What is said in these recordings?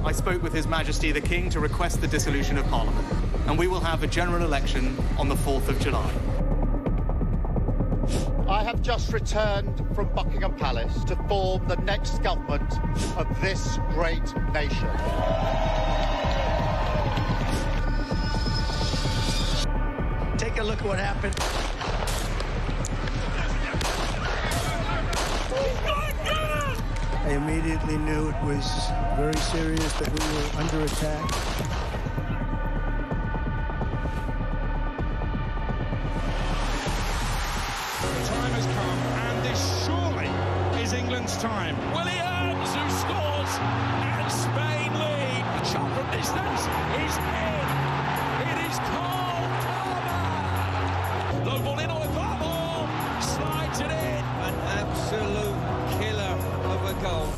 I spoke with His Majesty the King to request the dissolution of Parliament, and we will have a general election on the 4th of July. I have just returned from Buckingham Palace to form the next government of this great nation. Take a look at what happened. I immediately knew it was very serious, that we were under attack. The time has come, and this surely is England's time. Williams, who scores, and Spain lead. The shot from distance is in. It is Cole Palmer. Low ball in, or far ball, slides it in. An absolute killer of a goal.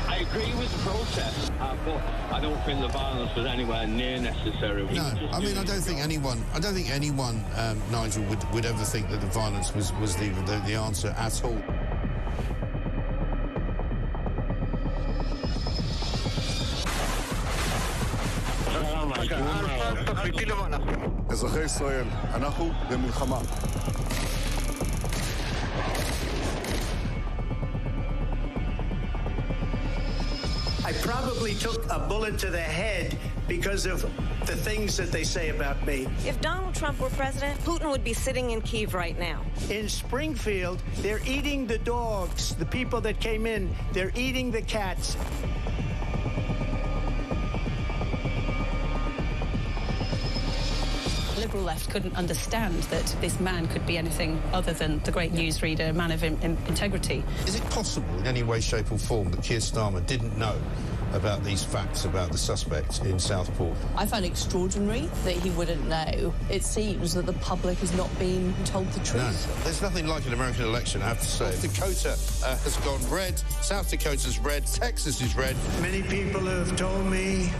I agree with the protest, but I don't think the violence was anywhere near necessary. No, I mean, I don't think anyone, Nigel, would ever think that the violence was the answer at all. אזרחי ישראל, אנחנו במלחמה. I probably took a bullet to the head because of the things that they say about me. If Donald Trump were president, Putin would be sitting in Kyiv right now. In Springfield, they're eating the dogs. The people that came in, they're eating the cats. Liberal left couldn't understand that this man could be anything other than the great newsreader, a man of integrity. Is it possible in any way, shape or form that Keir Starmer didn't know about these facts about the suspect in Southport? I find it extraordinary that he wouldn't know. It seems that the public has not been told the truth. No, there's nothing like an American election, I have to say. Dakota has gone red, South Dakota's red, Texas is red. Many people have told me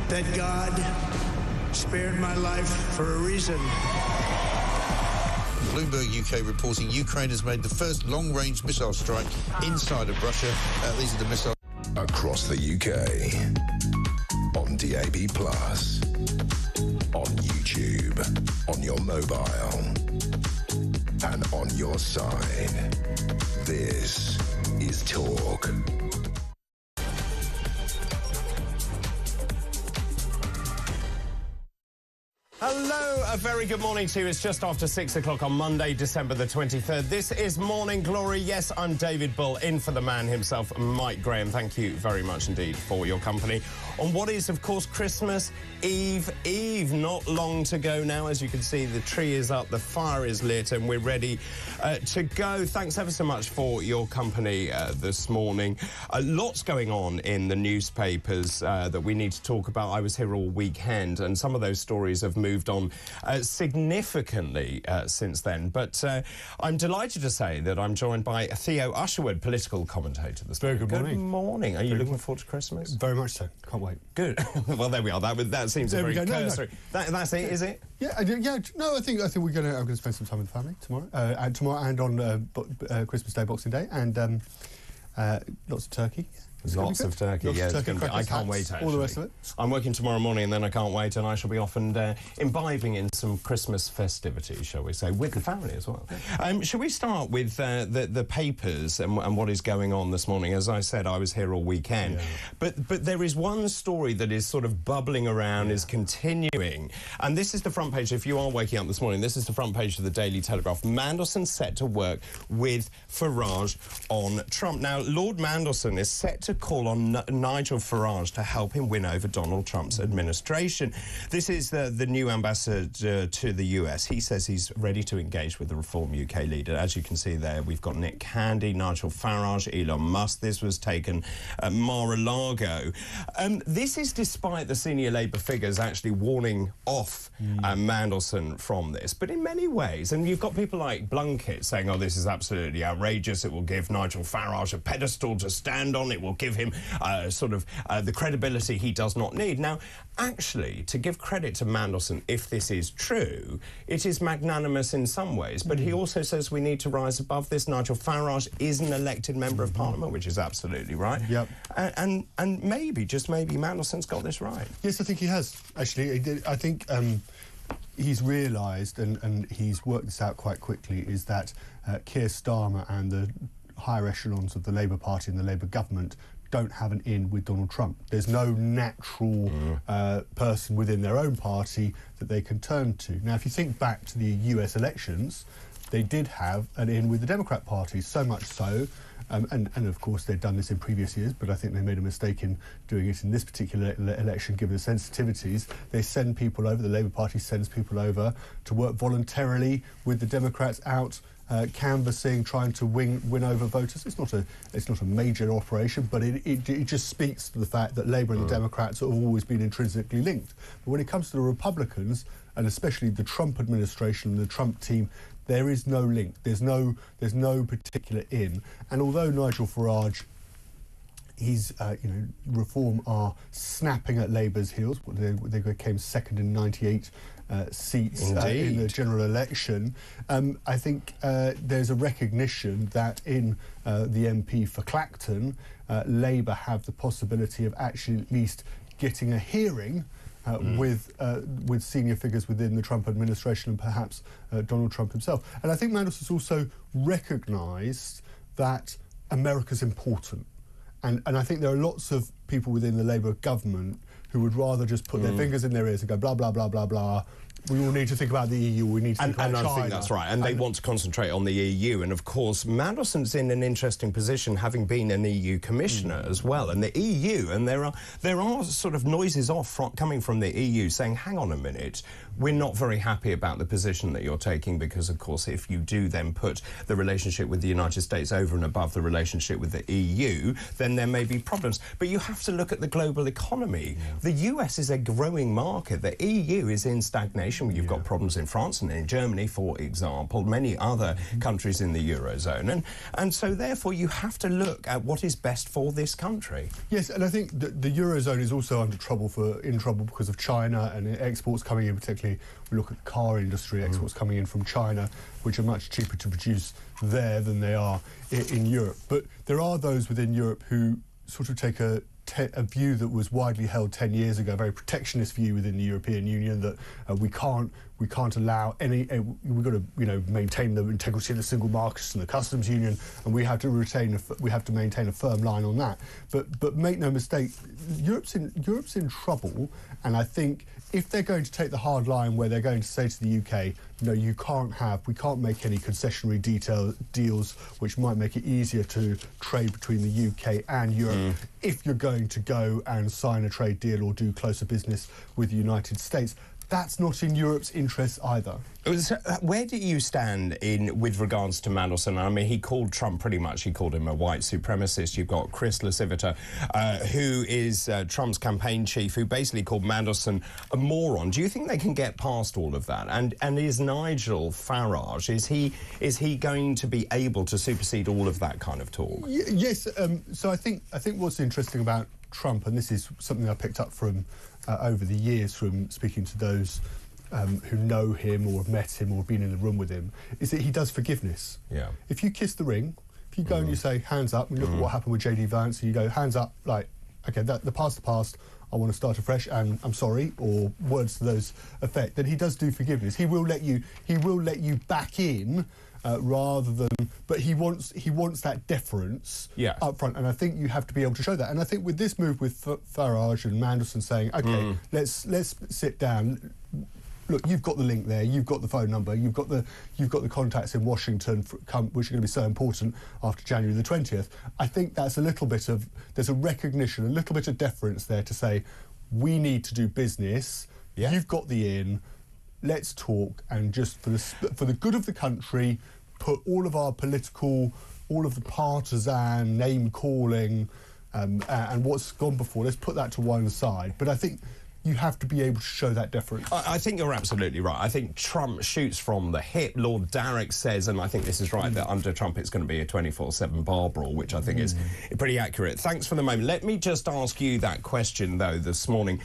that God spared my life for a reason. Bloomberg UK reporting Ukraine has made the first long-range missile strike inside of Russia. These are the missiles. Across the UK, on DAB+, on YouTube, on your mobile, and on your side. This is Talk. Hello, a very good morning to you. It's just after 6 o'clock on Monday, December the 23rd. This is Morning Glory. Yes, I'm David Bull, in for the man himself, Mike Graham. Thank you very much indeed for your company on what is, of course, Christmas Eve. Not long to go now. As you can see, the tree is up, the fire is lit, and we're ready to go. Thanks ever so much for your company this morning. Lots going on in the newspapers that we need to talk about. I was here all weekend, and some of those stories have moved on significantly since then. But I'm delighted to say that I'm joined by Theo Usherwood, political commentator this morning. Very good morning. Good morning. Are you looking forward to Christmas? Very much so. Can't wait. Good. Well, there we are. That seems a very cursory. No. That's it, is it? Yeah. No, I'm gonna spend some time with the family tomorrow and on Christmas Day, Boxing Day, and lots of turkey. Lots of turkey, yeah. I can't wait, actually. All the rest of it. I'm working tomorrow morning, and then I can't wait, and I shall be off and imbibing in some Christmas festivities, shall we say, with the family as well. Shall we start with the papers and what is going on this morning? As I said, I was here all weekend. Yeah. But there is one story that is sort of bubbling around, is continuing, and this is the front page. If you are waking up this morning, this is the front page of the Daily Telegraph. Mandelson set to work with Farage on Trump. Now, Lord Mandelson is set to call on Nigel Farage to help him win over Donald Trump's administration. This is the new ambassador to the US. He says he's ready to engage with the Reform UK leader. As you can see there, we've got Nick Candy, Nigel Farage, Elon Musk. This was taken at Mar-a-Lago. This is despite the senior Labour figures actually warning off Mandelson from this. But in many ways, and you've got people like Blunkett saying, oh, this is absolutely outrageous. It will give Nigel Farage a pedestal to stand on. It will give him the credibility he does not need. Now, actually, to give credit to Mandelson, if this is true, it is magnanimous in some ways, but he also says we need to rise above this. Nigel Farage is an elected member of Parliament, which is absolutely right. Yep. And maybe, just maybe, Mandelson's got this right. Yes, I think he has, actually. I think he's realised, and he's worked this out quite quickly, is that Keir Starmer and the higher echelons of the Labour Party and the Labour government don't have an in with Donald Trump. There's no natural person within their own party that they can turn to. Now, if you think back to the US elections, they did have an in with the Democrat Party, so much so, and of course they'd done this in previous years, but I think they made a mistake in doing it in this particular election, given the sensitivities. They send people over, the Labour Party sends people over to work voluntarily with the Democrats out canvassing, trying to win over voters. It's not a major operation, but it just speaks to the fact that Labour and the Democrats have always been intrinsically linked. But when it comes to the Republicans, and especially the Trump administration and the Trump team, there is no link. There's no particular in. And although Nigel Farage, Reform are snapping at Labour's heels. They came second in 98 seats in the general election. I think there's a recognition that in the MP for Clacton, Labour have the possibility of actually at least getting a hearing with senior figures within the Trump administration and perhaps Donald Trump himself. And I think Mandelson's also recognised that America's important. And I think there are lots of people within the Labour government who would rather just put their fingers in their ears and go, blah, blah, blah, blah, blah. We all need to think about the EU, we need to think about China. And I think that's right, and they want to concentrate on the EU. And, of course, Mandelson's in an interesting position, having been an EU commissioner as well. And the EU, and there are sort of noises coming from the EU saying, hang on a minute, we're not very happy about the position that you're taking because, of course, if you do then put the relationship with the United States over and above the relationship with the EU, then there may be problems. But you have to look at the global economy. Yeah. The US is a growing market. The EU is in stagnation. You've got problems in France and in Germany, for example, many other countries in the Eurozone. And so, therefore, you have to look at what is best for this country. Yes, and I think the Eurozone is also in trouble because of China and exports coming in, particularly we look at the car industry, exports coming in from China, which are much cheaper to produce there than they are in Europe. But there are those within Europe who sort of take a view that was widely held 10 years ago, a very protectionist view within the European Union, that we can't allow any. We've got to maintain the integrity of the single market and the customs union, and we have to maintain a firm line on that. But make no mistake, Europe's in trouble, and I think if they're going to take the hard line where they're going to say to the UK, no, we can't make any concessionary deals which might make it easier to trade between the UK and Europe. If you're going to go and sign a trade deal or do closer business with the United States, that's not in Europe's interests either. Where do you stand with regards to Mandelson? I mean, he called Trump he called him a white supremacist. You've got Chris Lasivita, who is Trump's campaign chief, who basically called Mandelson a moron. Do you think they can get past all of that? And is Nigel Farage, is he going to be able to supersede all of that kind of talk? Yes. So I think what's interesting about Trump, and this is something I picked up from over the years from speaking to those who know him or have met him or have been in the room with him, is that he does forgiveness. Yeah. If you kiss the ring, if you go and you say, hands up, and look at what happened with J.D. Vance, and you go, hands up, like, OK, the past, I want to start afresh, and I'm sorry, or words to those effect, then he does do forgiveness. He will let you back in, rather than, but he wants that deference up front, and I think you have to be able to show that. And I think with this move with Farage and Mandelson saying, OK, let's sit down. Look, you've got the link there. You've got the phone number. You've got the contacts in Washington, which are going to be so important after January the 20th. I think that's there's a recognition, a little bit of deference there to say, we need to do business. Yeah. You've got the in. Let's talk, and just for the good of the country, put all of the partisan name calling and what's gone before. Let's put that to one side. But I think you have to be able to show that deference. I think you're absolutely right. I think Trump shoots from the hip. Lord Darrick says, and I think this is right, that under Trump it's going to be a 24/7 bar brawl, which I think is pretty accurate. Thanks for the moment. Let me just ask you that question, though, this morning.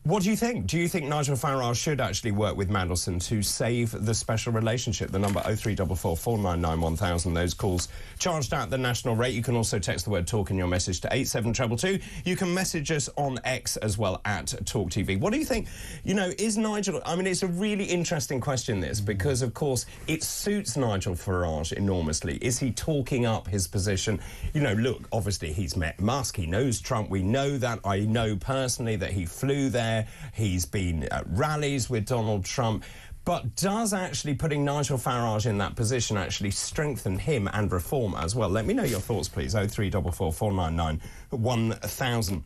What do you think? Do you think Nigel Farage should actually work with Mandelson to save the special relationship? The number 0344 499 1000. Those calls charged at the national rate. You can also text the word talk in your message to 87222. You can message us on X as well at talkTV. What do you think? You know, is Nigel... I mean, it's a really interesting question, this, because, of course, it suits Nigel Farage enormously. Is he talking up his position? You know, look, obviously he's met Musk. He knows Trump. We know that. I know personally that he flew there. He's been at rallies with Donald Trump. But does actually putting Nigel Farage in that position actually strengthen him and reform as well? Let me know your thoughts, please. 0344 499 1000.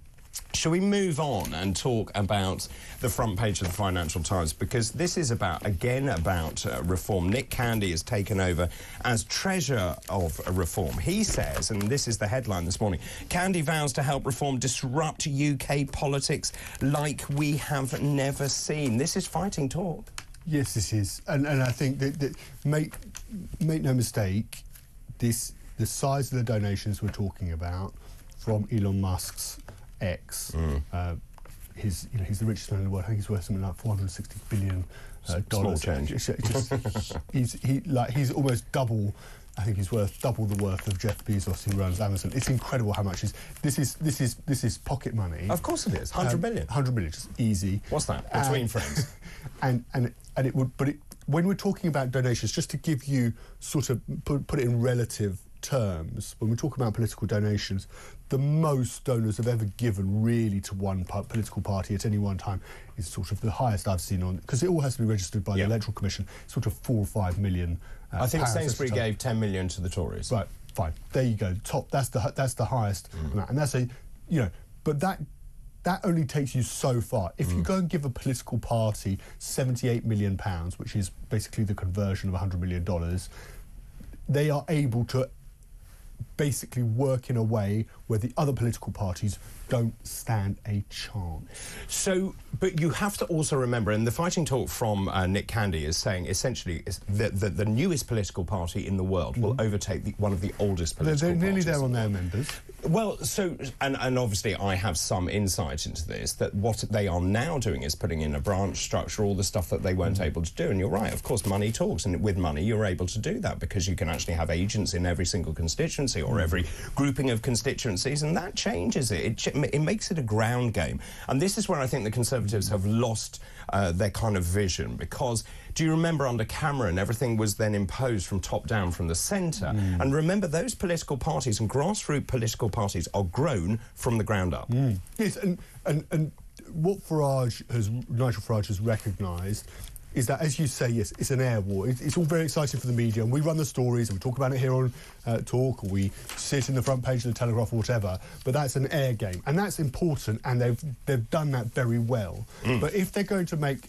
Shall we move on and talk about the front page of the Financial Times? Because this is about, again, about reform. Nick Candy has taken over as Treasurer of Reform. He says, and this is the headline this morning, Candy vows to help reform disrupt UK politics like we have never seen. This is fighting talk. Yes, this is. And I think that make no mistake, the size of the donations we're talking about from Elon Musk's X, he's the richest man in the world. I think he's worth something like $460 billion. Small change. He's almost double. I think he's worth double the worth of Jeff Bezos, who runs Amazon. It's incredible how much this is pocket money. Of course it is. 100 billion. 100 billion, just easy. What's that? Between friends. And it would. But when we're talking about donations, just to give you sort of put it in relative terms, when we talk about political donations, the most donors have ever given really to one political party at any one time is sort of the highest I've seen on, because it all has to be registered by the Electoral Commission, sort of 4 or 5 million. I think Sainsbury gave 10 million to the Tories. Right, fine. There you go. Top. That's the highest amount, and that's but that only takes you so far. If you go and give a political party £78 million, which is basically the conversion of $100 million, they are able to basically work in a way where the other political parties don't stand a chance. So, but you have to also remember, and the fighting talk from Nick Candy is saying essentially that the newest political party in the world will overtake one of the oldest political parties. They're nearly there on their members. Well, so, and obviously I have some insight into this, that what they are now doing is putting in a branch structure, all the stuff that they weren't able to do. And you're right, of course, money talks, and with money you're able to do that because you can actually have agents in every single constituency or every grouping of constituencies, and that changes it. It makes it a ground game. And this is where I think the Conservatives have lost their kind of vision, because do you remember under Cameron, everything was then imposed from top down, from the centre? And remember, those political parties and grassroots political parties are grown from the ground up. Yes, and what Nigel Farage has recognised is that, as you say, yes, it's an air war. It's all very exciting for the media, and we run the stories and we talk about it here on Talk, or we sit in the front page of the Telegraph or whatever, but that's an air game, and that's important, and they've done that very well. But if they're going to make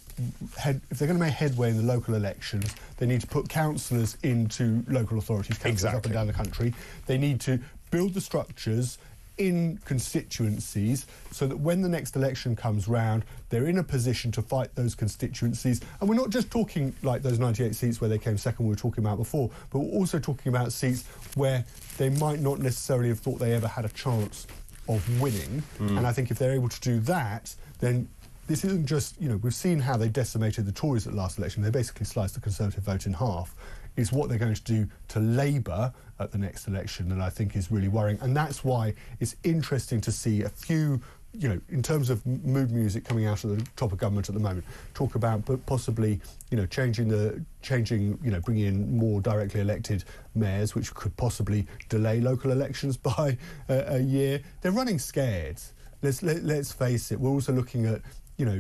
headway in the local elections, they need to put councillors into local authorities, councillors up and down the country. They need to build the structures in constituencies so that when the next election comes round, they're in a position to fight those constituencies. And we're not just talking like those 98 seats where they came second we were talking about before, but we're also talking about seats where they might not necessarily have thought they ever had a chance of winning. And I think if they're able to do that, then this isn't just, we've seen how they decimated the Tories at the last election. They basically sliced the Conservative vote in half. It's what they're going to do to Labour at the next election that I think is really worrying. And that's why it's interesting to see a few, in terms of mood music coming out of the top of government at the moment, talk about possibly, bringing in more directly elected mayors, which could possibly delay local elections by a year. They're running scared. Let's face it. We're also looking at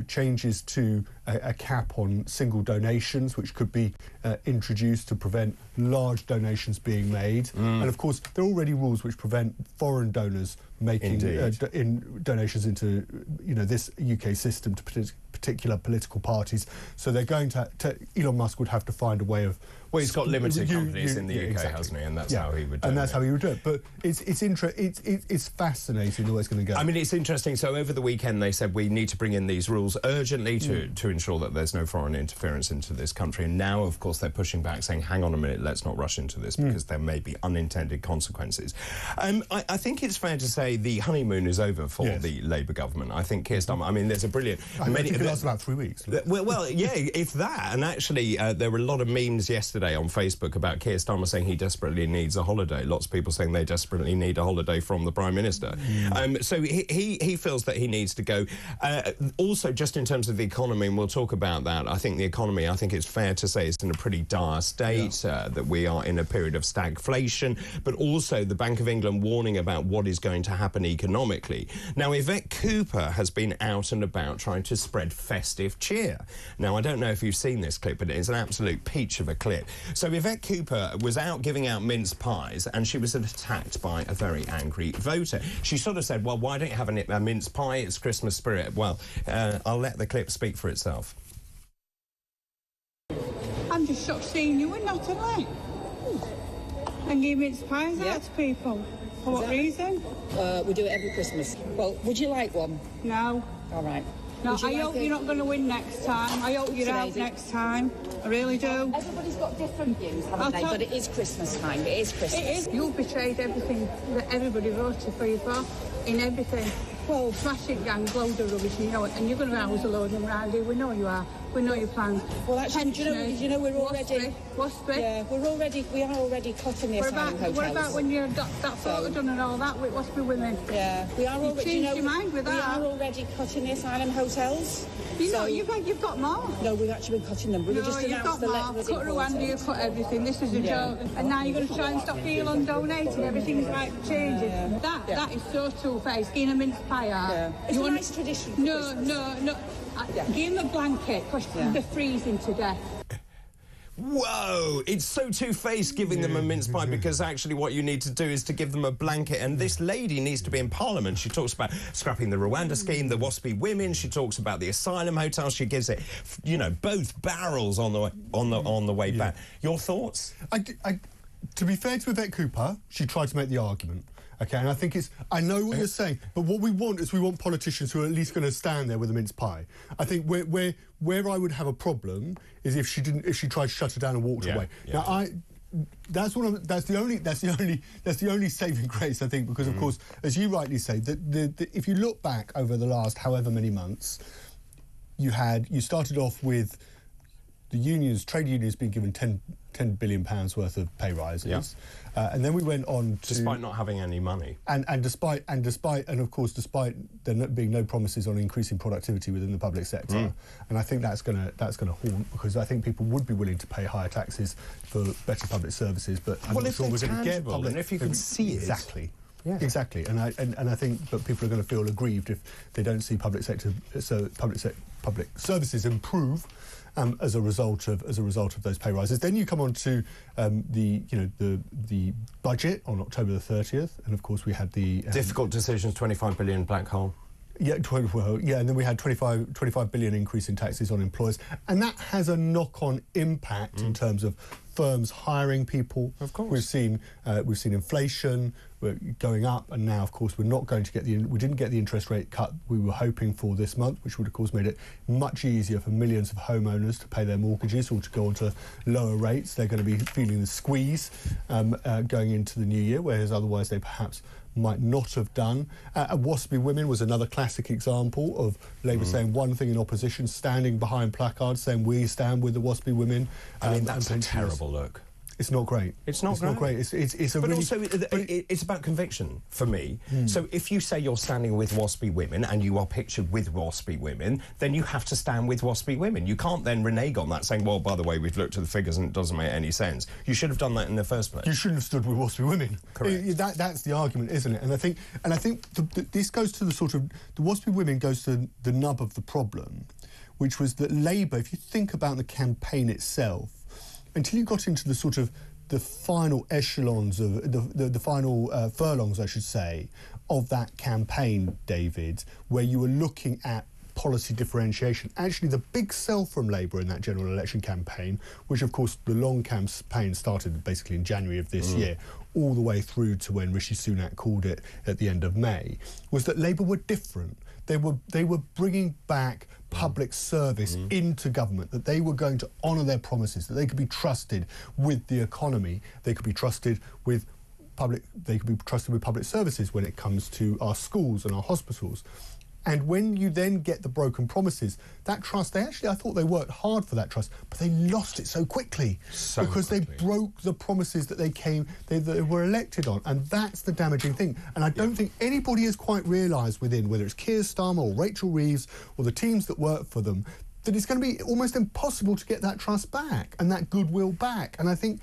changes to a cap on single donations, which could be introduced to prevent large donations being made. And of course, there are already rules which prevent foreign donors making donations into this UK system to particular political parties. So they're going to Elon Musk would have to find a way of. Well, he's got limited companies in the UK, hasn't he? And that's how he would do it. And that's how he would do it. But it's fascinating the way it's going to go. I mean, it's interesting. So over the weekend, they said we need to bring in these rules urgently to ensure that there's no foreign interference into this country. And now, of course, they're pushing back, saying, hang on a minute, let's not rush into this because there may be unintended consequences. I think it's fair to say the honeymoon is over for the Labour government. I think Keir Starmer, I mean, there's a brilliant... I think it lasts about 3 weeks. Well, yeah, if that. And actually, there were a lot of memes yesterday on Facebook about Keir Starmer saying he desperately needs a holiday. Lots of people saying they desperately need a holiday from the Prime Minister. So he feels that he needs to go. Also, just in terms of the economy, and we'll talk about that, I think the economy, I think it's fair to say it's in a pretty dire state, that we are in a period of stagflation, but also the Bank of England warning about what is going to happen economically. Now, Yvette Cooper has been out and about trying to spread festive cheer. Now, I don't know if you've seen this clip, but it is an absolute peach of a clip. So Yvette Cooper was out giving out mince pies and she was attacked by a very angry voter. She sort of said, well, why don't you have a mince pie? It's Christmas spirit. Well, I'll let the clip speak for itself. I'm just shocked seeing you in Nottingham and give mince pies out to people. For what reason? We do it every Christmas. Well, would you like one? No. All right. No, I hope you're not going to win next time. I hope you're out next time. I really do. Everybody's got different views, haven't they? But it is Christmas time. It is Christmas. It is. You've betrayed everything that everybody voted for you for, in everything. Well, smashing gang, loads of rubbish, and you know it. And you're going to house a load of them around here. We know you are. We know your plans. Well, actually, do you know we're already... Waspy. Yeah, we are already cutting the asylum hotels. What about when you got that photo done and all that with Waspy women? Yeah, we are already... You changed your mind with that. We are already cutting the asylum hotels. You know, you've got more. No, we've actually been cutting them. No, you've got more. Cut Rwanda, you cut everything. This is a joke. And now you're going to try and stop Elon donating. Everything's like changing. That is so two-faced. In a mince pie out. It's a nice tradition. No. Give him a blanket because they're freezing to death. Whoa! It's so two-faced giving them a mince pie because actually what you need to do is to give them a blanket. And this lady needs to be in Parliament. She talks about scrapping the Rwanda scheme, the Waspy women. She talks about the asylum hotel. She gives it, both barrels on the way back. Your thoughts? To be fair to Yvette Cooper, she tried to make the argument. Okay, and I think I know what you're saying, but what we want is politicians who are at least going to stand there with a mince pie. I think where I would have a problem is if she tried to shut her down and walked away. Yeah. Now that's the only saving grace, I think, because of course, as you rightly say, if you look back over the last however many months, you started off with the trade unions being given £10 billion worth of pay rises, and then we went on to, despite not having any money, and despite of course despite there being no promises on increasing productivity within the public sector, and I think that's going to haunt, because I think people would be willing to pay higher taxes for better public services, but I'm not sure we're going to get public. And if you can see exactly. Yeah. Exactly, and I think that people are going to feel aggrieved if they don't see public services improve as a result of those pay rises. Then you come on to the budget on October the 30th, and of course we had the difficult decisions, 25 billion black hole. Yeah, and then we had 25 billion increase in taxes on employers, and that has a knock-on impact in terms of firms hiring people. Of course, we've seen inflation going up, and now, of course, we didn't get the interest rate cut we were hoping for this month, which would, of course, made it much easier for millions of homeowners to pay their mortgages or to go onto lower rates. They're going to be feeling the squeeze going into the new year, whereas otherwise they perhaps might not have done. Waspy women was another classic example of Labour saying one thing in opposition, standing behind placards saying we stand with the Waspy women. I mean, that's a terrible look. It's not great. It's not great. It's about conviction for me. So if you say you're standing with Waspy women and you are pictured with Waspy women, then you have to stand with Waspy women. You can't then renege on that, saying, well, by the way, we've looked at the figures and it doesn't make any sense. You should have done that in the first place. You shouldn't have stood with Waspy women. Correct. That's the argument, isn't it? And I think this goes to the Waspy women goes to the nub of the problem, which was that Labour, if you think about the campaign itself, until you got into the sort of the final echelons of the final furlongs, I should say, of that campaign, David, where you were looking at policy differentiation. Actually, the big sell from Labour in that general election campaign, which of course the long campaign started basically in January of this year, all the way through to when Rishi Sunak called it at the end of May, was that Labour were different. They were bringing back public service into government, that they were going to honour their promises, that they could be trusted with the economy, they could be trusted with public services when it comes to our schools and our hospitals. And when you then get the broken promises, that trust, I thought they worked hard for that trust, but they lost it so quickly because they broke the promises that they were elected on. And that's the damaging thing. And I don't think anybody has quite realised within, whether it's Keir Starmer or Rachel Reeves or the teams that work for them, that it's going to be almost impossible to get that trust back and that goodwill back. And I think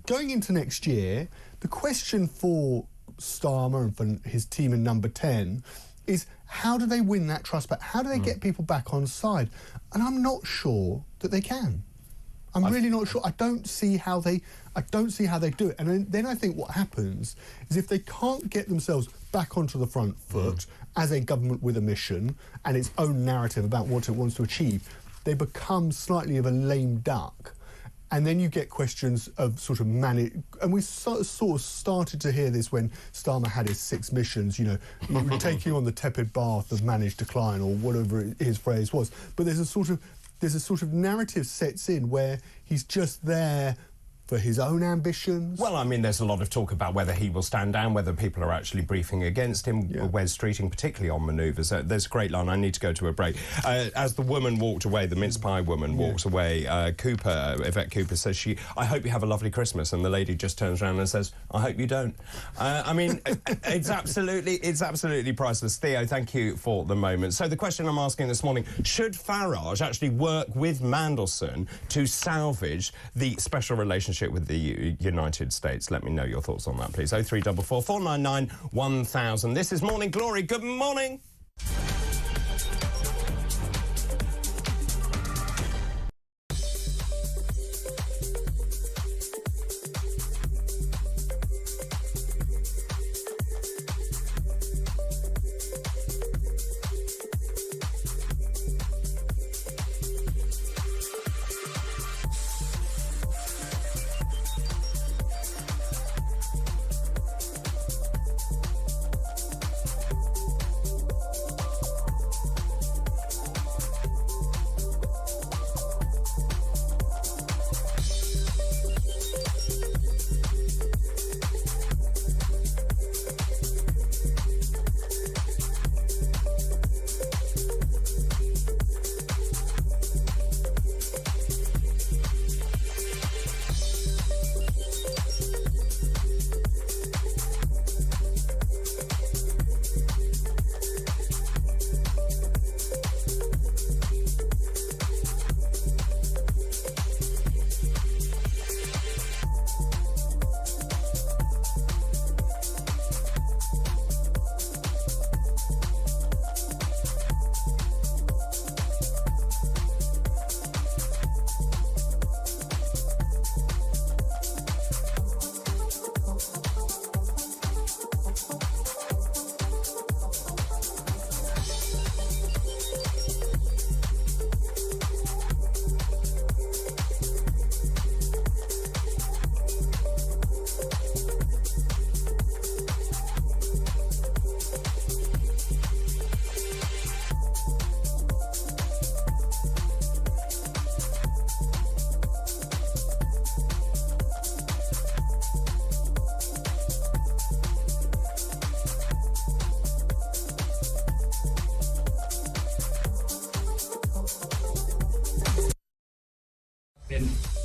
going into next year, the question for Starmer and for his team in Number 10 is, how do they win that trust back? How do they get people back on side? And I'm not sure that they can. I'm really not sure. I don't see how they do it. And then I think what happens is, if they can't get themselves back onto the front foot as a government with a mission and its own narrative about what it wants to achieve, they become slightly of a lame duck. And then you get questions of sort of manage, and we sort of started to hear this when Starmer had his 6 missions, you know, taking on the tepid bath of managed decline, or whatever his phrase was. But there's a sort of narrative sets in where he's just there for his own ambitions. Well, I mean, there's a lot of talk about whether he will stand down, whether people are actually briefing against him, Wes Streeting, particularly on manoeuvres. There's a great line. I need to go to a break. As the woman walked away, the mince pie woman walks away, Yvette Cooper says, I hope you have a lovely Christmas, and the lady just turns around and says, I hope you don't. I mean, it's absolutely priceless. Theo, thank you for the moment. So the question I'm asking this morning, should Farage actually work with Mandelson to salvage the special relationship with the United States? Let me know your thoughts on that, please. 0344 499 1000. This is Morning Glory. Good morning.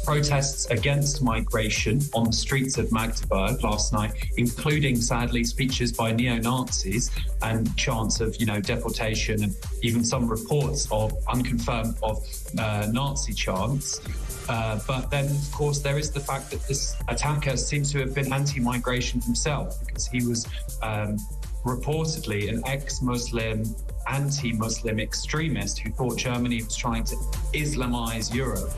Protests against migration on the streets of Magdeburg last night, including, sadly, speeches by neo-Nazis and chants of, deportation, and even some reports of unconfirmed of Nazi chants. But then, of course, there is the fact that this attacker seems to have been anti-migration himself, because he was reportedly an ex-Muslim anti-Muslim extremist who thought Germany was trying to Islamize Europe.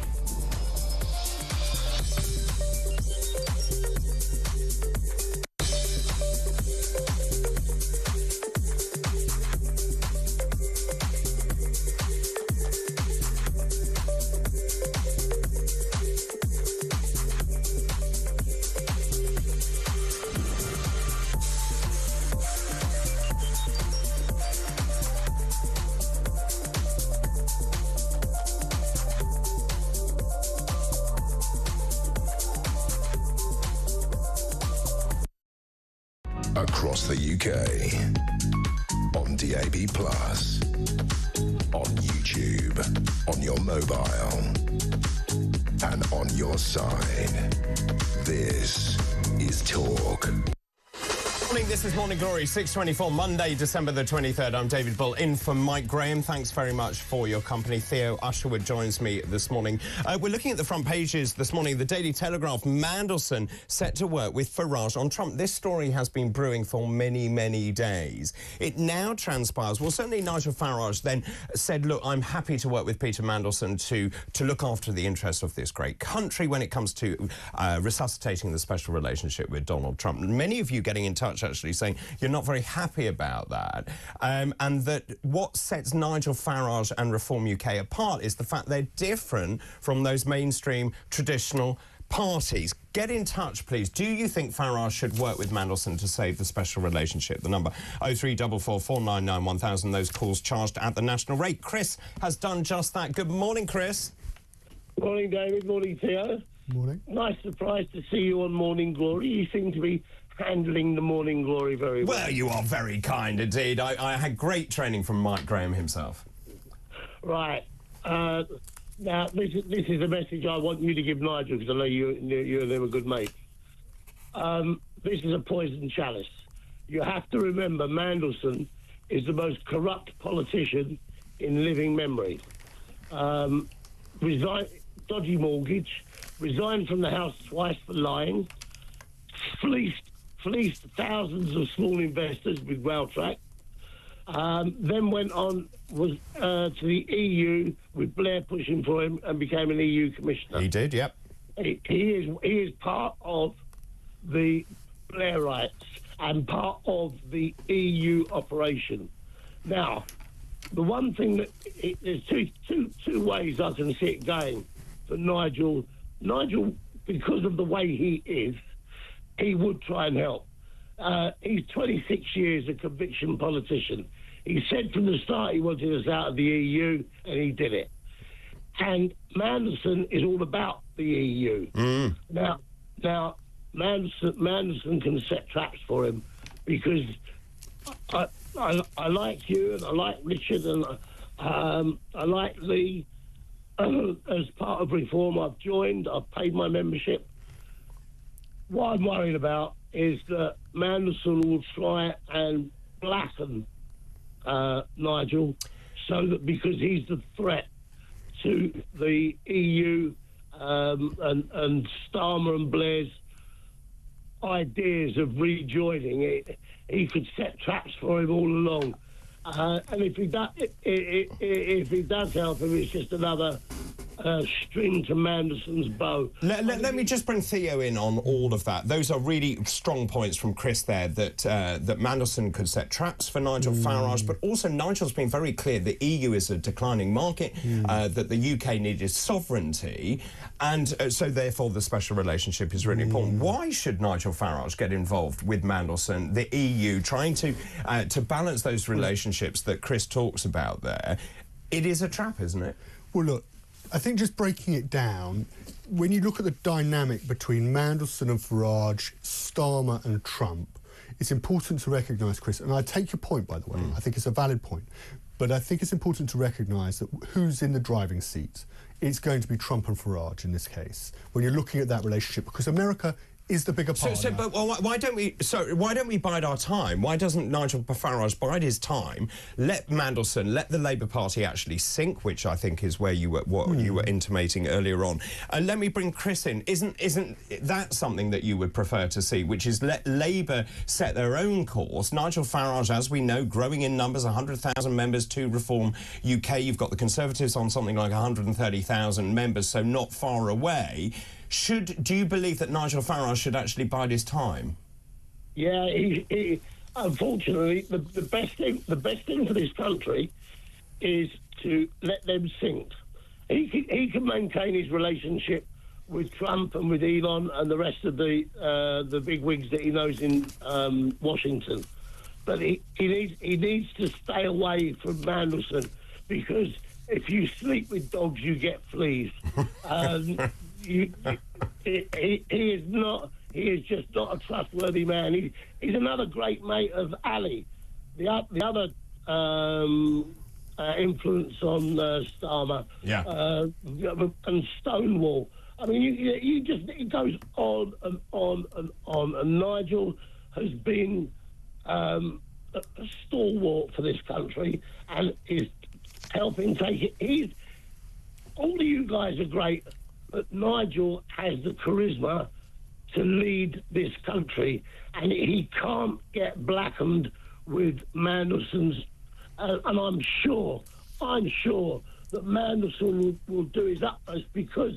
Across the UK, on DAB+, on YouTube, on your mobile, and on your side. This is Talk. Morning, this is Morning Glory, 6:24, Monday, December the 23rd. I'm David Bull, in for Mike Graham. Thanks very much for your company. Theo Usherwood joins me this morning. We're looking at the front pages this morning. The Daily Telegraph, Mandelson set to work with Farage on Trump. This story has been brewing for many, many days. It now transpires, well, certainly Nigel Farage then said, look, I'm happy to work with Peter Mandelson to look after the interests of this great country when it comes to resuscitating the special relationship with Donald Trump. Many of you getting in touch actually saying you're not very happy about that, and that what sets Nigel Farage and Reform UK apart is the fact they're different from those mainstream traditional parties. Get in touch, please. Do you think Farage should work with Mandelson to save the special relationship? The number 0344 499 1000. Those calls charged at the national rate. Chris has done just that. Good morning, Chris. Morning, David. Morning, Theo. Morning. Nice surprise to see you on Morning Glory. You seem to be handling the Morning Glory very well. Well, you are very kind indeed. I had great training from Mike Graham himself. Right. Now, this is a message I want you to give Nigel, because I know you and him are good mates. This is a poison chalice. You have to remember Mandelson is the most corrupt politician in living memory. Dodgy mortgage, resigned from the House twice for lying, fleeced thousands of small investors with Railtrack, then went on to the EU with Blair pushing for him and became an EU commissioner. He did, yep. He is part of the Blairites and part of the EU operation. Now, the one thing that there's two ways I can see it going for Nigel, because of the way he is, he would try and help. He's 26 years a conviction politician. He said from the start he wanted us out of the EU, and he did it. And Mandelson is all about the EU. Now, Mandelson can set traps for him, because I like you, and I like Richard, and I like Lee. As part of Reform, I've joined. I've paid my membership. What I'm worried about is that Mandelson will try and blacken Nigel, so that because he's the threat to the EU and Starmer and Blair's ideas of rejoining it, he could set traps for him all along. And if he does help him, it's just another string to Mandelson's bow. Let me just bring Theo in on all of that. Those are really strong points from Chris there, that Mandelson could set traps for Nigel Farage, but also Nigel's been very clear the EU is a declining market, that the UK needed sovereignty, and so therefore the special relationship is really important. Why should Nigel Farage get involved with Mandelson, the EU, trying to balance those relationships that Chris talks about there? It is a trap, isn't it? Well, look, I think just breaking it down, when you look at the dynamic between Mandelson and Farage, Starmer and Trump, it's important to recognise, Chris, and I take your point, by the way, I think it's a valid point, but I think it's important to recognise that who's in the driving seat. It's going to be Trump and Farage in this case, when you're looking at that relationship, because America is the bigger partner. But why don't we bide our time? Why doesn't Nigel Farage bide his time? Let Mandelson, let the Labour Party actually sink, which I think is where you were intimating earlier on. And let me bring Chris in. Isn't that something that you would prefer to see? Which is let Labour set their own course. Nigel Farage, as we know, growing in numbers, 100,000 members to Reform UK. You've got the Conservatives on something like 130,000 members, so not far away. Do you believe that Nigel Farage should actually bide his time? Yeah, he unfortunately, the best thing for this country is to let them sink. He can maintain his relationship with Trump and with Elon and the rest of the big wigs that he knows in Washington, but he needs to stay away from Mandelson, because if you sleep with dogs, you get fleas. He is just not a trustworthy man. He's another great mate of Ali, the other influence on Starmer, and Stonewall. I mean, it goes on and on and on. And Nigel has been a stalwart for this country and is helping take it. All of you guys are great, but Nigel has the charisma to lead this country, and he can't get blackened with Mandelson's. And I'm sure that Mandelson will do his utmost, because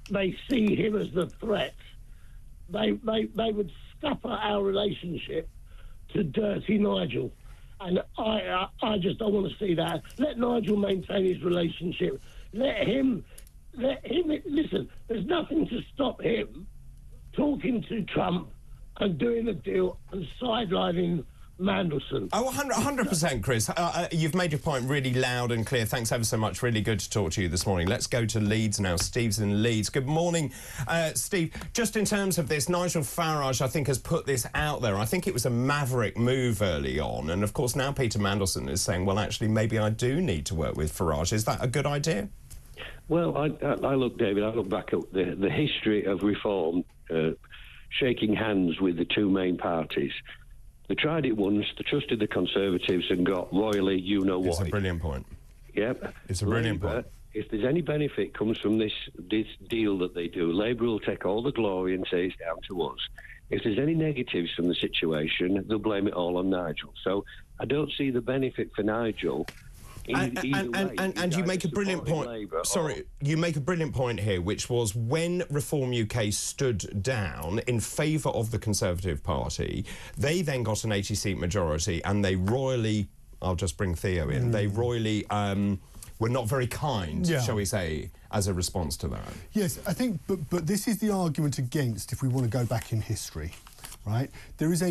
they see him as the threat. They would scupper our relationship to dirty Nigel, and I just don't want to see that. Let Nigel maintain his relationship. Let him listen. There's nothing to stop him talking to Trump and doing a deal and sidelining Mandelson. Oh, 100%, Chris. You've made your point really loud and clear. Thanks ever so much. Really good to talk to you this morning. Let's go to Leeds now. Steve's in Leeds. Good morning, Steve. Just in terms of this, Nigel Farage, I think, has put this out there. I think it was a maverick move early on. And, of course, now Peter Mandelson is saying, well, actually, maybe I do need to work with Farage. Is that a good idea? Well, I look, David, I look back at the history of reform, shaking hands with the two main parties. They tried it once, they trusted the Conservatives and got royally you-know-what. It's a brilliant point. Yep. It's a brilliant point. If there's any benefit comes from this deal that they do, Labour will take all the glory and say it's down to us. If there's any negatives from the situation, they'll blame it all on Nigel. So I don't see the benefit for Nigel. And you make a brilliant point. You make a brilliant point here, which was when Reform UK stood down in favour of the Conservative Party, they then got an 80-seat majority, and they royally, I'll just bring Theo in, they royally were not very kind, shall we say, as a response to that. Yes, I think, but this is the argument against, if we want to go back in history. Right, there's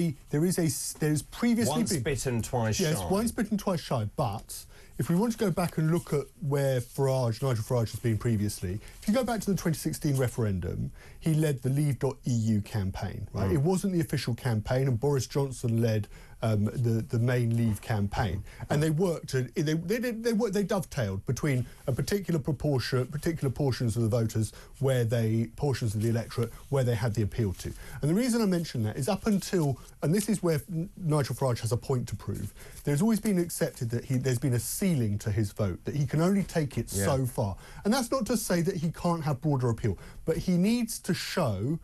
previously once bitten, twice shy. Yes, once bitten, twice shy. But if we want to go back and look at where Nigel Farage has been previously, if you go back to the 2016 referendum, he led the Leave.eu campaign. Right, it wasn't the official campaign, and Boris Johnson led the main Leave campaign, and they worked. They dovetailed between a particular portions of the voters, portions of the electorate where they had the appeal to. And the reason I mention that is up until, and this is where Nigel Farage has a point to prove, there's always been accepted that there's been a ceiling to his vote, that he can only take it so far. And that's not to say that he can't have broader appeal, but he needs to show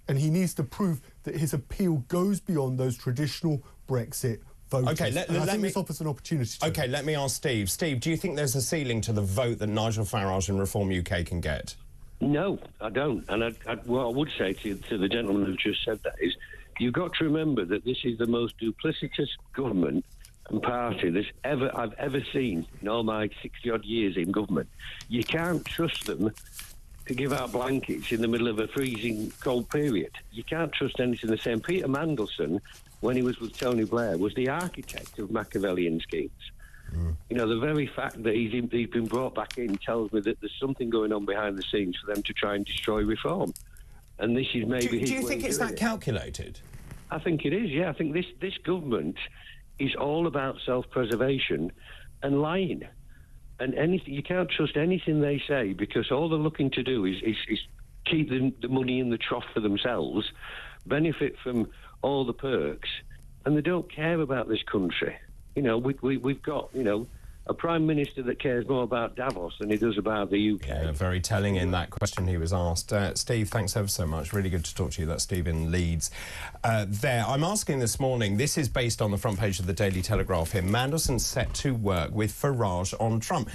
and he needs to prove that his appeal goes beyond those traditional Brexit voters. Okay, this offers an opportunity to let me ask Steve. Steve, do you think there's a ceiling to the vote that Nigel Farage and Reform UK can get? No, I don't. And what I would say to the gentleman who just said that is, you've got to remember that this is the most duplicitous government and party I've ever seen in all my 60-odd years in government. You can't trust them to give out blankets in the middle of a freezing cold period. You can't trust anything the same. Peter Mandelson, when he was with Tony Blair, was the architect of Machiavellian schemes. You know, the very fact that he's been brought back in tells me that there's something going on behind the scenes for them to try and destroy reform. And this is maybe Do you think it's that calculated? I think it is, yeah. I think this government is all about self-preservation and lying. And anything, you can't trust anything they say, because all they're looking to do is keep the money in the trough for themselves, benefit from all the perks, and they don't care about this country. You know, we've got, you know, a Prime Minister that cares more about Davos than he does about the UK. Yeah, very telling in that question he was asked. Steve, thanks ever so much. Really good to talk to you. That's Steve in Leeds. There, I'm asking this morning, this is based on the front page of the Daily Telegraph here. Mandelson set to work with Farage on Trump.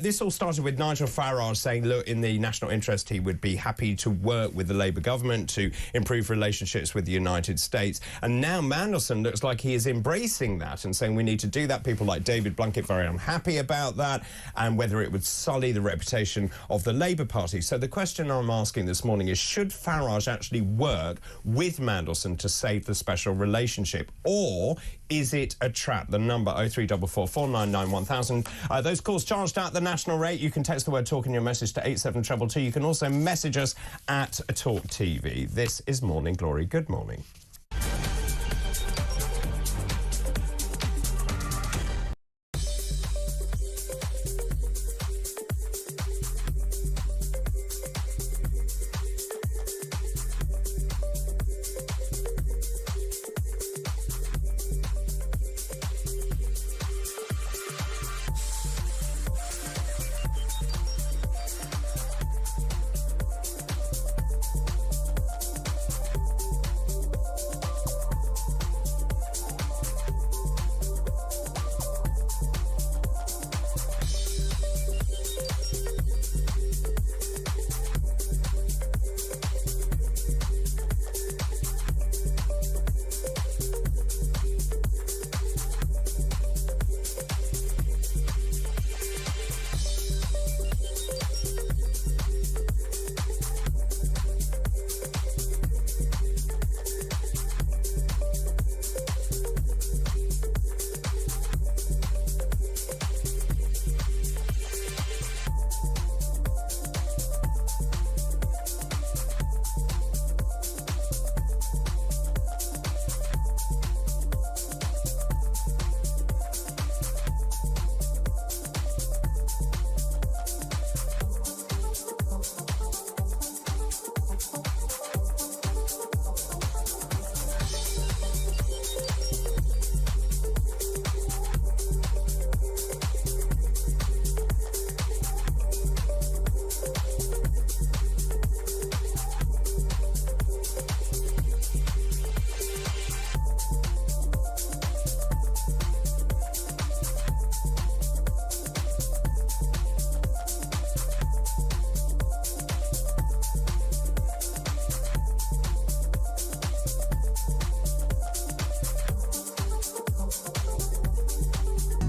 This all started with Nigel Farage saying, look, in the national interest, he would be happy to work with the Labour government to improve relationships with the United States. And now Mandelson looks like he is embracing that and saying we need to do that. People like David Blunkett very unhappy about that, and whether it would sully the reputation of the Labour Party. So the question I'm asking this morning is, should Farage actually work with Mandelson to save the special relationship, or is it a trap? The number 0344 499 1000. Those calls charged at the national rate. You can text the word talk in your message to 87222. You can also message us at talkTV. This is Morning Glory. Good morning.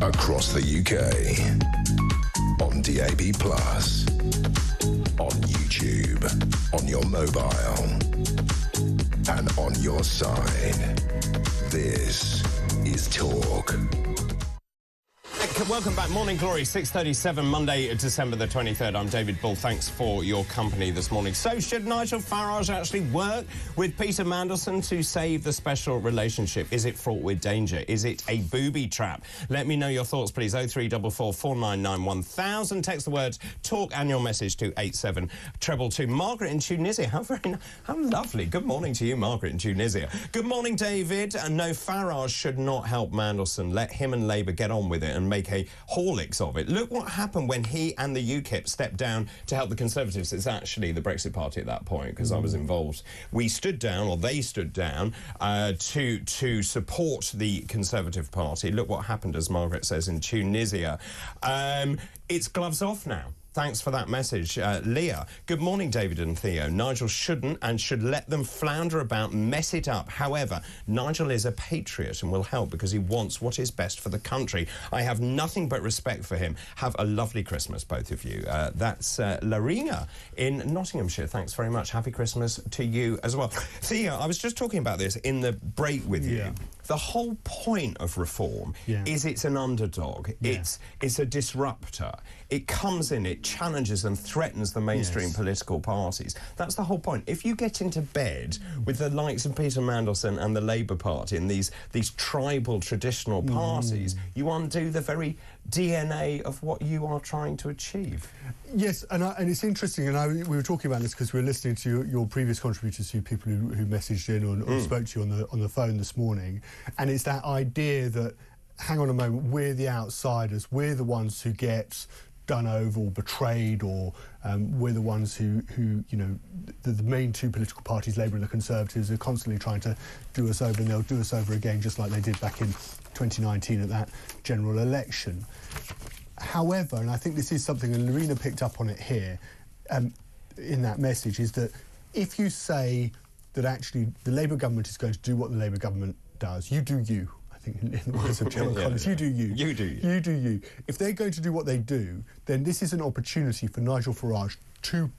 Across the UK, on DAB+, on YouTube, on your mobile, and on your side. This is Talk. Welcome back. Morning Glory, 6:37, Monday, December the 23rd. I'm David Bull. Thanks for your company this morning. So, should Nigel Farage actually work with Peter Mandelson to save the special relationship? Is it fraught with danger? Is it a booby trap? Let me know your thoughts, please. 0344 499 1000. Text the words talk and your message to 87222. Margaret in Tunisia. How lovely. Good morning to you, Margaret in Tunisia. Good morning, David. No, Farage should not help Mandelson. Let him and Labour get on with it and make a Horlicks of it. Look what happened when he and the UKIP stepped down to help the Conservatives. It's actually the Brexit Party at that point, because I was involved. We stood down, or they stood down, to support the Conservative Party. Look what happened, as Margaret says, in Tunisia. It's gloves off now. Thanks for that message. Leah, good morning, David and Theo. Nigel shouldn't and should let them flounder about, mess it up. However, Nigel is a patriot and will help because he wants what is best for the country. I have nothing but respect for him. Have a lovely Christmas, both of you. That's Larina in Nottinghamshire. Thanks very much. Happy Christmas to you as well. Theo, I was just talking about this in the break with you. The whole point of reform is it's an underdog. It's a disruptor. It comes in, it challenges and threatens the mainstream political parties. That's the whole point. If you get into bed with the likes of Peter Mandelson and the Labour Party and these tribal traditional parties, you undo the very DNA of what you are trying to achieve. Yes, and it's interesting, and we were talking about this because we were listening to your previous contributors, people who messaged in or spoke to you on the phone this morning, and it's that idea that, hang on a moment, we're the outsiders, we're the ones who get done over or betrayed, or we're the ones who you know, the main two political parties, Labour and the Conservatives, are constantly trying to do us over, and they'll do us over again, just like they did back in 2019 at that general election. However, and I think this is something, and Lorena picked up on it here, in that message, is that if you say that actually the Labour government is going to do what the Labour government does, you do you. I think in the words of Gemma Collins, you do you. You do you. You do you. If they're going to do what they do, then this is an opportunity for Nigel Farage to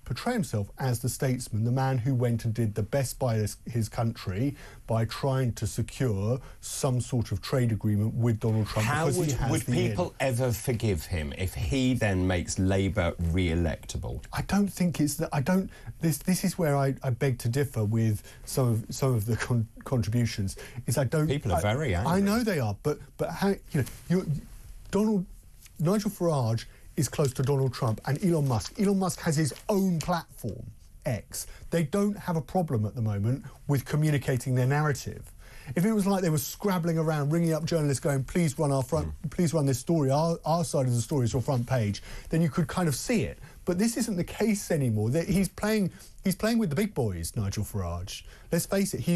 portray himself as the statesman, the man who went and did the best by his country by trying to secure some sort of trade agreement with Donald Trump. How would people ever forgive him if he then makes Labour re-electable? I don't think it's that. I don't. This is where I beg to differ with some of the contributions. Is I don't. People are very angry. I know they are, but how, you know, Nigel Farage is close to Donald Trump and Elon Musk. Elon Musk has his own platform, X. They don't have a problem at the moment with communicating their narrative. If it was like they were scrabbling around, ringing up journalists going, please run this story, our side of the story is your front page, then you could kind of see it. But this isn't the case anymore. He's playing with the big boys, Nigel Farage. Let's face it,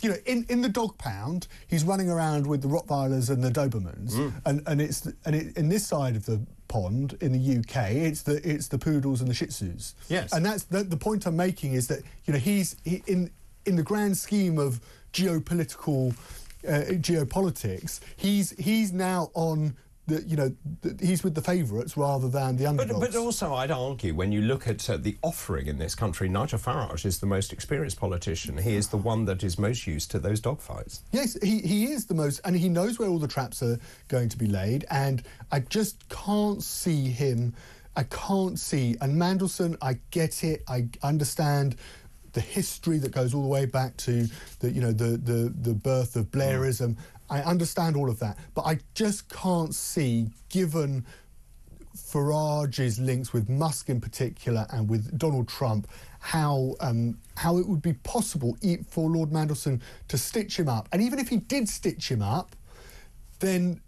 you know, in the dog pound, he's running around with the Rottweilers and the Dobermans, and in this side of the pond in the UK, it's the poodles and the Shih Tzus. Yes, and that's the point I'm making, is that, you know, he's in the grand scheme of geopolitics, he's now on. He's with the favourites rather than the underdogs. But also, I'd argue, when you look at the offering in this country, Nigel Farage is the most experienced politician. He is the one that is most used to those dogfights. Yes, he is the most, and he knows where all the traps are going to be laid, and I just can't see him. I can't see, and Mandelson, I get it, I understand the history that goes all the way back to the birth of Blairism. I understand all of that, but I just can't see, given Farage's links with Musk in particular and with Donald Trump, how it would be possible for Lord Mandelson to stitch him up. And even if he did stitch him up, then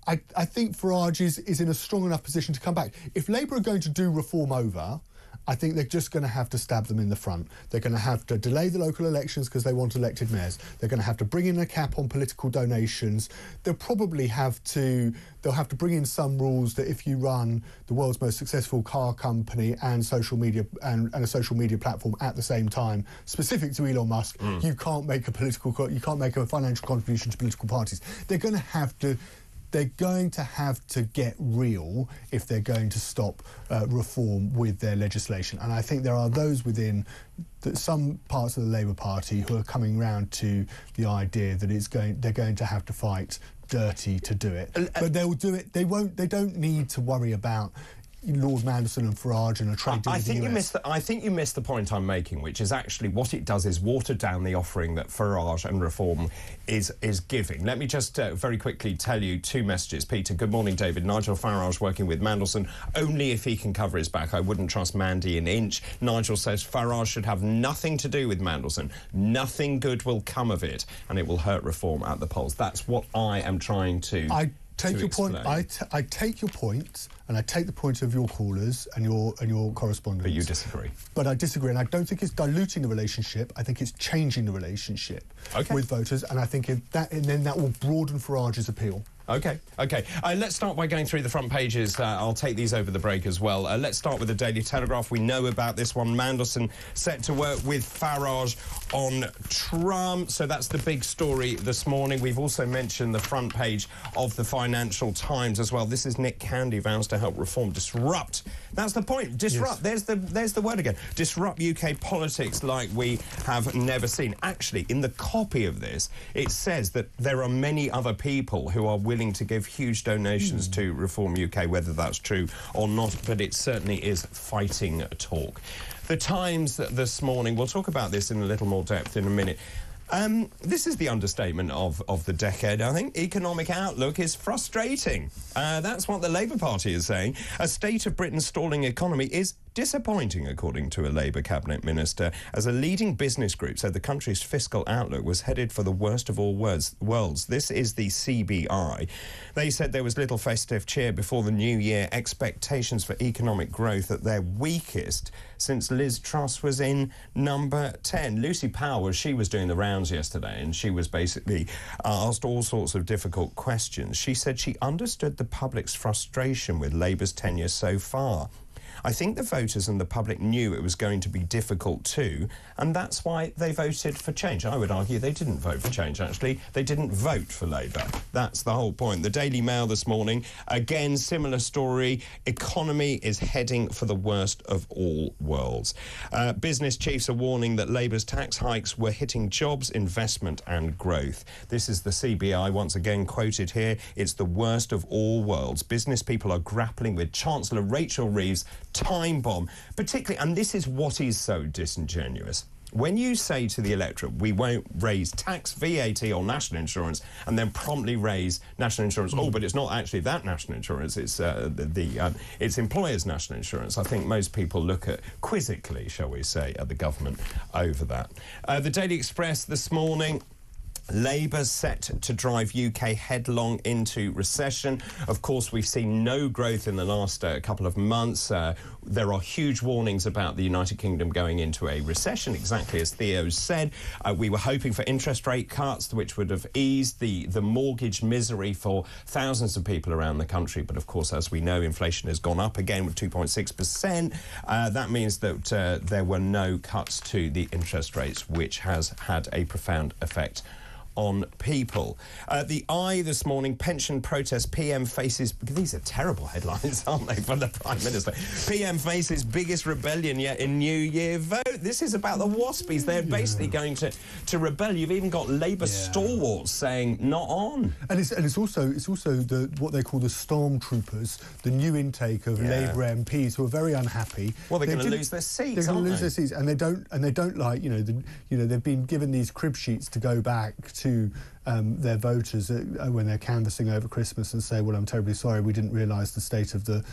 I think Farage is in a strong enough position to come back. If Labour are going to do reform over, I think they're just going to have to stab them in the front. They're going to have to delay the local elections because they want elected mayors. They're going to have to bring in a cap on political donations. They'll have to bring in some rules that if you run the world's most successful car company and social media and a social media platform at the same time, specific to Elon Musk, you can't make a financial contribution to political parties. They're going to have to get real if they're going to stop reform with their legislation. And I think there are those within some parts of the Labour Party who are coming round to the idea that they're going to have to fight dirty to do it. But they'll do it. They don't need to worry about Lord Mandelson and Farage and a trade deal with the US. I think you missed the point I'm making, which is actually what it does is water down the offering that Farage and Reform is giving. Let me just very quickly tell you two messages. Peter, good morning, David. Nigel Farage working with Mandelson only if he can cover his back. I wouldn't trust Mandy an inch. Nigel says Farage should have nothing to do with Mandelson. Nothing good will come of it, and it will hurt Reform at the polls. That's what I am trying to take your point. I take your point, and I take the point of your callers and your correspondents. But you disagree. But I disagree, and I don't think it's diluting the relationship. I think it's changing the relationship with voters, and I think then that will broaden Farage's appeal. OK. Let's start by going through the front pages. I'll take these over the break as well. Let's start with the Daily Telegraph. We know about this one. Mandelson set to work with Farage on Trump. So that's the big story this morning. We've also mentioned the front page of the Financial Times as well. This is Nick Candy vows to help reform. Disrupt. That's the point. Disrupt. Yes. There's the word again. Disrupt UK politics like we have never seen. Actually, in the copy of this, it says that there are many other people who are willing to give huge donations to Reform UK, whether that's true or not, but it certainly is fighting talk. The Times this morning, we'll talk about this in a little more depth in a minute. This is the understatement of the decade, I think. Economic outlook is frustrating. That's what the Labour Party is saying. A state of Britain's stalling economy is disappointing, according to a Labour cabinet minister, as a leading business group said the country's fiscal outlook was headed for the worst of all worlds. This is the CBI. They said there was little festive cheer before the new year. Expectations for economic growth at their weakest since Liz Truss was in number 10. Lucy Powell, she was doing the rounds yesterday, and she was basically asked all sorts of difficult questions. She said she understood the public's frustration with Labour's tenure so far. I think the voters and the public knew it was going to be difficult too, and that's why they voted for change. I would argue they didn't vote for change, actually. They didn't vote for Labour. That's the whole point. The Daily Mail this morning, again, similar story. Economy is heading for the worst of all worlds. Business chiefs are warning that Labour's tax hikes were hitting jobs, investment and growth. This is the CBI, once again quoted here. It's the worst of all worlds. Business people are grappling with Chancellor Rachel Reeves' time bomb, particularly, and this is what is so disingenuous. When you say to the electorate, we won't raise tax, VAT or national insurance, and then promptly raise national insurance, oh, but it's not actually that national insurance, it's it's employers' national insurance. I think most people look at, quizzically, shall we say, at the government over that. The Daily Express this morning, Labour set to drive UK headlong into recession. Of course, we've seen no growth in the last couple of months. There are huge warnings about the United Kingdom going into a recession, exactly as Theo said. We were hoping for interest rate cuts, which would have eased the mortgage misery for thousands of people around the country. But, of course, as we know, inflation has gone up again with 2.6%. That means that there were no cuts to the interest rates, which has had a profound effect on people. The Eye this morning, pension protest, PM faces... These are terrible headlines, aren't they, from the Prime Minister? PM faces biggest rebellion yet in New Year vote. This is about the Waspies. They're basically going to rebel. You've even got Labour stalwarts saying, not on. And it's also what they call the stormtroopers, the new intake of Labour MPs who are very unhappy. Well, they're going to lose their seats, They're going to lose their seats, and they don't like, they've been given these crib sheets to go back to their voters when they're canvassing over Christmas and say, well, I'm terribly sorry, we didn't realise the state of the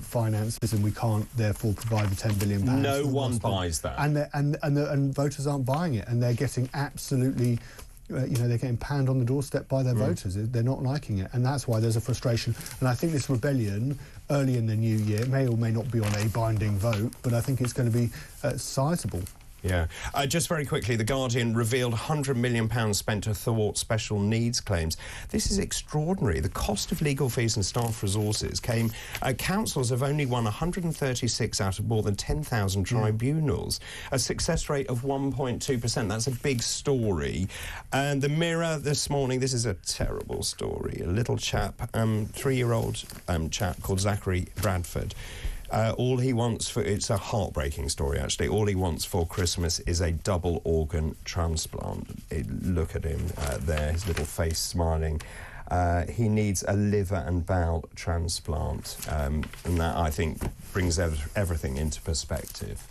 finances and we can't therefore provide the £10 billion. No one buys that. And voters aren't buying it, and they're getting absolutely... they're getting panned on the doorstep by their voters. They're not liking it, and that's why there's a frustration. And I think this rebellion early in the new year may or may not be on a binding vote, but I think it's going to be sizeable. Yeah. Just very quickly, The Guardian revealed £100 million spent to thwart special needs claims. This is extraordinary. The cost of legal fees and staff resources came... councils have only won 136 out of more than 10,000 tribunals, a success rate of 1.2%. That's a big story. And The Mirror this morning, this is a terrible story. A little chap, 3-year-old chap called Zachary Bradford. All he wants for... It's a heartbreaking story, actually. All he wants for Christmas is a double organ transplant. Look at him there, his little face smiling. He needs a liver and bowel transplant. And that, I think, brings everything into perspective.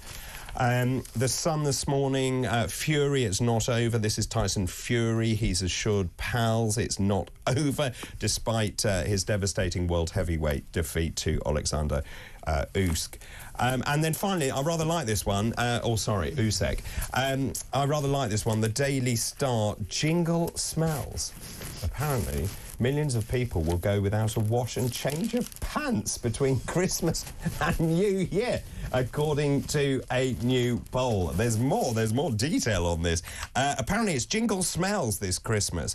The Sun this morning, Fury, it's not over. This is Tyson Fury. He's assured pals it's not over, despite his devastating world heavyweight defeat to Alexander Usyk. And then finally, I rather like this one, Usyk. I rather like this one, the Daily Star, jingle smells. Apparently, millions of people will go without a wash and change of pants between Christmas and New Year, according to a new poll. There's more detail on this. Apparently, it's jingle smells this Christmas.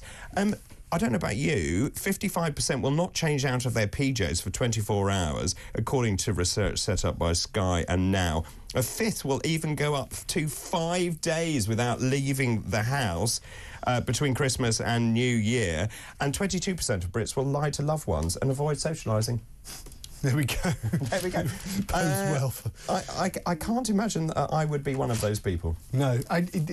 I don't know about you, 55% will not change out of their PJs for 24 hours, according to research set up by Sky and Now. A fifth will even go up to 5 days without leaving the house between Christmas and New Year. And 22% of Brits will lie to loved ones and avoid socialising. There we go. There we go. Well. I can't imagine that I would be one of those people. No.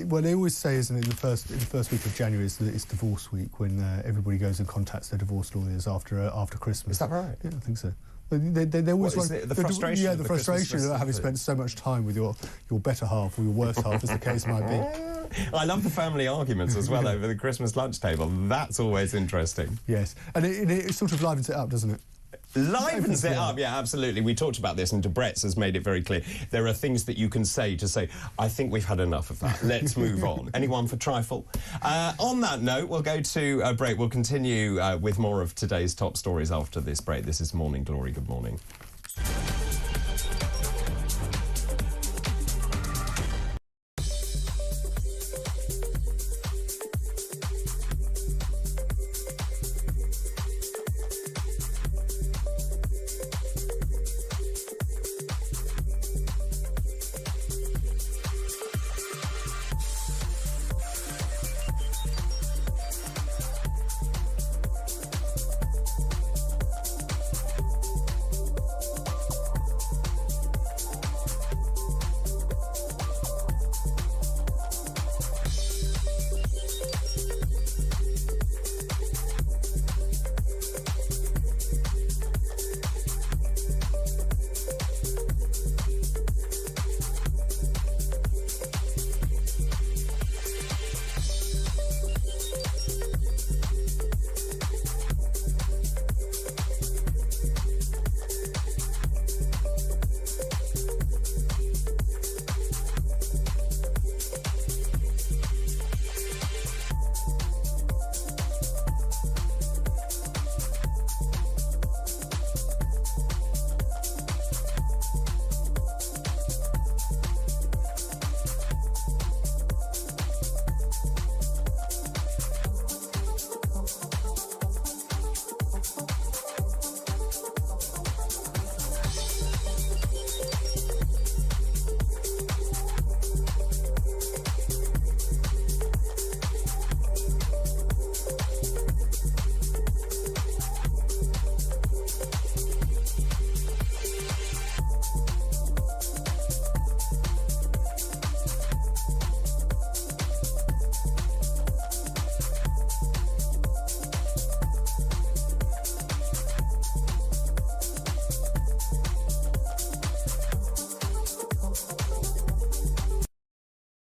Well, they always say, isn't it, in the first week of January is divorce week, when everybody goes and contacts their divorce lawyers after Christmas. Is that right? Yeah, I think so. They always want the frustration. Yeah, the frustration of having spent so much time with your better half or your worse half, as the case might be. I love the family arguments as well over the Christmas lunch table. That's always interesting. Yes, and it sort of livens it up, doesn't it? Livens it up, yeah, absolutely. We talked about this, and Debrett's has made it very clear. There are things that you can say, I think we've had enough of that. Let's move on. Anyone for trifle? On that note, we'll go to a break. We'll continue with more of today's top stories after this break. This is Morning Glory. Good morning.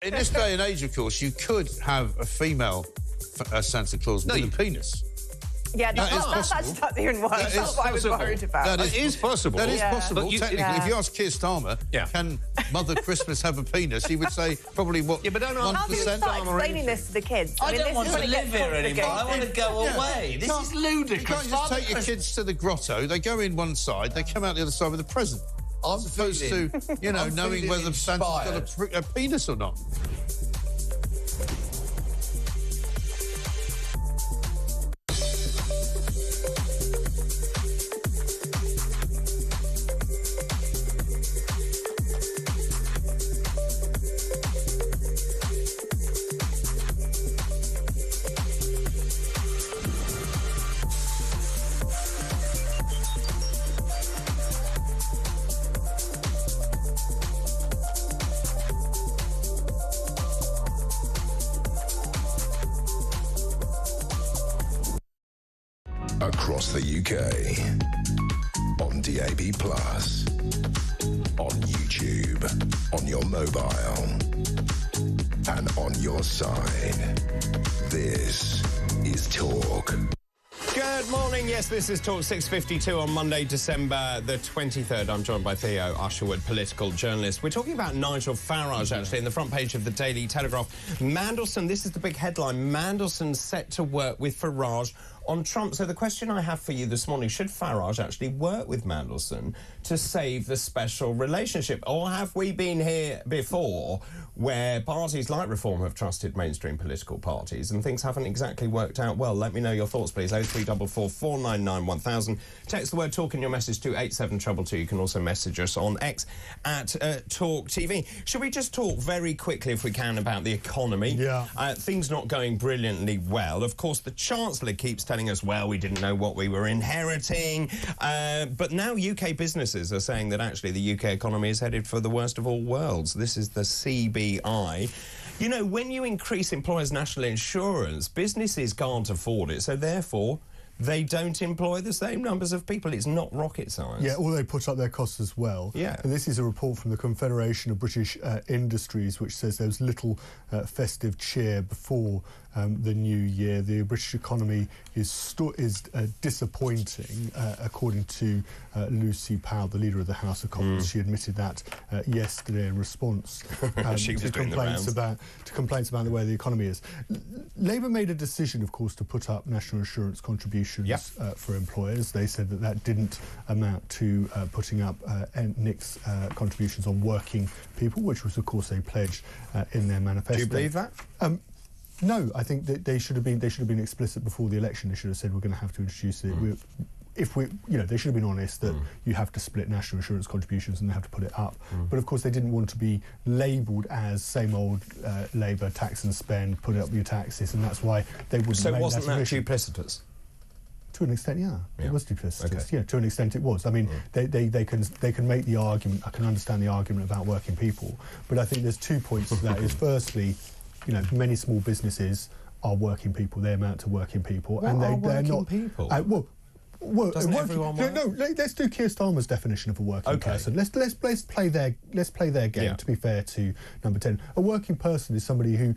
In this day and age, of course, you could have a female Santa Claus with a penis. Yeah, that's actually even worse. That's what I was worried about. That is possible. That is possible. Technically, if you ask Keir Starmer, Yeah. can Mother Christmas have a penis? He would say probably what? Yeah, but don't ask How do you 1%. start explaining this to the kids? I mean, don't this want is to when it live gets here anymore. I want to go away. This is ludicrous. You can't just take your kids to the grotto. They go in one side, they come out the other side with a present. As opposed to, knowing whether Santa's got a penis or not. Across the UK, on DAB+, on YouTube, on your mobile, and on your side. This is Talk. Good morning. Yes, this is Talk 6:52 on Monday, December the 23rd. I'm joined by Theo Usherwood, political journalist. We're talking about Nigel Farage, actually, in the front page of the Daily Telegraph. Mandelson, this is the big headline, Mandelson set to work with Farage on Trump. So the question I have for you this morning, should Farage actually work with Mandelson to save the special relationship? Or have we been here before where parties like Reform have trusted mainstream political parties and things haven't exactly worked out well? Let me know your thoughts, please. 0344 499 1000. Text the word talk in your message to 87222. You can also message us on X at talkTV. Should we just talk very quickly, if we can, about the economy? Yeah. Things not going brilliantly well. Of course, the Chancellor keeps telling us, well, we didn't know what we were inheriting. But now UK businesses are saying that actually the UK economy is headed for the worst of all worlds. This is the CBI. You know, when you increase employers' national insurance, businesses can't afford it, so therefore they don't employ the same numbers of people. It's not rocket science. Yeah, or they put up their costs as well. Yeah. And this is a report from the Confederation of British Industries, which says there was little festive cheer before the new year. The British economy is disappointing, according to Lucy Powell, the leader of the House of Commons. She admitted that yesterday in response to complaints about the way the economy is. Labour made a decision, of course, to put up national insurance contributions for employers. They said that didn't amount to putting up NIC's contributions on working people, which was, of course, a pledge in their manifesto. Do you believe that? No, I think that they should have been explicit before the election. They should have said we're going to have to introduce it. They should have been honest that you have to split national insurance contributions and they have to put it up. But of course, they didn't want to be labelled as same old Labour, tax and spend, put up your taxes, and that's why they wouldn't. So make wasn't that duplicitous? To an extent, yeah. It was duplicitous. Okay. Yeah, to an extent it was. I mean, they can make the argument. I can understand the argument about working people, but I think there's 2 points to that. Is firstly, many small businesses are working people. They amount to working people, and they're not people. Doesn't everyone work? No, let's do Keir Starmer's definition of a working person. Let's play their game. Yeah. To be fair to number 10, a working person is somebody who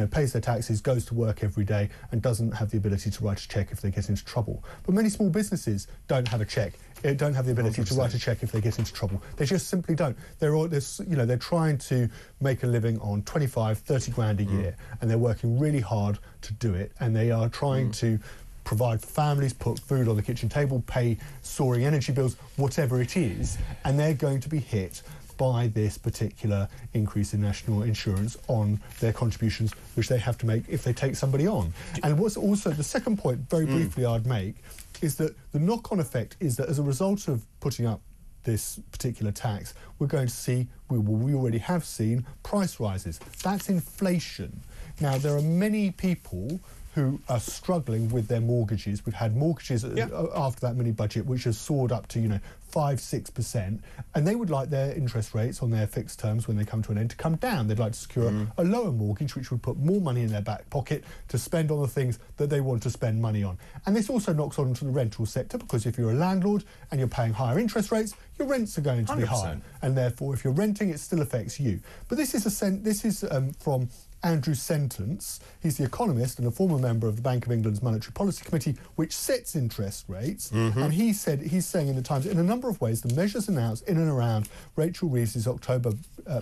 pays their taxes, goes to work every day, and doesn't have the ability to write a cheque if they get into trouble. But many small businesses don't have a cheque. Don't have the ability 100%. To write a cheque if they get into trouble. They just simply don't. They're trying to make a living on 25, 30 grand a year, and they're working really hard to do it, and they are trying to provide families, put food on the kitchen table, pay soaring energy bills, whatever it is, and they're going to be hit by this particular increase in national insurance on their contributions, which they have to make if they take somebody on. And what's also the second point, very briefly, I'd make, is that the knock-on effect is that as a result of putting up this particular tax, we're going to see, we already have seen, price rises. That's inflation. Now, there are many people who are struggling with their mortgages. We've had mortgages after that mini budget which has soared up to 5-6%, and they would like their interest rates on their fixed terms when they come to an end to come down. They'd like to secure a lower mortgage which would put more money in their back pocket to spend on the things that they want to spend money on. And this also knocks on to the rental sector, because if you're a landlord and you're paying higher interest rates, your rents are going to be higher, and therefore if you're renting, it still affects you. But this is from Andrew Sentence. He's the economist and a former member of the Bank of England's Monetary Policy Committee, which sets interest rates. And he's saying in the Times, in a number of ways, the measures announced in and around Rachel Reeves' October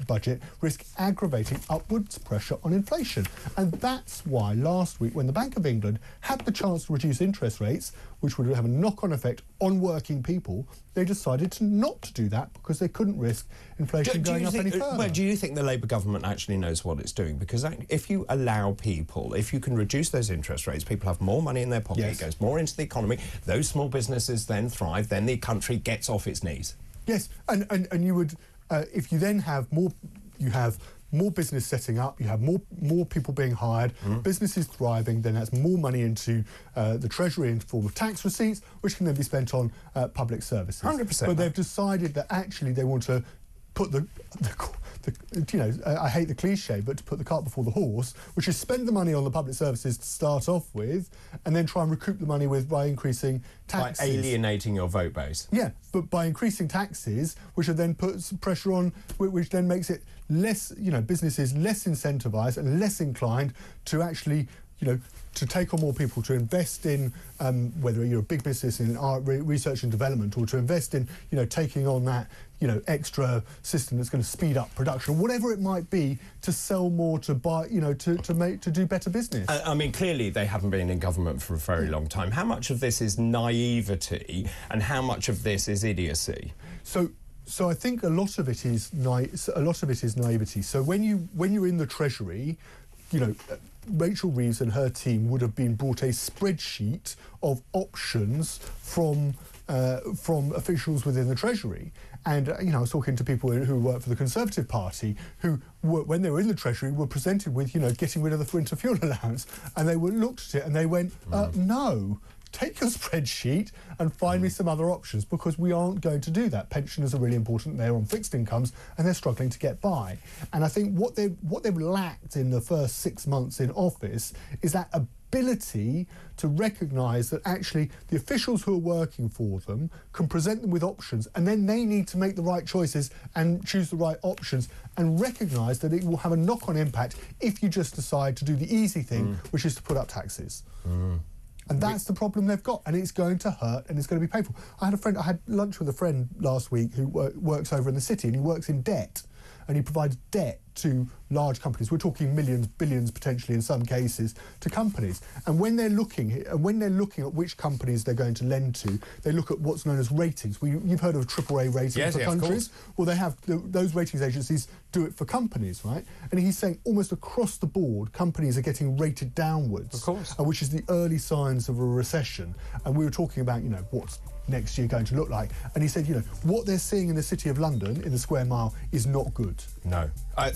budget risk aggravating upwards pressure on inflation. And that's why last week, when the Bank of England had the chance to reduce interest rates, which would have a knock-on effect on working people, they decided not to do that because they couldn't risk inflation going up any further. Well, do you think the Labour government actually knows what it's doing? Because if you allow people, if you can reduce those interest rates, people have more money in their pocket, it goes more into the economy, those small businesses then thrive, then the country gets off its knees. Yes, and you would, if you then have more business setting up, you have more people being hired, businesses thriving, then that's more money into the Treasury in the form of tax receipts, which can then be spent on public services. 100%. But they've decided that actually they want to put I hate the cliche, but to put the cart before the horse, which is spend the money on the public services to start off with, and then try and recoup the money by increasing taxes. By alienating your vote base. Yeah, but by increasing taxes, which then puts pressure on, which then makes it less, businesses less incentivised and less inclined to actually, to take on more people, to invest in, whether you're a big business in research and development, or to invest in, taking on that, extra system that's going to speed up production, whatever it might be, to sell more, to buy, to do better business. I mean, clearly they haven't been in government for a very long time. How much of this is naivety and how much of this is idiocy? So I think a lot of it is naivety. So when you're in the Treasury, Rachel Reeves and her team would have been brought a spreadsheet of options from officials within the Treasury. And, I was talking to people who work for the Conservative Party who, when they were in the Treasury, were presented with, getting rid of the winter fuel allowance. And they looked at it and they went, no, take your spreadsheet and find me some other options, because we aren't going to do that. Pensioners are really important. They're on fixed incomes and they're struggling to get by. And I think what they've lacked in the first 6 months in office is that ability to recognise that actually the officials who are working for them can present them with options, and then they need to make the right choices and choose the right options, and recognise that it will have a knock-on impact if you just decide to do the easy thing, which is to put up taxes. And that's the problem they've got, and it's going to hurt and it's going to be painful. I had lunch with a friend last week who works over in the city, and he works in debt, and he provides debt to large companies. We're talking millions, billions potentially in some cases to companies. And when they're looking at which companies they're going to lend to, they look at what's known as ratings. You've heard of AAA ratings for countries? Well, they have those ratings agencies do it for companies, right? And he's saying almost across the board, companies are getting rated downwards, of course, which is the early signs of a recession. And we were talking about, what's next year going to look like, and he said, what they're seeing in the City of London in the Square Mile is not good. No.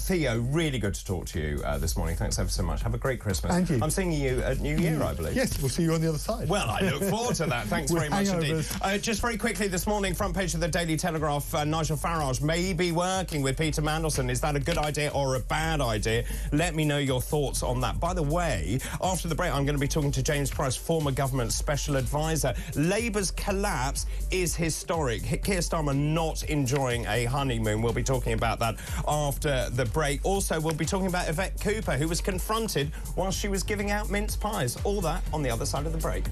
Theo, really good to talk to you this morning. Thanks ever so much. Have a great Christmas. And you. I'm seeing you at New Year, I believe. Yes, we'll see you on the other side. Well, I look forward to that. Thanks very much indeed. Just very quickly this morning, front page of the Daily Telegraph, Nigel Farage may be working with Peter Mandelson. Is that a good idea or a bad idea? Let me know your thoughts on that. By the way, after the break, I'm going to be talking to James Price, former government special advisor. Labour's collapse is historic. Keir Starmer not enjoying a honeymoon. We'll be talking about that after the break. Also, we'll be talking about Yvette Cooper, who was confronted while she was giving out mince pies. All that on the other side of the break.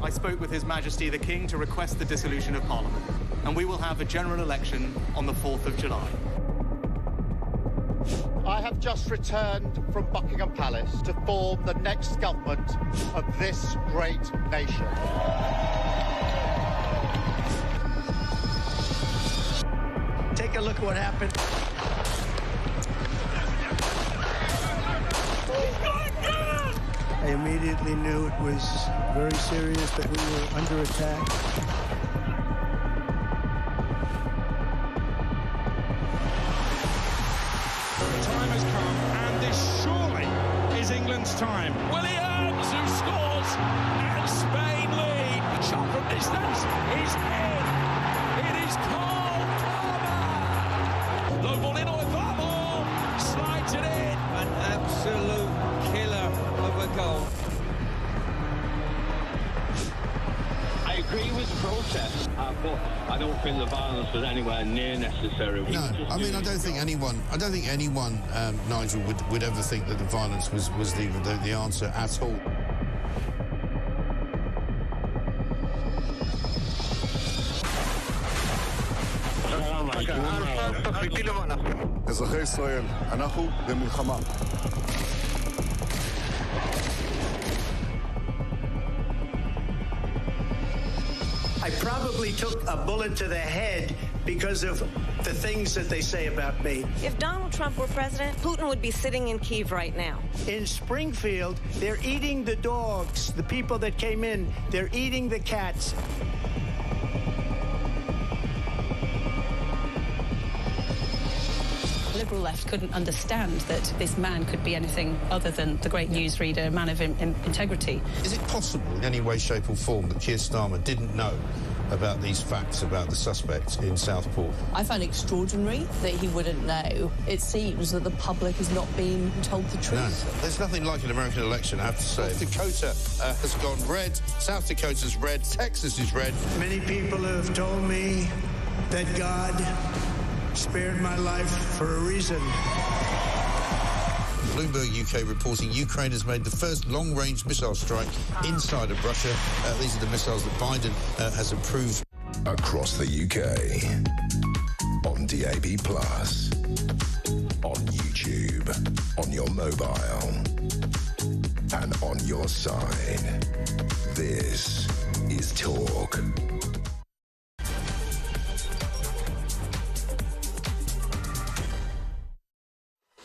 I spoke with His Majesty the King to request the dissolution of Parliament, and we will have a general election on the 4th of July. I have just returned from Buckingham Palace to form the next government of this great nation. Take a look at what happened. I immediately knew it was very serious, that we were under attack. The time has come, and this surely is England's time. Williams, who scores, and Spain lead. Shot from distance is in. It is Cole Palmer. Low ball in or far ball, slides it in. An absolute killer of a goal. I agree with the protest, but I don't think the violence was anywhere near necessary. No, I mean, I don't think anyone, Nigel, would ever think that the violence was the answer at all. אזרחי ישראל, אנחנו במלחמה. I probably took a bullet to the head because of the things that they say about me. If Donald Trump were president, Putin would be sitting in Kyiv right now. In Springfield, they're eating the dogs. The people that came in, they're eating the cats. The Liberal left couldn't understand that this man could be anything other than the great newsreader, a man of integrity. Is it possible in any way, shape or form that Keir Starmer didn't know about these facts about the suspect in Southport? I find it extraordinary that he wouldn't know. It seems that the public has not been told the truth. No, there's nothing like an American election, I have to say. North Dakota has gone red, South Dakota's red, Texas is red. Many people have told me that God spared my life for a reason. Bloomberg UK reporting Ukraine has made the first long-range missile strike inside of Russia. These are the missiles that Biden has approved. Across the UK, on DAB+, on YouTube, on your mobile, and on your side. This is Talk.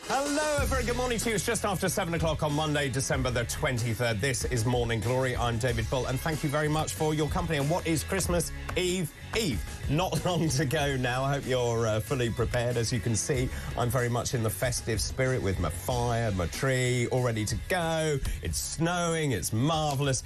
Hello, very good morning to you. It's just after 7 o'clock on Monday, December the 23rd. This is Morning Glory. I'm David Bull, and thank you very much for your company. And what is Christmas Eve? Not long to go now. I hope you're fully prepared. As you can see, I'm very much in the festive spirit with my fire, my tree, all ready to go. It's snowing. It's marvellous.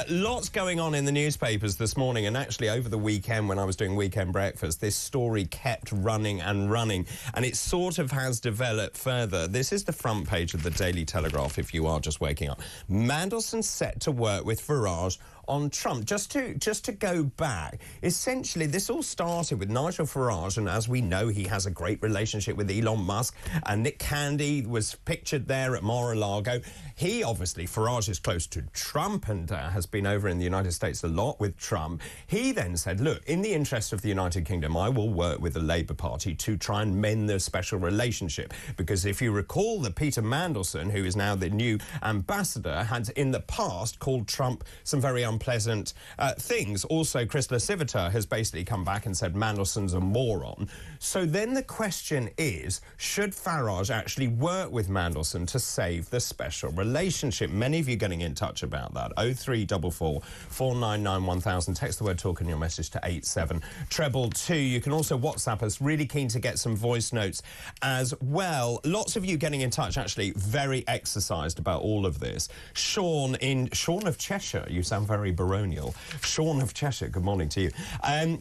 Lots going on in the newspapers this morning, and actually over the weekend when I was doing Weekend Breakfast, this story kept running and running, and it sort of has developed further. This is the front page of the Daily Telegraph if you are just waking up. Mandelson set to work with Farage on Trump. Just to go back, essentially this all started with Nigel Farage, and as we know, he has a great relationship with Elon Musk, and Nick Candy was pictured there at Mar-a-Lago. Farage is close to Trump and has been over in the United States a lot with Trump. He then said, look, in the interest of the United Kingdom, I will work with the Labour Party to try and mend the special relationship. Because if you recall that Peter Mandelson, who is now the new ambassador, had in the past called Trump some very unpleasant things. Also, Chrysler Civitar has basically come back and said Mandelson's a moron. So then the question is, should Farage actually work with Mandelson to save the special relationship? Many of you getting in touch about that. 0344 499 1000. Text the word talk in your message to 87222. You can also WhatsApp us. Really keen to get some voice notes as well. Lots of you getting in touch, actually, very exercised about all of this. Sean of Cheshire. You sound very baronial. Sean of Cheshire, good morning to you.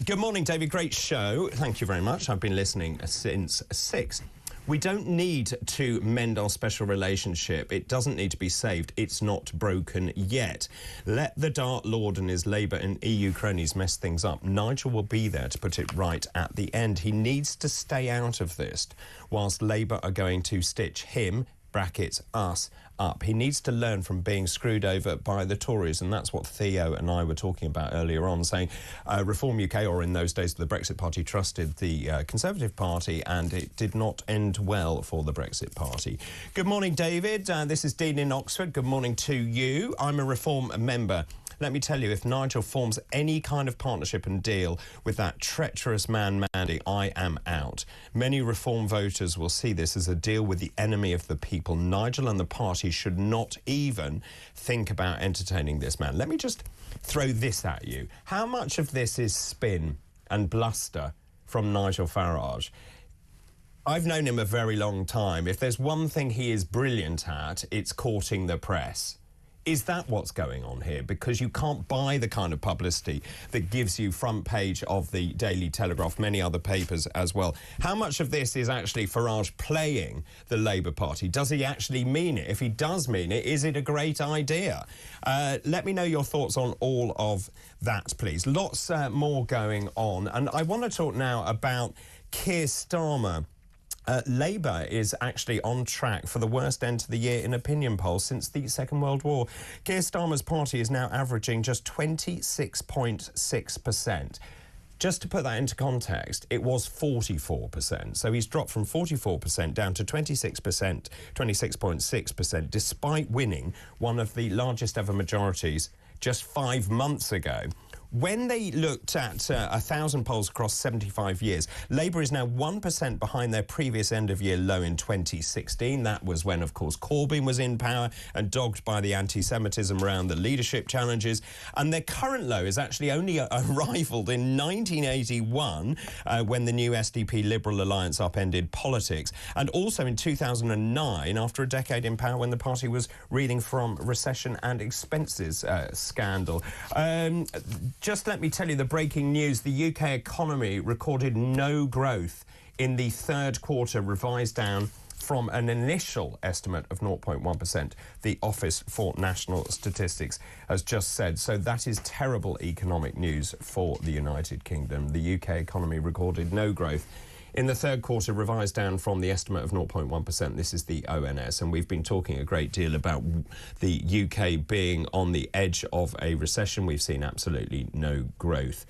Good morning, David. Great show. Thank you very much. I've been listening since 6. We don't need to mend our special relationship. It doesn't need to be saved. It's not broken yet. Let the Dark Lord and his Labour and EU cronies mess things up. Nigel will be there to put it right at the end. He needs to stay out of this whilst Labour are going to stitch him, brackets, us, up. He needs to learn from being screwed over by the Tories, and that's what Theo and I were talking about earlier on, saying Reform UK, or in those days the Brexit Party, trusted the Conservative Party, and it did not end well for the Brexit Party. Good morning, David. This is Dean in Oxford. Good morning to you. I'm a Reform member. Let me tell you, if Nigel forms any kind of partnership and deal with that treacherous man Mandy, I am out. Many Reform voters will see this as a deal with the enemy of the people. Nigel and the party should not even think about entertaining this man. Let me just throw this at you. How much of this is spin and bluster from Nigel Farage? I've known him a very long time. If there's one thing he is brilliant at, it's courting the press. Is that what's going on here? Because you can't buy the kind of publicity that gives you front page of the Daily Telegraph, many other papers as well. How much of this is actually Farage playing the Labour Party? Does he actually mean it? If he does mean it, is it a great idea? Let me know your thoughts on all of that, please. Lots more going on. And I want to talk now about Keir Starmer. Labour is actually on track for the worst end to the year in opinion polls since the Second World War. Keir Starmer's party is now averaging just 26.6%. Just to put that into context, it was 44%. So he's dropped from 44% down to 26.6%, despite winning one of the largest ever majorities just 5 months ago. When they looked at 1,000 polls across 75 years, Labour is now 1% behind their previous end-of-year low in 2016. That was when, of course, Corbyn was in power and dogged by the anti-Semitism around the leadership challenges. And their current low is actually only rivaled in 1981 when the new SDP Liberal Alliance upended politics, and also in 2009 after a decade in power when the party was reeling from recession and expenses scandal. Just let me tell you the breaking news. The UK economy recorded no growth in the third quarter, revised down from an initial estimate of 0.1%. The Office for National Statistics has just said. So that is terrible economic news for the United Kingdom. The UK economy recorded no growth in the third quarter, revised down from the estimate of 0.1%. This is the ONS, and we've been talking a great deal about the UK being on the edge of a recession. We've seen absolutely no growth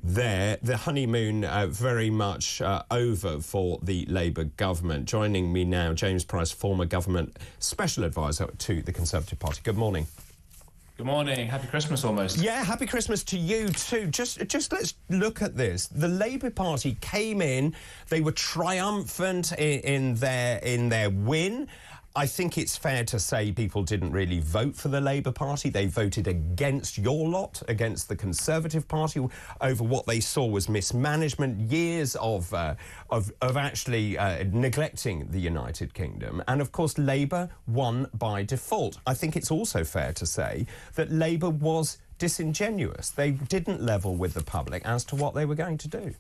there. The honeymoon very much over for the Labour government. Joining me now, James Price, former government special advisor to the Conservative Party. Good morning. Good morning. Happy Christmas almost. Yeah, happy Christmas to you too. Just let's look at this. The Labour Party came in, they were triumphant in their win. I think it's fair to say people didn't really vote for the Labour Party. They voted against your lot, against the Conservative Party, over what they saw was mismanagement, years of actually neglecting the United Kingdom. And, of course, Labour won by default. I think it's also fair to say that Labour was disingenuous. They didn't level with the public as to what they were going to do.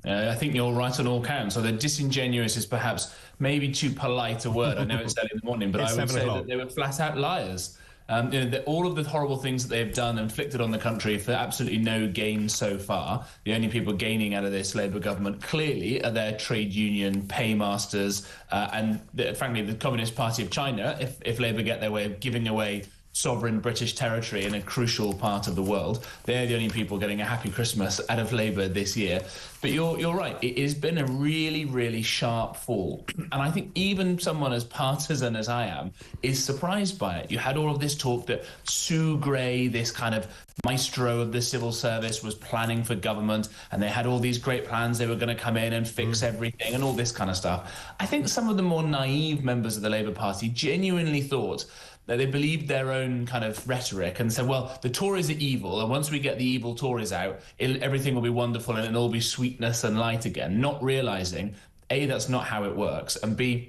I think you're right on all counts. So the disingenuous is perhaps maybe too polite a word. I know it's early in the morning, but I would say that they were flat-out liars. All of the horrible things that they've done and inflicted on the country for absolutely no gain so far. The only people gaining out of this Labour government clearly are their trade union paymasters and, frankly, the Communist Party of China, if Labour get their way of giving away sovereign British territory in a crucial part of the world. They're the only people getting a happy Christmas out of Labour this year. But you're right, it has been a really, really sharp fall. And I think even someone as partisan as I am is surprised by it. You had all of this talk that Sue Gray, this kind of maestro of the civil service, was planning for government, and they had all these great plans. They were going to come in and fix everything and all this kind of stuff. I think some of the more naive members of the Labour Party genuinely thought that they believed their own kind of rhetoric and said, well, the Tories are evil, and once we get the evil Tories out, everything will be wonderful and it'll all be sweetness and light again, not realising, A, that's not how it works, and B,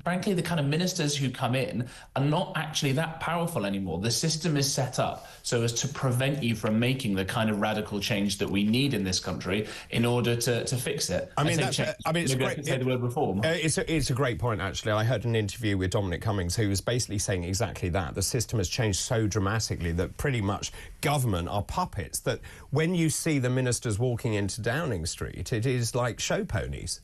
frankly, the kind of ministers who come in are not actually that powerful anymore. The system is set up so as to prevent you from making the kind of radical change that we need in this country in order to fix it. It's a great. Say the word reform. It's a great point, actually. I heard an interview with Dominic Cummings who was basically saying exactly that. The system has changed so dramatically that pretty much government are puppets, that when you see the ministers walking into Downing Street, it is like show ponies.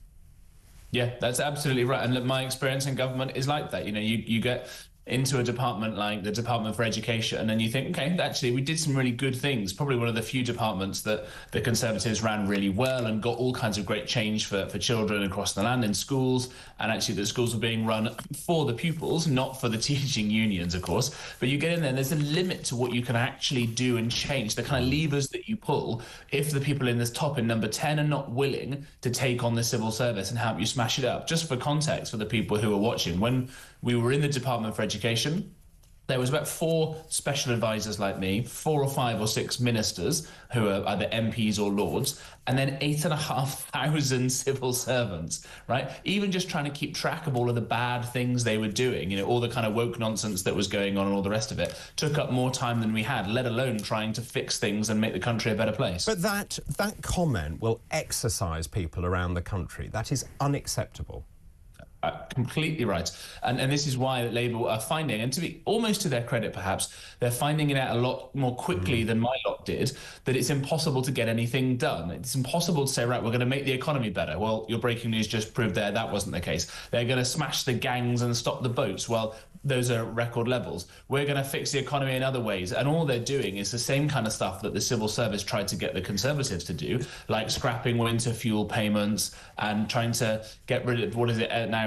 Yeah, that's absolutely right. And look, my experience in government is like that. You get into a department like the Department for Education and you think, OK, actually, we did some really good things. Probably one of the few departments that the Conservatives ran really well and got all kinds of great change for children across the land in schools. And actually, the schools were being run for the pupils, not for the teaching unions, of course. But you get in there and there's a limit to what you can actually do and change, the kind of levers that you pull if the people in this top in number 10 are not willing to take on the civil service and help you smash it up. Just for context, for the people who are watching, when we were in the Department for Education, there was about 4 special advisors like me, 4 or 5 or 6 ministers who are either MPs or Lords, and then 8,500 civil servants, right? Even just trying to keep track of all of the bad things they were doing, all the kind of woke nonsense that was going on and all the rest of it, took up more time than we had, let alone trying to fix things and make the country a better place. But that comment will exercise people around the country. That is unacceptable. Completely right. And this is why Labour are finding, and to be almost to their credit perhaps, they're finding it out a lot more quickly than my lot did, that it's impossible to get anything done. It's impossible to say, right, we're going to make the economy better. Well, your breaking news just proved there that wasn't the case. They're going to smash the gangs and stop the boats. Well, those are record levels. We're going to fix the economy in other ways. And all they're doing is the same kind of stuff that the civil service tried to get the Conservatives to do, like scrapping winter fuel payments and trying to get rid of,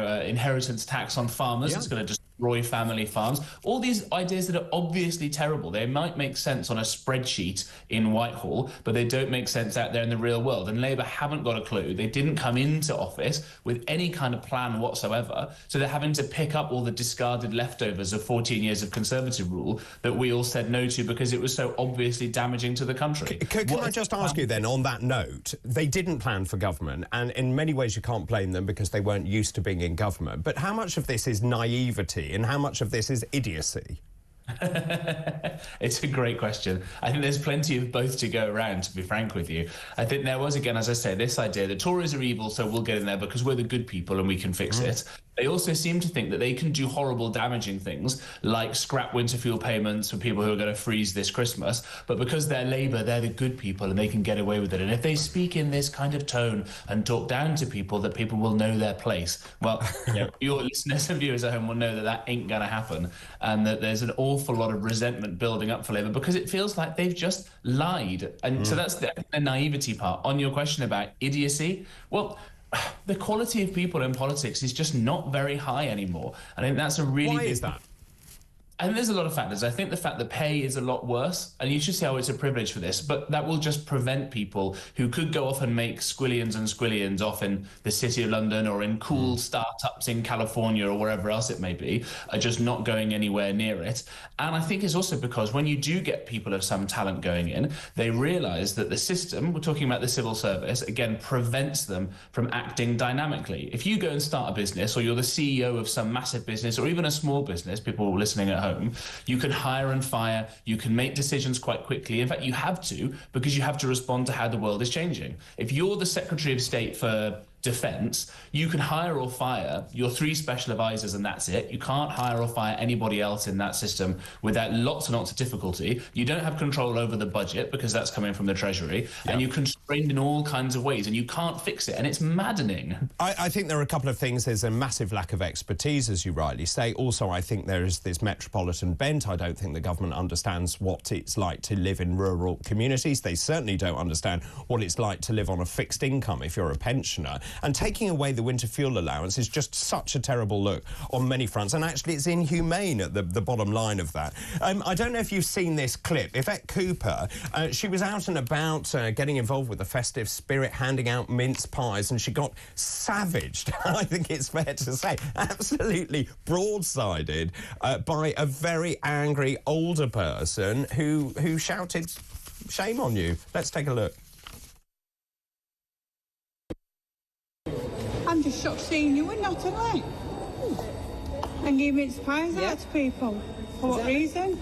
inheritance tax on farmers. Yeah. It's going to destroy family farms. All these ideas that are obviously terrible. They might make sense on a spreadsheet in Whitehall, but they don't make sense out there in the real world. And Labour haven't got a clue. They didn't come into office with any kind of plan whatsoever. So they're having to pick up all the discarded leftovers of 14 years of Conservative rule that we all said no to because it was so obviously damaging to the country. Can I just ask you then, on that note, they didn't plan for government, and in many ways you can't blame them because they weren't used to being in government. But how much of this is naivety and how much of this is idiocy? It's a great question. I think there's plenty of both to go around, to be frank with you. I think there was, again, as I say, this idea that Tories are evil, so we'll get in there because we're the good people and we can fix it. They also seem to think that they can do horrible, damaging things like scrap winter fuel payments for people who are going to freeze this Christmas. But because they're Labour, they're the good people and they can get away with it. And if they speak in this kind of tone and talk down to people, that people will know their place. Well, your listeners and viewers at home will know that that ain't going to happen, and that there's an awful lot of resentment building up for Labour because it feels like they've just lied. And so that's the naivety part. On your question about idiocy, well, the quality of people in politics is just not very high anymore. I think that's a really... Why is that? And there's a lot of factors. I think the fact that pay is a lot worse, and you should see how it's a privilege for this, but that will just prevent people who could go off and make squillions and squillions off in the City of London or in cool startups in California or wherever else it may be, are just not going anywhere near it. And I think it's also because when you do get people of some talent going in, they realise that the system, we're talking about the civil service, again, prevents them from acting dynamically. If you go and start a business, or you're the CEO of some massive business or even a small business, people listening at home, you can hire and fire, you can make decisions quite quickly. In fact, you have to, because you have to respond to how the world is changing. If you're the Secretary of State for Defence, you can hire or fire your 3 special advisors and that's it. You can't hire or fire anybody else in that system without lots and lots of difficulty. You don't have control over the budget because that's coming from the Treasury, and you're constrained in all kinds of ways, and you can't fix it, and it's maddening. I think there are a couple of things. There's a massive lack of expertise, as you rightly say. Also, I think there is this metropolitan bent. I don't think the government understands what it's like to live in rural communities. They certainly don't understand what it's like to live on a fixed income if you're a pensioner. And taking away the winter fuel allowance is just such a terrible look on many fronts, and actually it's inhumane at the bottom line of that. I don't know if you've seen this clip. Yvette Cooper, she was out and about getting involved with the festive spirit, handing out mince pies, and she got savaged, I think it's fair to say, absolutely broadsided by a very angry older person who shouted, "Shame on you." Let's take a look. I'm just shocked seeing you and Natalie. And give mince pies out to people. For what reason?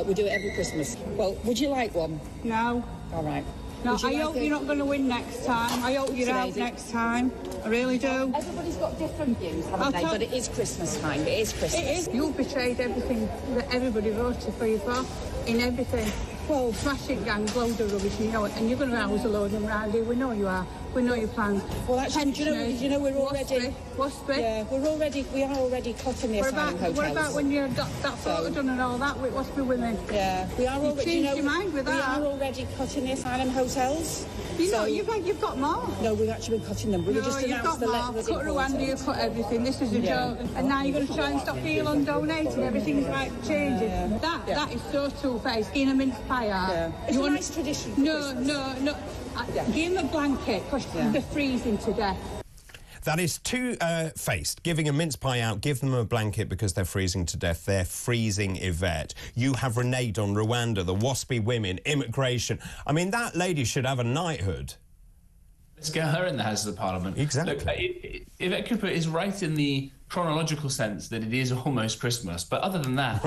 We do it every Christmas. Well, would you like one? No. All right. No, I hope you're not going to win next time. I hope you're out next time. I really do. Everybody's got different views, haven't they? But it is Christmas time. It is Christmas. It is. You betrayed everything that everybody voted for you for. In everything. Well, smashing gang, loads of rubbish, you know it. And you're going to house a load of them around here. We know you are. We know your plans. Well, actually, do you know we're already... Yeah, we are already cutting the asylum hotels. What about when you got that photo done and all that with Waspy women? Yeah, we are already... You changed your mind with that. We are already cutting the asylum hotels. You know, you've got more. No, we've actually been cutting them. We just announced the letter was cut Rwanda, you cut everything. This is a joke. And now you're going to try and stop people on donating. Everything's like changing. That is so two-faced. In a mince pie out. Yeah. It's a nice tradition. No. Give them a blanket because they're freezing to death. That is two-faced. Giving a mince pie out, give them a blanket because they're freezing to death. They're freezing Yvette. You have reneged on Rwanda, the waspy women, immigration. I mean, that lady should have a knighthood. Let's get her in the House of Parliament. Exactly. Look, Yvette Cooper is right in the chronological sense that it is almost Christmas, but other than that,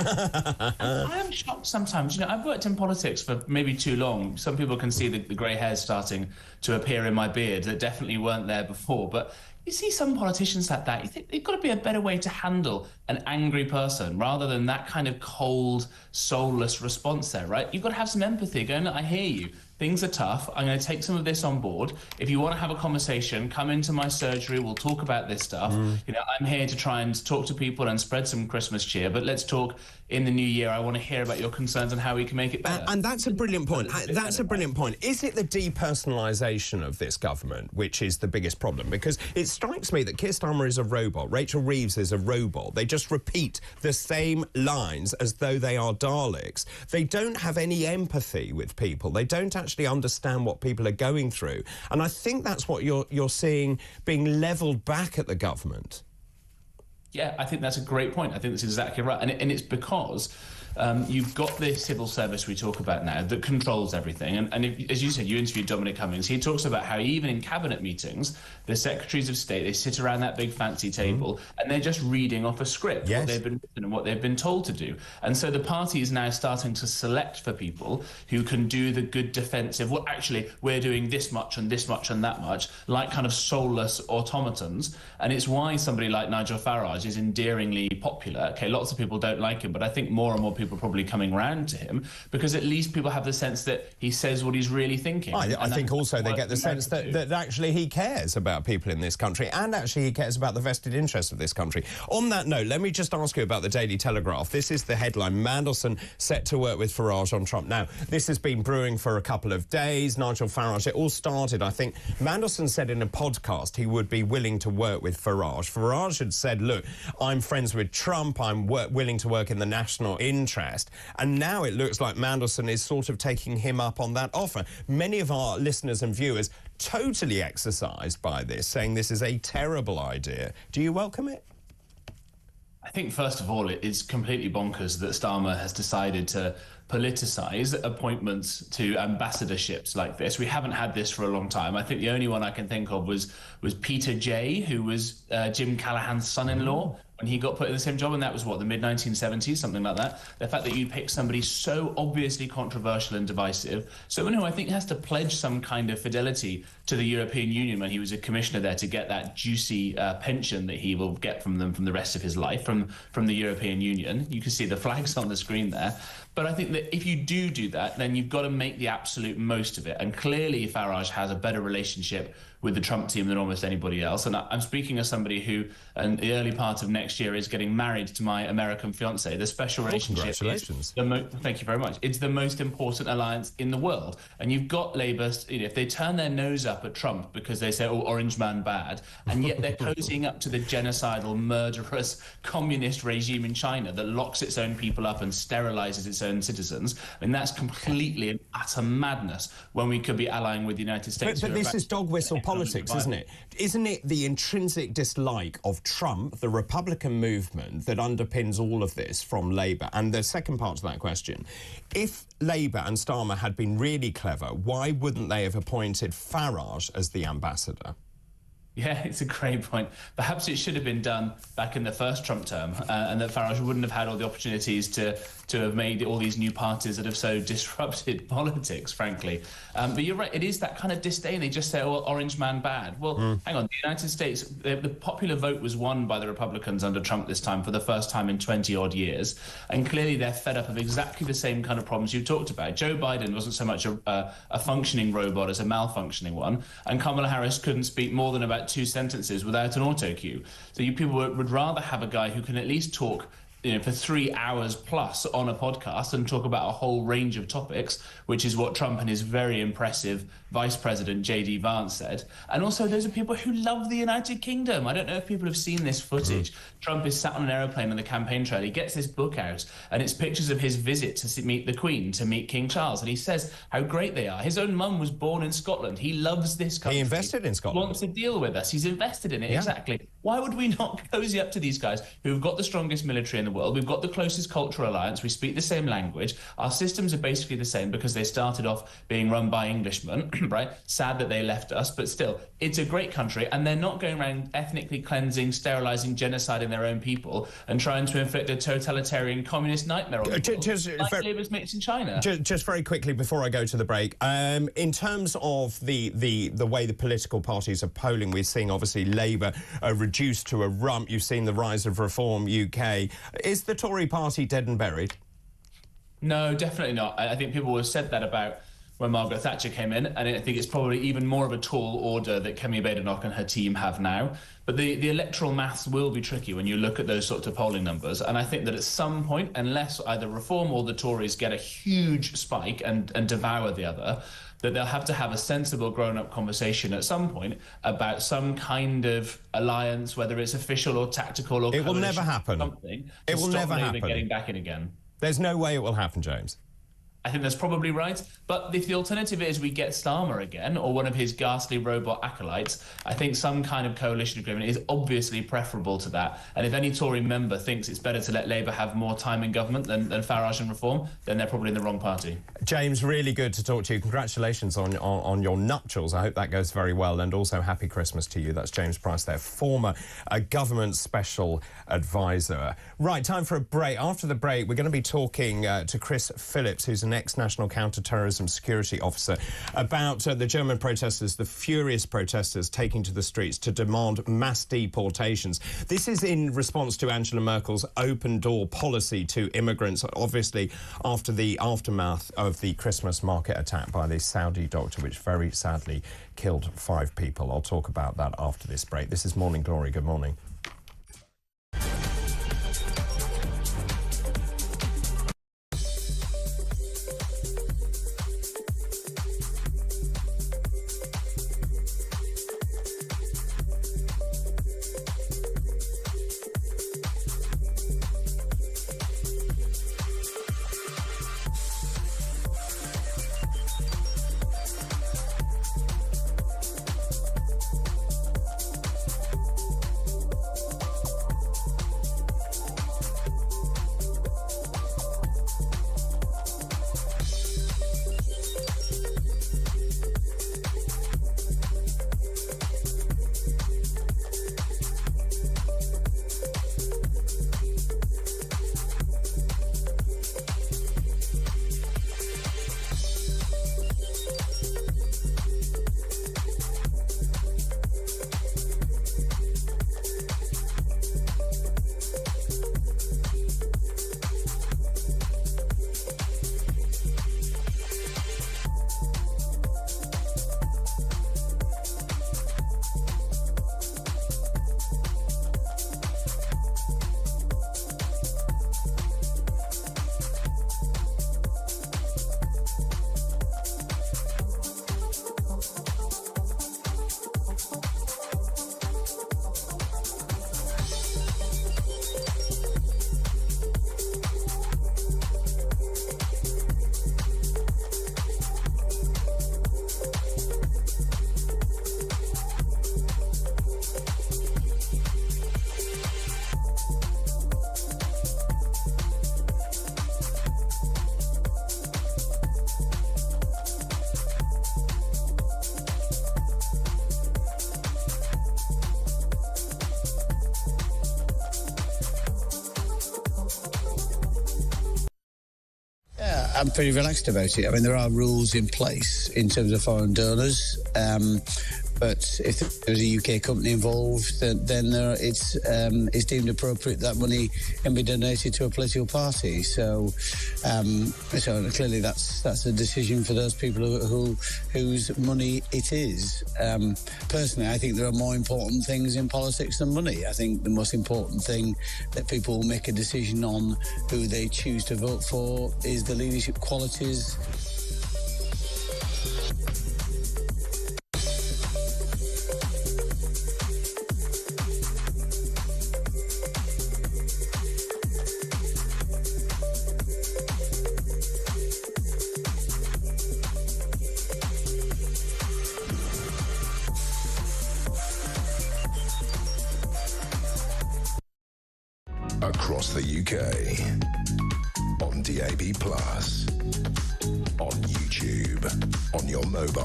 I am shocked sometimes. You know, I've worked in politics for maybe too long. Some people can see the grey hairs starting to appear in my beard that definitely weren't there before, but you see some politicians like that, you think there's got to be a better way to handle an angry person rather than that kind of cold, soulless response there, right? You've got to have some empathy going, I hear you. Things are tough. I'm going to take some of this on board. If you want to have a conversation, come into my surgery. We'll talk about this stuff. You know, I'm here to try and talk to people and spread some Christmas cheer, but let's talk in the new year. I want to hear about your concerns and how we can make it better. And that's a brilliant point. That's a brilliant point. Is it the depersonalisation of this government which is the biggest problem? Because it strikes me that Keir Starmer is a robot, Rachel Reeves is a robot. They just repeat the same lines as though they are Daleks. They don't have any empathy with people. They don't actually understand what people are going through. And I think that's what you're seeing being levelled back at the government. Yeah, I think that's a great point. I think that's exactly right. And it's because you've got this civil service we talk about now that controls everything. And if, as you said, you interviewed Dominic Cummings. He talks about how even in cabinet meetings, the secretaries of state, they sit around that big fancy table and they're just reading off a script, what they've been written and what they've been told to do. And so the party is now starting to select for people who can do the good defensive, well, actually, we're doing this much and this much and that much, like kind of soulless automatons. And it's why somebody like Nigel Farage is endearingly popular. Okay, lots of people don't like him, but I think more and more people are probably coming round to him because at least people have the sense that he says what he's really thinking. I think also they get the sense that actually he cares about people in this country and actually he cares about the vested interests of this country. On that note, let me just ask you about the Daily Telegraph. This is the headline: Mandelson set to work with Farage on Trump. Now, this has been brewing for a couple of days. Nigel Farage, it all started, I think, Mandelson said in a podcast he would be willing to work with Farage. Farage had said, look, I'm friends with Trump, I'm willing to work in the national interest. And now it looks like Mandelson is sort of taking him up on that offer. Many of our listeners and viewers totally exercised by this, saying this is a terrible idea. Do you welcome it? I think, first of all, it is completely bonkers that Starmer has decided to politicise appointments to ambassadorships like this. We haven't had this for a long time. I think the only one I can think of was Peter Jay, who was Jim Callaghan's son-in-law when he got put in the same job, and that was, what, the mid-1970s, something like that. The fact that you pick somebody so obviously controversial and divisive, someone who I think has to pledge some kind of fidelity to the European Union when he was a commissioner there to get that juicy pension that he will get from them from the rest of his life, from the European Union. You can see the flags on the screen there. But I think that if you do that, then you've got to make the absolute most of it. And clearly Farage has a better relationship with the Trump team than almost anybody else. And I'm speaking as somebody who, in the early part of next year, is getting married to my American fiancé. The special relationship. Congratulations. Thank you very much. It's the most important alliance in the world. And you've got Labour, if they turn their nose up at Trump because they say, oh, orange man bad, and yet they're cozying up to the genocidal, murderous, communist regime in China that locks its own people up and sterilises its own citizens. I mean, that's completely and utter madness when we could be allying with the United States. But this is dog whistle politics, isn't it? Isn't it the intrinsic dislike of Trump, the Republican movement, that underpins all of this from Labour? And the second part to that question, if Labour and Starmer had been really clever, why wouldn't they have appointed Farage as the ambassador? Yeah, it's a great point. Perhaps it should have been done back in the first Trump term, and that Farage wouldn't have had all the opportunities to have made all these new parties that have so disrupted politics, frankly. But you're right, it is that kind of disdain. They just say, oh, well, orange man bad. Well, hang on, the United States, the popular vote was won by the Republicans under Trump this time for the first time in 20-odd years, and clearly they're fed up of exactly the same kind of problems you talked about. Joe Biden wasn't so much a functioning robot as a malfunctioning one, and Kamala Harris couldn't speak more than about 2 sentences without an auto cue. So you people would rather have a guy who can at least talk for 3 hours plus on a podcast and talk about a whole range of topics, which is what Trump and his very impressive Vice President J.D. Vance said. And also, those are people who love the United Kingdom. I don't know if people have seen this footage. Trump is sat on an aeroplane on the campaign trail. He gets this book out, and it's pictures of his visit to meet the Queen, to meet King Charles. And he says how great they are. His own mum was born in Scotland. He loves this country. He invested in Scotland. He wants to deal with us. He's invested in it, exactly. Why would we not cozy up to these guys who've got the strongest military in the world? We've got the closest cultural alliance. We speak the same language. Our systems are basically the same because they started off being run by Englishmen, right? Sad that they left us, but still, it's a great country, and they're not going around ethnically cleansing, sterilising, genociding their own people and trying to inflict a totalitarian communist nightmare on people, like Labour's mates in China. Just very quickly before I go to the break, in terms of the way the political parties are polling, we're seeing obviously Labour reduced to a rump. You've seen the rise of Reform UK. Is the Tory party dead and buried? No, definitely not. I think people have said that about when Margaret Thatcher came in, and I think it's probably even more of a tall order that Kemi Badenoch and her team have now. But the electoral maths will be tricky when you look at those sorts of polling numbers, and I think that at some point, unless either Reform or the Tories get a huge spike and devour the other, that they'll have to have a sensible grown-up conversation at some point about some kind of alliance, whether it's official or tactical or it will never happen. Something it will never happen. Getting back in again. There's no way it will happen, James. I think that's probably right. But if the alternative is we get Starmer again, or one of his ghastly robot acolytes, I think some kind of coalition agreement is obviously preferable to that. And if any Tory member thinks it's better to let Labour have more time in government than Farage and Reform, then they're probably in the wrong party. James, really good to talk to you. Congratulations on your nuptials. I hope that goes very well. And also happy Christmas to you. That's James Price there, former government special advisor. Right, time for a break. After the break, we're going to be talking to Chris Phillips, who's an ex-national counter-terrorism security officer, about the German protesters, the furious protesters taking to the streets to demand mass deportations. This is in response to Angela Merkel's open-door policy to immigrants, obviously after the aftermath of the Christmas market attack by the Saudi doctor, which very sadly killed 5 people. I'll talk about that after this break. This is Morning Glory. Good morning. I'm pretty relaxed about it. I mean, there are rules in place in terms of foreign donors. But if there's a UK company involved, then it's deemed appropriate that money can be donated to a political party. So clearly that's a decision for those people whose money it is. Personally, I think there are more important things in politics than money. I think the most important thing that people will make a decision on who they choose to vote for is the leadership qualities. Across the UK, on DAB+, on YouTube, on your mobile,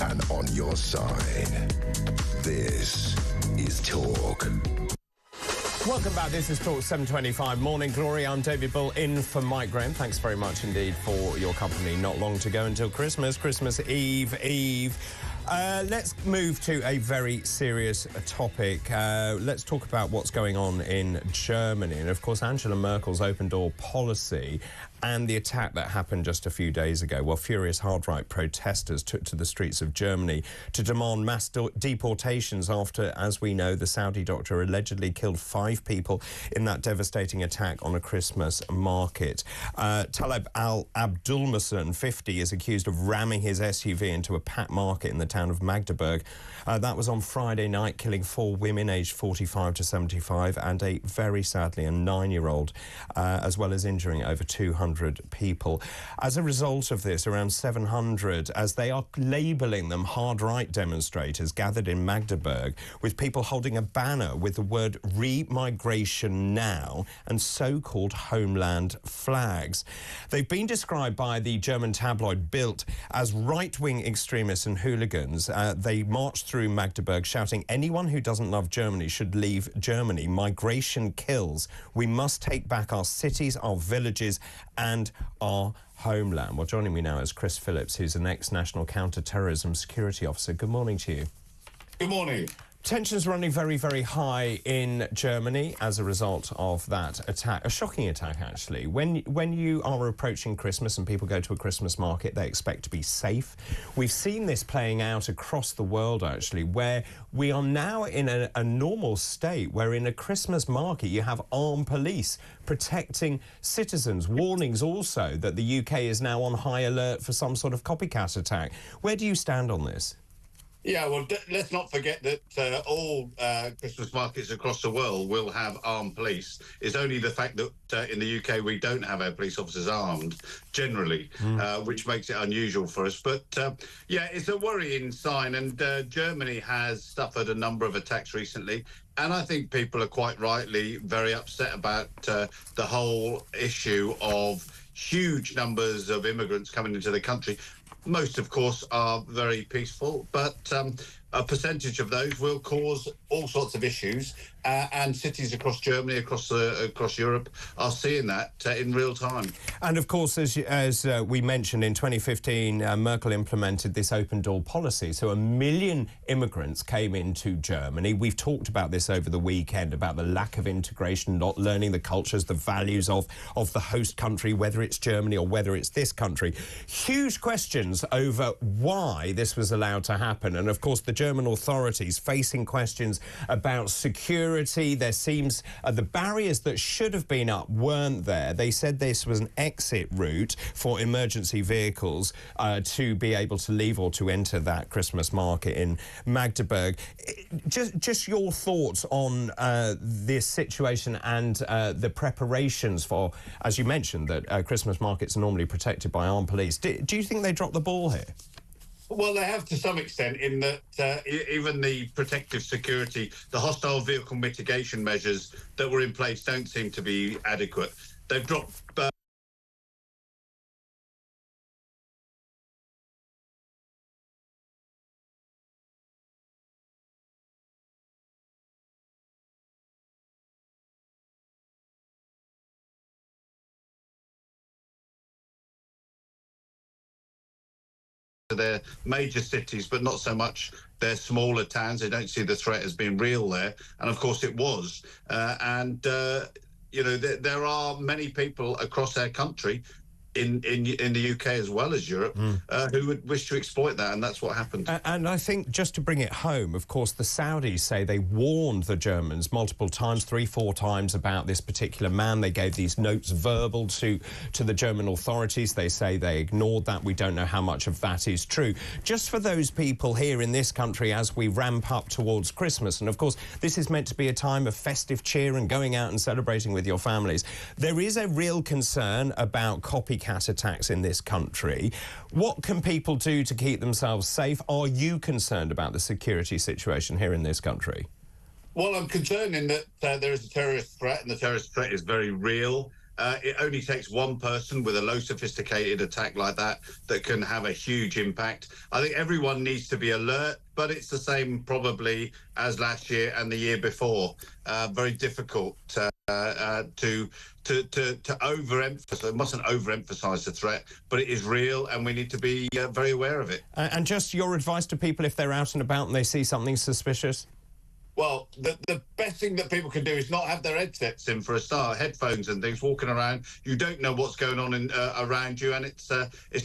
and on your side. This is Talk. Welcome back. This is Talk 7:25 Morning Glory. I'm David Bull in for Mike Graham. Thanks very much indeed for your company. Not long to go until Christmas Eve. Let's move to a very serious topic. Let's talk about what's going on in Germany. And, of course, Angela Merkel's open-door policy and the attack that happened just a few days ago. Well, furious hard-right protesters took to the streets of Germany to demand mass deportations after, as we know, the Saudi doctor allegedly killed 5 people in that devastating attack on a Christmas market. Taleb al-Abdulmasen, 50, is accused of ramming his SUV into a packed market in the town of Magdeburg. That was on Friday night, killing 4 women aged 45 to 75 and very sadly, a 9-year-old, as well as injuring over 200 people. As a result of this, around 700, as they are labelling them hard-right demonstrators, gathered in Magdeburg with people holding a banner with the word "Remigration Now" and so-called homeland flags. They've been described by the German tabloid Bild as right-wing extremists and hooligans. They marched through Magdeburg shouting, "Anyone who doesn't love Germany should leave Germany. Migration kills. We must take back our cities, our villages and our homeland." Well, joining me now is Chris Phillips, who's an ex-National Counter-Terrorism Security Officer. Good morning to you. Good morning. Tensions running very, very high in Germany as a result of that attack, a shocking attack, actually. When you are approaching Christmas and people go to a Christmas market, they expect to be safe. We've seen this playing out across the world, actually, where we are now in a normal state where in a Christmas market you have armed police protecting citizens. Warnings also that the UK is now on high alert for some sort of copycat attack. Where do you stand on this? Yeah, well, let's not forget that all Christmas markets across the world will have armed police. It's only the fact that in the UK we don't have our police officers armed, generally, which makes it unusual for us. But, yeah, it's a worrying sign, and Germany has suffered a number of attacks recently. And I think people are quite rightly very upset about the whole issue of huge numbers of immigrants coming into the country. Most, of course, are very peaceful, but a percentage of those will cause all sorts of issues, and cities across Germany, across Europe, are seeing that in real time. And of course, as we mentioned, in 2015, Merkel implemented this open-door policy. So 1 million immigrants came into Germany. We've talked about this over the weekend, about the lack of integration, not learning the cultures, the values of the host country, whether it's Germany or whether it's this country. Huge questions over why this was allowed to happen. And of course, the German authorities facing questions about security. There seems the barriers that should have been up weren't there. They said this was an exit route for emergency vehicles to be able to leave or to enter that Christmas market in Magdeburg. Just your thoughts on this situation and the preparations for, as you mentioned, that Christmas markets are normally protected by armed police. Do you think they dropped the ball here? Well, they have to some extent, in that even the protective security, the hostile vehicle mitigation measures that were in place don't seem to be adequate. They've dropped their major cities, but not so much their smaller towns. They don't see the threat as being real there, and of course it was. You know, there are many people across our country, in the UK as well as Europe, who would wish to exploit that, and that's what happened. And I think, just to bring it home, of course, the Saudis say they warned the Germans multiple times, 3-4 times, about this particular man. They gave these notes verbal to the German authorities. They say they ignored that. We don't know how much of that is true. Just for those people here in this country as we ramp up towards Christmas, and of course, this is meant to be a time of festive cheer and going out and celebrating with your families, there is a real concern about copycat attacks in this country. What can people do to keep themselves safe? Are you concerned about the security situation here in this country? Well, I'm concerned in that there is a terrorist threat, and the terrorist threat is very real. It only takes one person with a low sophisticated attack like that can have a huge impact. I think everyone needs to be alert, but it's the same probably as last year and the year before. Very difficult to overemphasize. Mustn't overemphasize the threat, but it is real, and we need to be very aware of it. And just your advice to people if they're out and about and they see something suspicious? Well, the best thing that people can do is not have their headsets in for a start, headphones and things, walking around. You don't know what's going on around you, and it's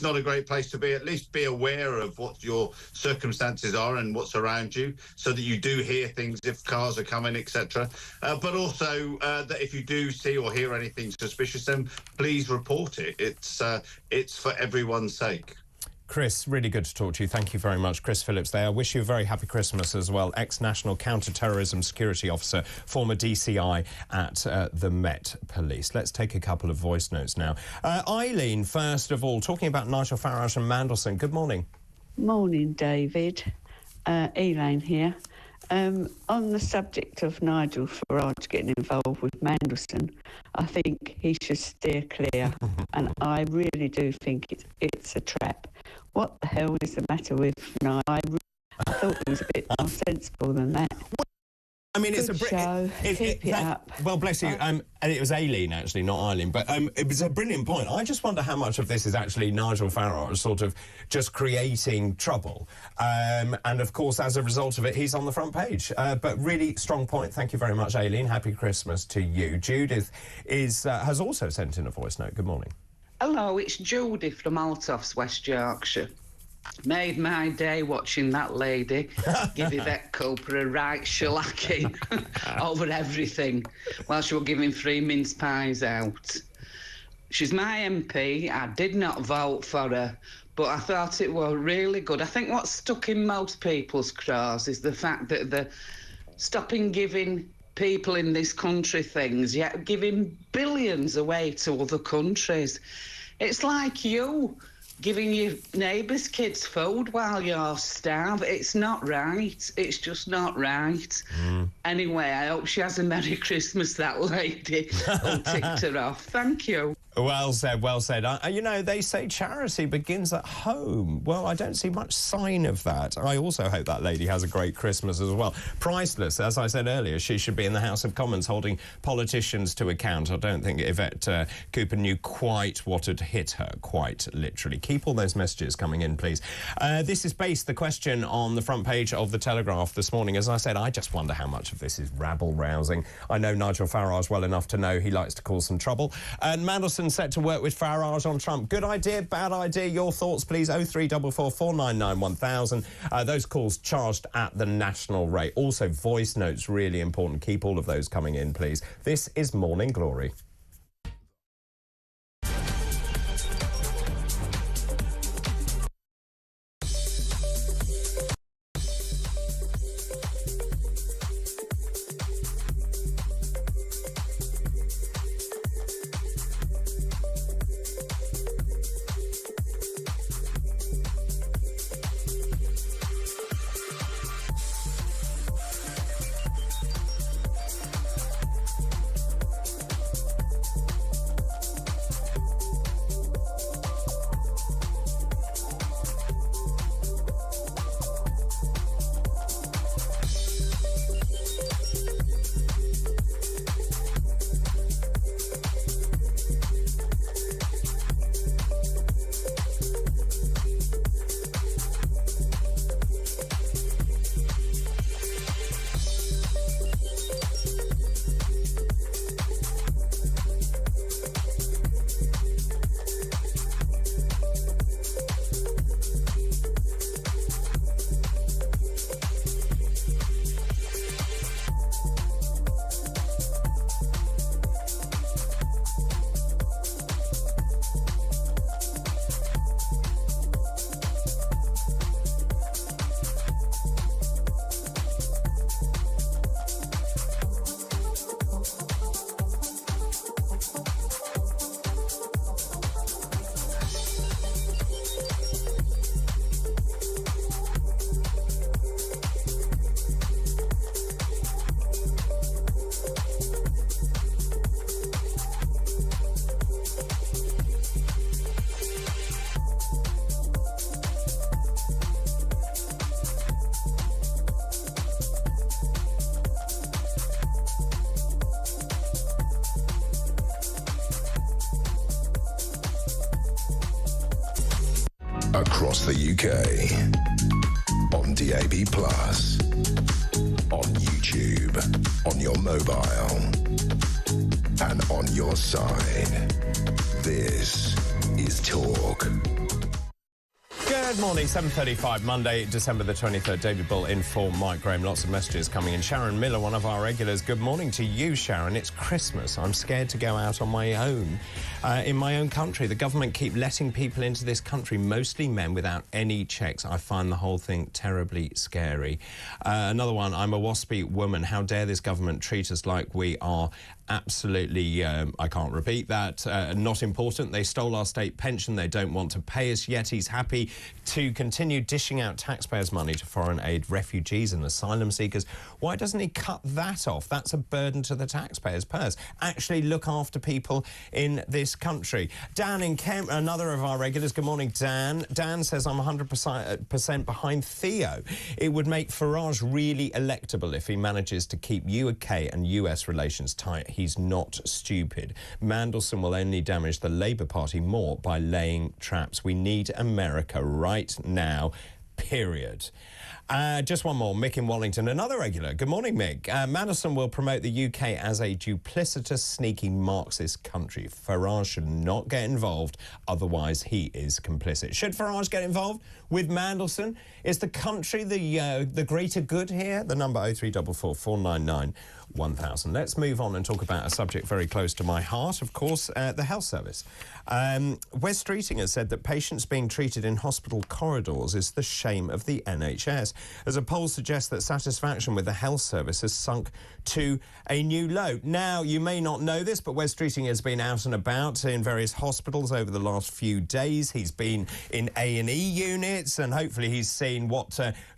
not a great place to be. At least be aware of what your circumstances are and what's around you, so that you do hear things if cars are coming, etc. But also that if you do see or hear anything suspicious, then please report it. It's for everyone's sake. Chris, really good to talk to you. Thank you very much. Chris Phillips there. I wish you a very happy Christmas as well. Ex-National Counter-Terrorism Security Officer, former DCI at the Met Police. Let's take a couple of voice notes now. Eileen, first of all, talking about Nigel Farage and Mandelson. Good morning. Morning, David. Elaine here. On the subject of Nigel Farage getting involved with Mandelson, I think he should steer clear, and I really do think it's a trap. What the hell is the matter with Nigel? I thought he was a bit more sensible than that. I mean, Good show. Keep it up. Well, bless you. And it was Aileen, actually, not Eileen. But it was a brilliant point. I just wonder how much of this is actually Nigel Farage sort of just creating trouble. And, of course, as a result of it, he's on the front page. But really strong point. Thank you very much, Aileen. Happy Christmas to you. Judith has also sent in a voice note. Good morning. Hello, it's Judy from Altofts, West Yorkshire. Made my day watching that lady give Yvette Cooper a right shellacking over everything while she was giving free mince pies out. She's my MP. I did not vote for her, but I thought it was really good. I think what's stuck in most people's craws is the fact that they're stopping giving people in this country things, yet giving billions away to other countries. It's like you giving your neighbours' kids food while you're starved. It's not right. It's just not right. Anyway, I hope she has a Merry Christmas, that lady who ticked her off. Thank you. Well said, well said. You know, they say charity begins at home. Well, I don't see much sign of that. I also hope that lady has a great Christmas as well. Priceless, as I said earlier, she should be in the House of Commons holding politicians to account. I don't think Yvette Cooper knew quite what had hit her, quite literally. Keep all those messages coming in, please. This is based, the question, on the front page of The Telegraph this morning. As I said, I just wonder how much of this is rabble-rousing. I know Nigel Farage well enough to know he likes to cause some trouble. And Mandelson set to work with Farage on Trump. Good idea, bad idea? Your thoughts, please. 0344 499 1000. Those calls charged at the national rate. Also, voice notes, really important. Keep all of those coming in, please. This is Morning Glory. Across the UK. On DAB+. On YouTube. On your mobile. And on your side. This is Talk. Good morning, 7:35, Monday, December the 23rd. David Bull in for Mike Graham. Lots of messages coming in. Sharon Miller, one of our regulars. Good morning to you, Sharon. It's Christmas. I'm scared to go out on my own. In my own country, the government keep letting people into this country, mostly men, without any checks. I find the whole thing terribly scary. Another one, I'm a waspy woman. How dare this government treat us like we are absolutely, I can't repeat that, not important. They stole our state pension. They don't want to pay us yet. He's happy to continue dishing out taxpayers' money to foreign aid, refugees and asylum seekers. Why doesn't he cut that off? That's a burden to the taxpayers' purse. Actually look after people in this country. Dan in Kent, another of our regulars. Good morning, Dan. Dan says, I'm 100% behind Theo. It would make Farage really electable if he manages to keep UK and US relations tight. He's not stupid. Mandelson will only damage the Labour Party more by laying traps. We need America right now, period. Just one more. Mick in Wallington, another regular. Good morning, Mick. Mandelson will promote the UK as a duplicitous, sneaky Marxist country. Farage should not get involved, otherwise he is complicit. Should Farage get involved with Mandelson? Is the country the greater good here? The number 0344 499 1000. Let's move on and talk about a subject very close to my heart, of course, the health service. Wes Streeting has said that patients being treated in hospital corridors is the shame of the NHS, as a poll suggests that satisfaction with the health service has sunk to a new low. Now, you may not know this, but Wes Streeting has been out and about in various hospitals over the last few days. He's been in A&E units, and hopefully he's seen what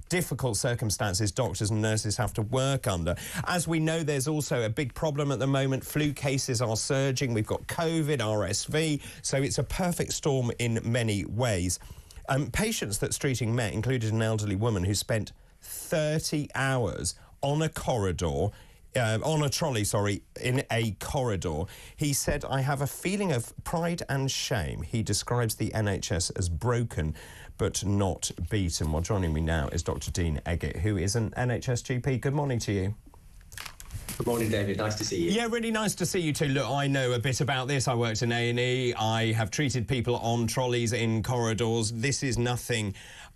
difficult circumstances doctors and nurses have to work under. As we know, there's also a big problem at the moment. Flu cases are surging. We've got COVID, RSV, so it's a perfect storm in many ways. Patients that Streeting met included an elderly woman who spent 30 hours on a corridor, on a trolley, in a corridor. He said, I have a feeling of pride and shame. He describes the NHS as broken but not beaten. Well, joining me now is Dr. Dean Eggett, who is an NHS GP. Good morning to you. Good morning, David. Nice to see you. Yeah, really nice to see you too. Look, I know a bit about this. I worked in A&E. I have treated people on trolleys in corridors. This is nothing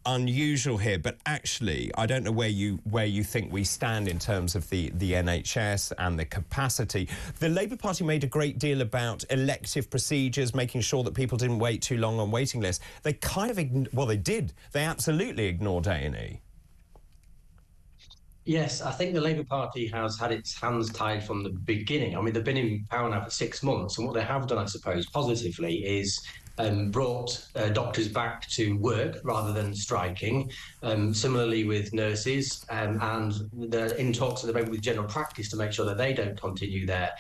unusual here, but actually, I don't know where you think we stand in terms of the NHS and the capacity. The Labour Party made a great deal about elective procedures, making sure that people didn't wait too long on waiting lists. They kind of, well, they did. They absolutely ignored A&E. Yes, I think the Labour Party has had its hands tied from the beginning. I mean, they've been in power now for 6 months, and what they have done, I suppose, positively is brought doctors back to work rather than striking. Similarly with nurses, and they're in talks at the moment with general practice to make sure that they don't continue their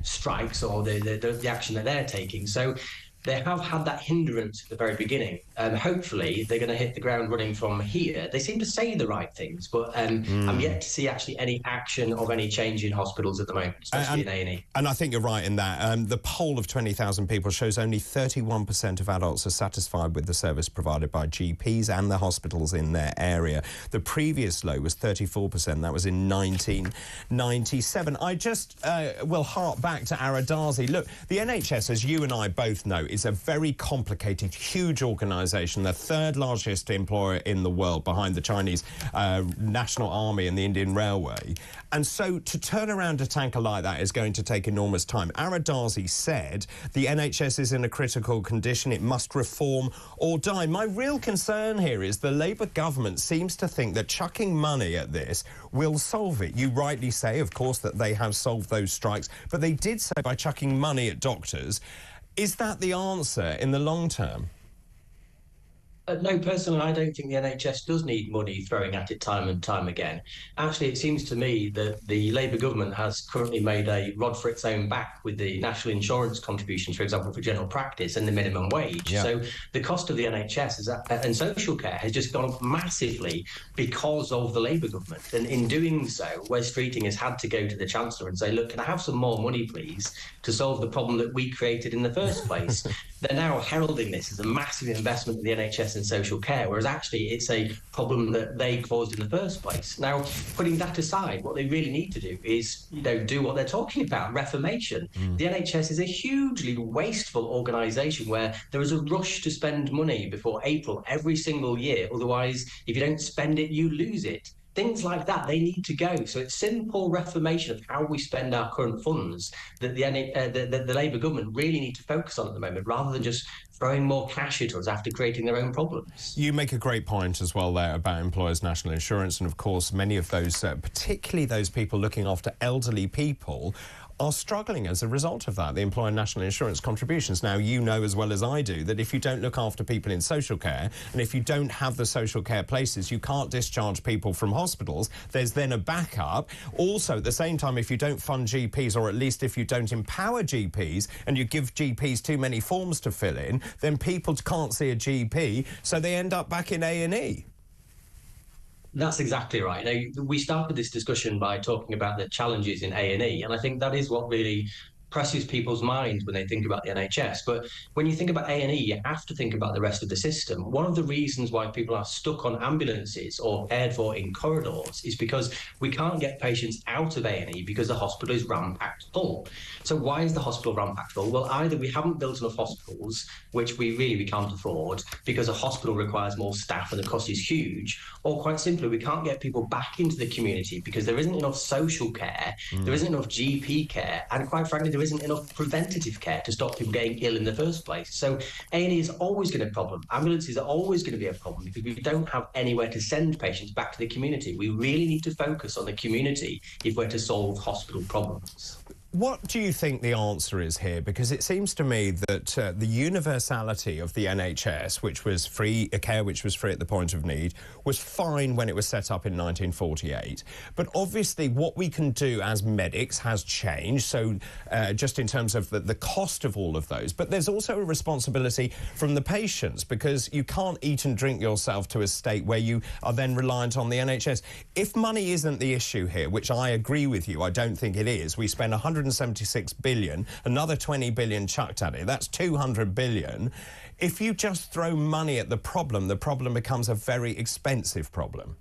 strikes or the action that they're taking. So they have had that hindrance at the very beginning. Hopefully, they're going to hit the ground running from here. They seem to say the right things, but I'm yet to see actually any action of any change in hospitals at the moment, especially in A&E. And I think you're right in that. The poll of 20,000 people shows only 31% of adults are satisfied with the service provided by GPs and the hospitals in their area. The previous low was 34%. That was in 1997. I just will hark back to Aradazi. Look, the NHS, as you and I both know, is a very complicated, huge organisation, the third largest employer in the world behind the Chinese National Army and the Indian Railway. And so to turn around a tanker like that is going to take enormous time. Aradazi said the NHS is in a critical condition. It must reform or die. My real concern here is the Labour government seems to think that chucking money at this will solve it. You rightly say, of course, that they have solved those strikes, but they did so by chucking money at doctors. Is that the answer in the long term? No, personally, I don't think the NHS does need money throwing at it time and time again. Actually, it seems to me that the Labour government has currently made a rod for its own back with the national insurance contributions, for example, for general practice and the minimum wage. Yeah. So the cost of the NHS and social care has just gone up massively because of the Labour government. And in doing so, Wes Streeting has had to go to the Chancellor and say, look, can I have some more money, please, to solve the problem that we created in the first place? They're now heralding this as a massive investment in the NHS and social care, whereas actually it's a problem that they caused in the first place. Now, putting that aside, what they really need to do is, do what they're talking about, reformation. The NHS is a hugely wasteful organisation where there is a rush to spend money before April every single year. Otherwise, if you don't spend it, you lose it. Things like that, they need to go. So it's simple reformation of how we spend our current funds that the Labour government really need to focus on at the moment, rather than just throwing more cash at us after creating their own problems. You make a great point as well there about employers' national insurance, and of course many of those, particularly those people looking after elderly people, are struggling as a result of that, the employer national insurance contributions. Now, you know as well as I do that if you don't look after people in social care, and if you don't have the social care places, you can't discharge people from hospitals. There's then a backup. Also, at the same time, if you don't fund GPs, or at least if you don't empower GPs, and you give GPs too many forms to fill in, then people can't see a GP, so they end up back in A&E. That's exactly right. Now, we started this discussion by talking about the challenges in A&E, and I think that is what really presses people's minds when they think about the NHS. But when you think about A&E, you have to think about the rest of the system. One of the reasons why people are stuck on ambulances or cared for in corridors is because we can't get patients out of A&E because the hospital is ram-packed full. So why is the hospital ram-packed full? Well, either we haven't built enough hospitals, which we can't afford because a hospital requires more staff and the cost is huge, or quite simply, we can't get people back into the community because there isn't enough social care, there isn't enough GP care, and quite frankly, there isn't enough preventative care to stop people getting ill in the first place. So A&E is always going to be a problem. Ambulances are always going to be a problem because we don't have anywhere to send patients back to the community. We really need to focus on the community if we're to solve hospital problems. What do you think the answer is here? Because it seems to me that the universality of the NHS, which was free, care which was free at the point of need, was fine when it was set up in 1948. But obviously what we can do as medics has changed, so just in terms of the cost of all of those. But there's also a responsibility from the patients, because you can't eat and drink yourself to a state where you are then reliant on the NHS. If money isn't the issue here, which I agree with you, I don't think it is, we spend 176 billion, another 20 billion chucked at it, that's 200 billion. If you just throw money at the problem becomes a very expensive problem.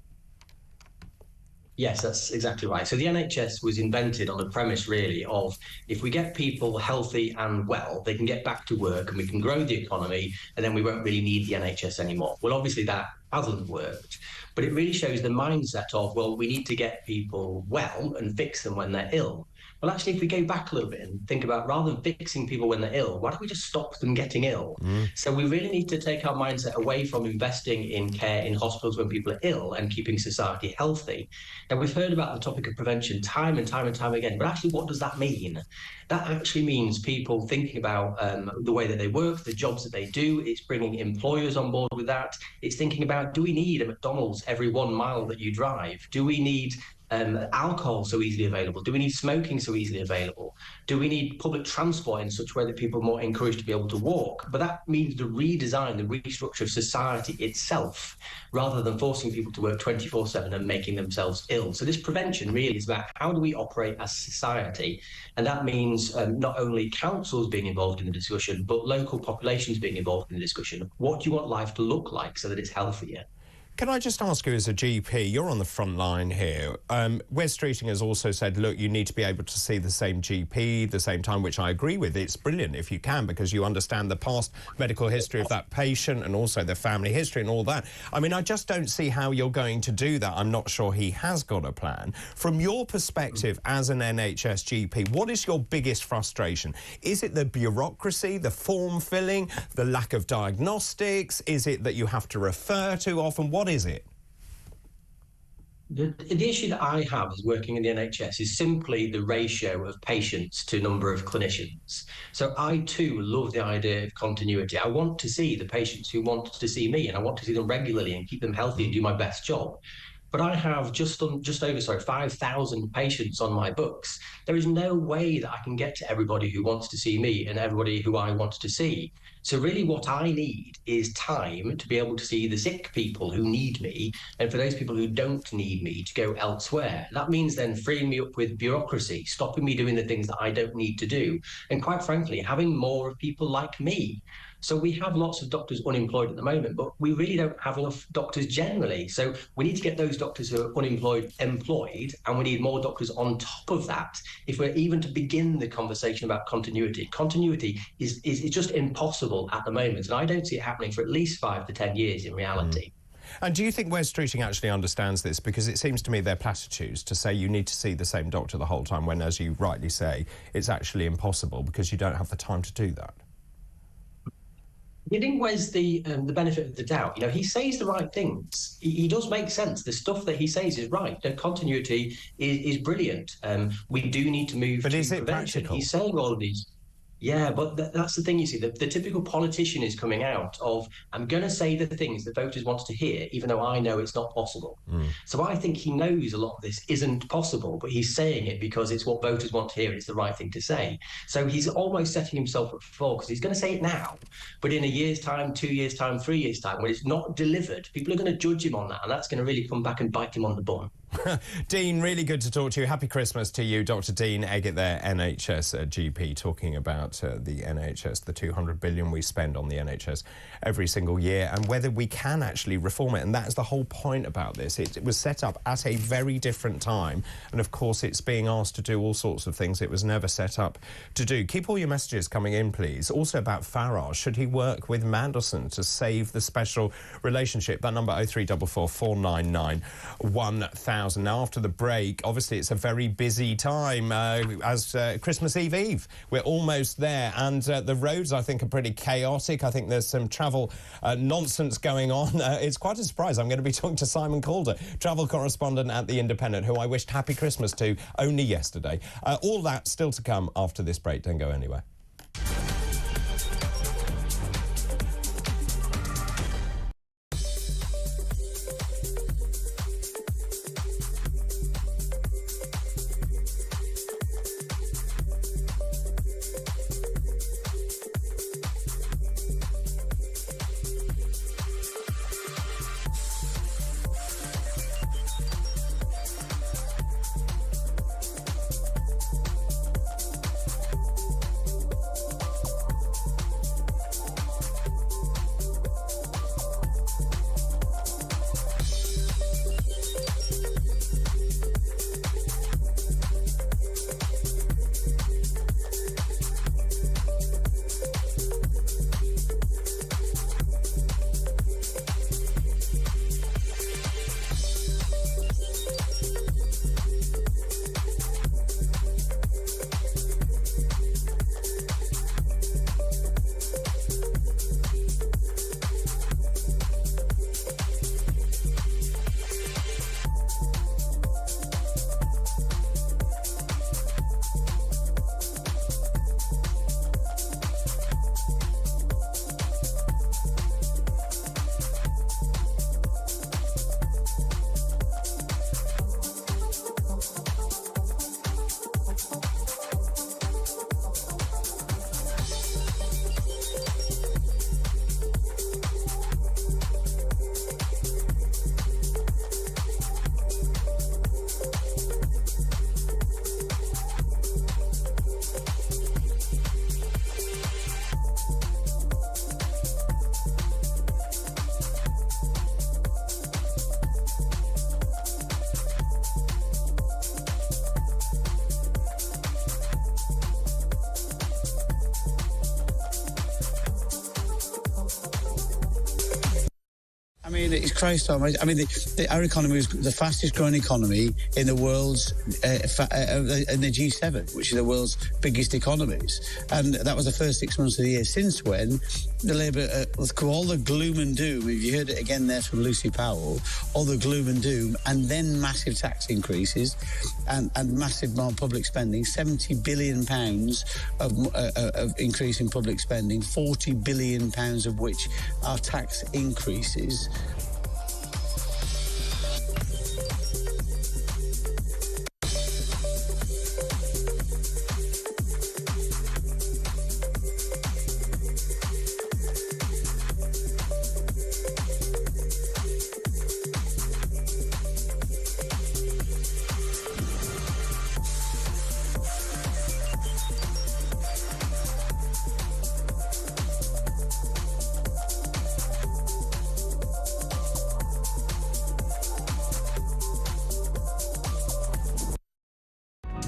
Yes, that's exactly right. So the NHS was invented on the premise, really, of if we get people healthy and well, they can get back to work and we can grow the economy, and then we won't really need the NHS anymore. Well, obviously that hasn't worked, but it really shows the mindset of, well, we need to get people well and fix them when they're ill. Well, actually, if we go back a little bit and think about, rather than fixing people when they're ill, why don't we just stop them getting ill? So we really need to take our mindset away from investing in care in hospitals when people are ill and keeping society healthy. Now, we've heard about the topic of prevention time and time again, but actually, what does that mean? That actually means people thinking about the way that they work, the jobs that they do. It's bringing employers on board with that. It's thinking about, do we need a McDonald's every 1 mile that you drive? Do we need alcohol so easily available? Do we need smoking so easily available? Do we need public transport in such a way that people are more encouraged to be able to walk? But that means the redesign, the restructure of society itself, rather than forcing people to work 24/7 and making themselves ill. So this prevention really is about how do we operate as a society? And that means not only councils being involved in the discussion, but local populations being involved in the discussion. What do you want life to look like so that it's healthier? Can I just ask you, as a GP, you're on the front line here. Wes Streeting has also said, look, you need to be able to see the same GP the same time, which I agree with. It's brilliant if you can, because you understand the past medical history of that patient and also the family history and all that. I mean, I just don't see how you're going to do that. I'm not sure he has got a plan. From your perspective as an NHS GP, what is your biggest frustration? Is it the bureaucracy, the form filling, the lack of diagnostics? Is it that you have to refer too often? What is it? The issue that I have as working in the NHS is simply the ratio of patients to number of clinicians. So I too love the idea of continuity. I want to see the patients who want to see me, and I want to see them regularly and keep them healthy and do my best job. But I have just over 5,000 patients on my books. There is no way that I can get to everybody who wants to see me and everybody who I want to see. So really what I need is time to be able to see the sick people who need me, and for those people who don't need me to go elsewhere. That means then freeing me up with bureaucracy, stopping me doing the things that I don't need to do, and quite frankly, having more of people like me. So we have lots of doctors unemployed at the moment, but we really don't have enough doctors generally. So we need to get those doctors who are unemployed employed, and we need more doctors on top of that if we're even to begin the conversation about continuity. Continuity is just impossible at the moment, and I don't see it happening for at least 5 to 10 years in reality. And do you think Wes Streeting actually understands this? Because it seems to me they're platitudes to say you need to see the same doctor the whole time when, as you rightly say, it's actually impossible because you don't have the time to do that. Giving Wes the benefit of the doubt, you know, he says the right things. He does make sense. The stuff that he says is right. The continuity is brilliant. We do need to move to prevention. Practical? He's saying all of these. Yeah, but that's the thing, you see. The typical politician is coming out of, I'm going to say the things that voters want to hear, even though I know it's not possible. So I think he knows a lot of this isn't possible, but he's saying it because it's what voters want to hear. It's the right thing to say. So he's almost setting himself up for because he's going to say it now, but in a year's time, 2 years' time, 3 years' time, when it's not delivered, people are going to judge him on that, and that's going to really come back and bite him on the bum. Dean, really good to talk to you. Happy Christmas to you. Dr. Dean Eggett there, NHS GP, talking about the NHS, the $200 billion we spend on the NHS every single year, and whether we can actually reform it. And that's the whole point about this. It was set up at a very different time, and of course it's being asked to do all sorts of things it was never set up to do. Keep all your messages coming in, please. Also about Farage. Should he work with Mandelson to save the special relationship? That number 0344 499 1000. Now, after the break, obviously it's a very busy time as Christmas Eve. We're almost there, and the roads, I think, are pretty chaotic. I think there's some travel nonsense going on. It's quite a surprise. I'm going to be talking to Simon Calder, travel correspondent at The Independent, who I wished Happy Christmas to only yesterday. All that still to come after this break. Don't go anywhere. mean, it's Christ almighty. I mean, our economy was the fastest growing economy in the world's in the G7, which is the world's biggest economies, and that was the first 6 months of the year. Since when the Labour, all the gloom and doom, if you heard it again there from Lucy Powell, all the gloom and doom, and then massive tax increases and massive more public spending, £70 billion of increase in public spending, £40 billion of which are tax increases.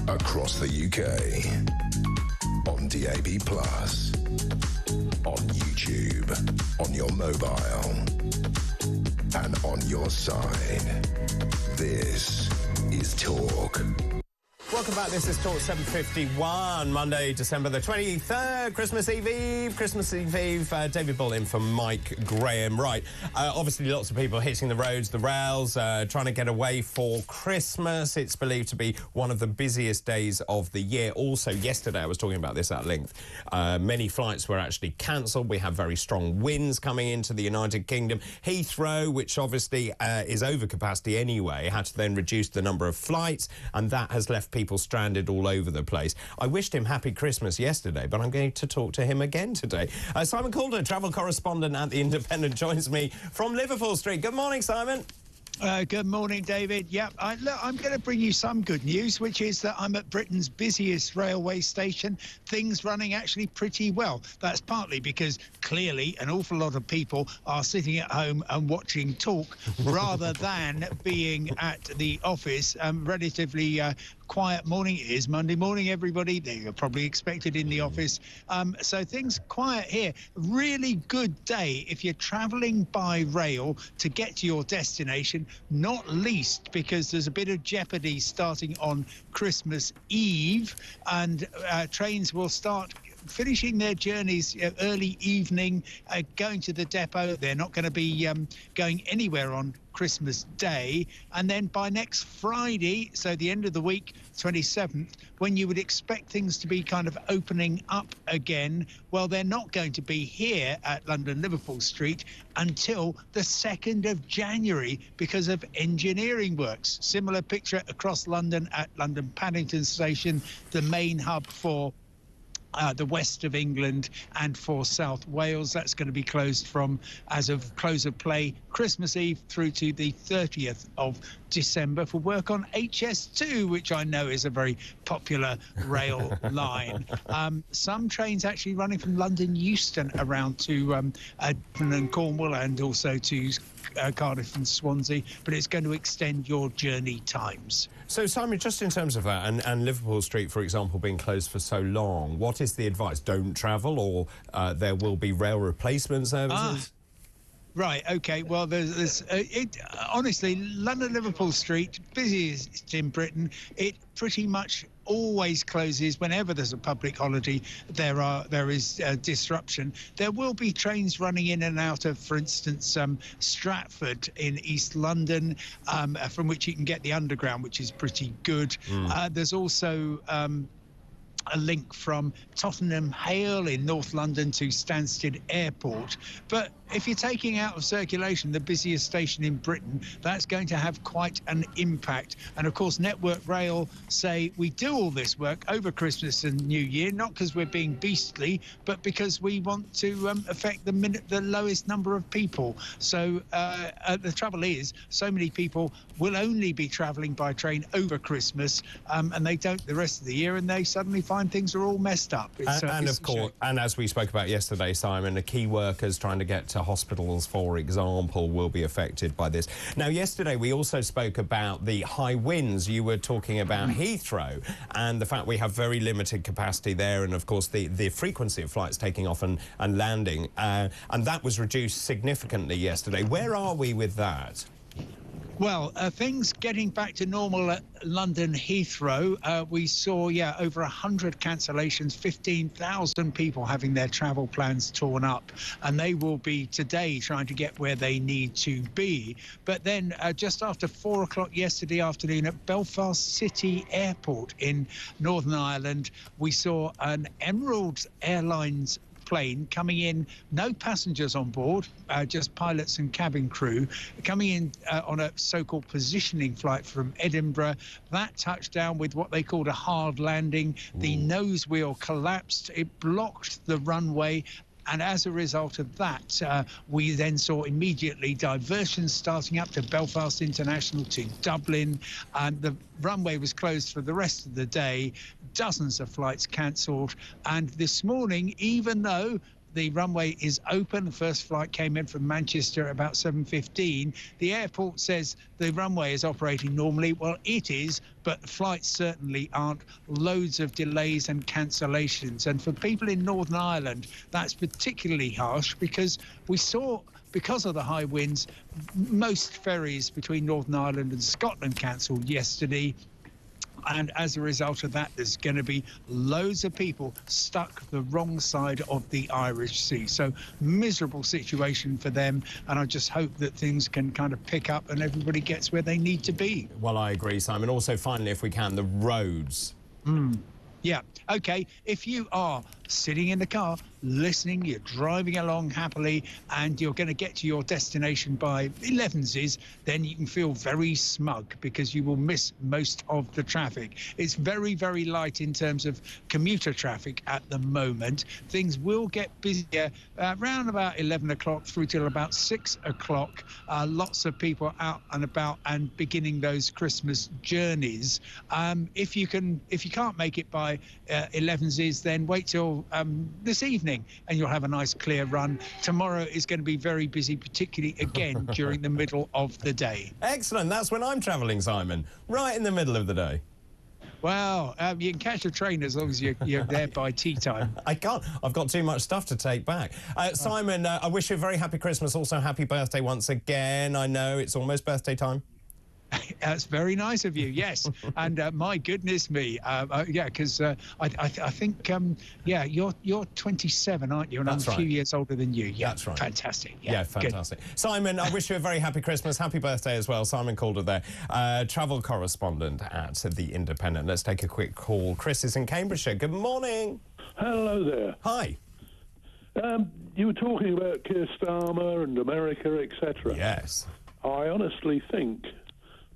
Across the UK, on DAB+, on YouTube, on your mobile, and on your side. This is Talk. Welcome back. This is Talk 7:51, Monday, December the 23rd, Christmas Eve. David Bull in for Mike Graham. Right, obviously lots of people hitting the roads, the rails, trying to get away for Christmas. It's believed to be one of the busiest days of the year. Also, yesterday, I was talking about this at length, many flights were actually cancelled. We have very strong winds coming into the United Kingdom. Heathrow, which obviously is over capacity anyway, had to then reduce the number of flights, and that has left people stranded all over the place. I wished him happy Christmas yesterday, but I'm going to talk to him again today. Simon Calder, travel correspondent at The Independent, joins me from Liverpool Street. Good morning, Simon. Good morning, David. Yep, I'm going to bring you some good news, which is that I'm at Britain's busiest railway station. Things running actually pretty well. That's partly because clearly an awful lot of people are sitting at home and watching Talk rather than being at the office. Relatively quiet morning. It is Monday morning, everybody. They're probably expected in the office. So things quiet here. Really good day if you're travelling by rail to get to your destination, not least because there's a bit of jeopardy starting on Christmas Eve, and trains will start finishing their journeys early evening, going to the depot. They're not going to be going anywhere on Christmas Day, and then by next Friday, so the end of the week, 27th, when you would expect things to be kind of opening up again, well, they're not going to be here at London Liverpool Street until the 2nd of January because of engineering works. Similar picture across London at London Paddington Station, the main hub for the west of England and for South Wales. That's going to be closed from, as of close of play, Christmas Eve through to the 30th of December for work on HS2, which I know is a very popular rail line. Some trains actually running from London Euston around to Devon and Cornwall, and also to Cardiff and Swansea, but it's going to extend your journey times. So, Simon, just in terms of that, and Liverpool Street, for example, being closed for so long, what is the advice? Don't travel, or there will be rail replacement services? Right, OK. Well, honestly, London Liverpool Street, busiest in Britain, it pretty much always closes whenever there's a public holiday. There is disruption. There will be trains running in and out of, for instance, Stratford in East London, from which you can get the Underground, which is pretty good. There's also a link from Tottenham Hale in North London to Stansted Airport. But if you're taking out of circulation the busiest station in Britain, that's going to have quite an impact. And of course, Network Rail say we do all this work over Christmas and New Year, not because we're being beastly, but because we want to affect the lowest number of people. So the trouble is, so many people will only be travelling by train over Christmas, and they don't the rest of the year, and they suddenly find find things are all messed up. And of course, and as we spoke about yesterday, Simon, the key workers trying to get to hospitals, for example, will be affected by this. Now, yesterday we also spoke about the high winds. You were talking about Heathrow and the fact we have very limited capacity there, and of course the frequency of flights taking off and landing, and that was reduced significantly yesterday. Where are we with that? Well, things getting back to normal at London Heathrow. We saw, over 100 cancellations, 15,000 people having their travel plans torn up, and they will be today trying to get where they need to be. But then just after 4 o'clock yesterday afternoon at Belfast City Airport in Northern Ireland, we saw an Emerald Airlines plane coming in, no passengers on board, just pilots and cabin crew, coming in on a so-called positioning flight from Edinburgh. That touched down with what they called a hard landing. The nose wheel collapsed. It blocked the runway. And as a result of that, we then saw immediately diversions starting up to Belfast International, to Dublin, and the runway was closed for the rest of the day. Dozens of flights cancelled. And this morning, even though the runway is open, the first flight came in from Manchester at about 7:15. The airport says the runway is operating normally. Well, it is, but flights certainly aren't. Loads of delays and cancellations. And for people in Northern Ireland, that's particularly harsh because we saw, because of the high winds, most ferries between Northern Ireland and Scotland cancelled yesterday. And as a result of that, there's going to be loads of people stuck the wrong side of the Irish Sea. So miserable situation for them. And I just hope that things can kind of pick up and everybody gets where they need to be. Well, I agree, Simon. Also, finally, if we can, the roads. Yeah. OK, if you are sitting in the car, listening, you're driving along happily, and you're going to get to your destination by 11s, then you can feel very smug because you will miss most of the traffic. It's very, very light in terms of commuter traffic at the moment. Things will get busier around about 11 o'clock through till about 6 o'clock. Lots of people out and about and beginning those Christmas journeys. If you can't make it by 11s, then wait till this evening and you'll have a nice clear run. Tomorrow is going to be very busy, particularly again during the middle of the day. Excellent. That's when I'm travelling, Simon, right in the middle of the day. Well, you can catch a train as long as you're there by tea time. I can't. I've got too much stuff to take back. Simon, I wish you a very happy Christmas. Also, happy birthday once again. I know it's almost birthday time. That's very nice of you, yes. And my goodness me, because I think, you're 27, aren't you? And That's I'm a few right. years older than you. Yeah, that's right. Fantastic. Yeah, fantastic. Good. Simon, I wish you a very happy Christmas, happy birthday as well. Simon Calder there, travel correspondent at The Independent. Let's take a quick call. Chris is in Cambridgeshire. Good morning. Hello there. Hi. You were talking about Keir Starmer and America, etc. Yes. I honestly think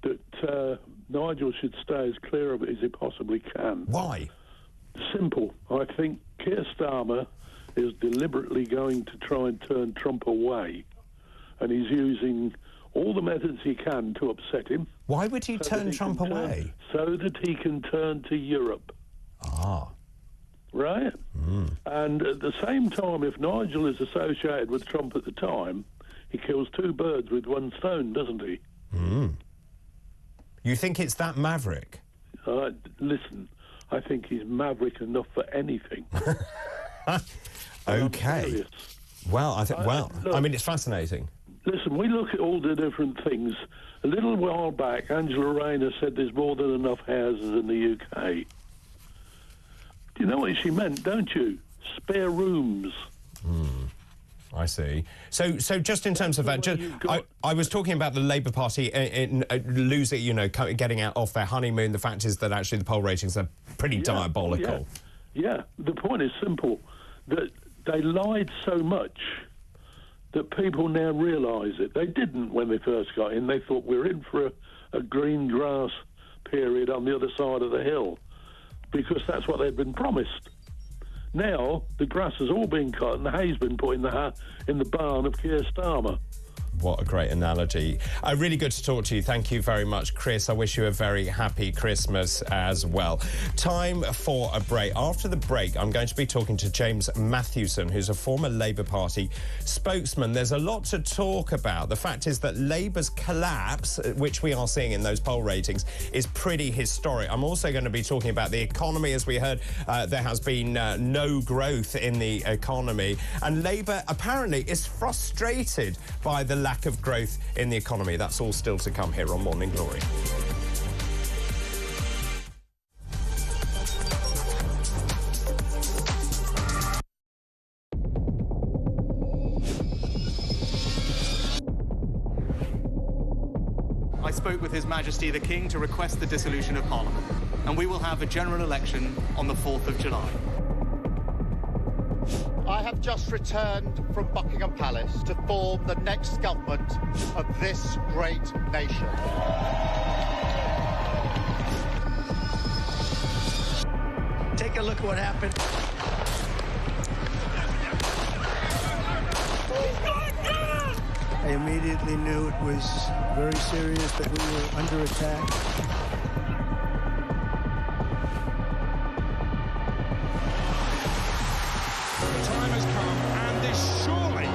that Nigel should stay as clear of it as he possibly can. Why? Simple. I think Keir Starmer is deliberately going to try and turn Trump away, and he's using all the methods he can to upset him. Why would he turn Trump away? So that he can turn to Europe. Ah. Right? And at the same time, if Nigel is associated with Trump at the time, he kills two birds with one stone, doesn't he? You think it's that maverick? Listen, I think he's maverick enough for anything. Okay. Well, I mean, it's fascinating. Listen, we look at all the different things. A little while back, Angela Rayner said there's more than enough houses in the UK. Do you know what she meant, don't you? Spare rooms. I see. So just in terms of that, I was talking about the Labour Party losing, getting out off their honeymoon. The fact is that actually the poll ratings are pretty diabolical. Yeah, the point is simple, that they lied so much that people now realise it. They didn't when they first got in. They thought we're in for a green grass period on the other side of the hill, because that's what they'd been promised. Now, the grass has all been cut and the hay's been put in the barn of Keir Starmer. what a great analogy. Really good to talk to you. Thank you very much, Chris. I wish you a very happy Christmas as well. Time for a break. After the break, I'm going to be talking to James Matthewson, who's a former Labour Party spokesman. There's a lot to talk about. The fact is that Labour's collapse, which we are seeing in those poll ratings, is pretty historic. I'm also going to be talking about the economy. As we heard, there has been no growth in the economy, and Labour apparently is frustrated by the lack of growth in the economy. That's all still to come here on Morning Glory. I spoke with His Majesty the King to request the dissolution of Parliament, and we will have a general election on the 4th of July. I have just returned from Buckingham Palace to form the next government of this great nation. Take a look at what happened. I immediately knew it was very serious, that we were under attack. The time has come, and this surely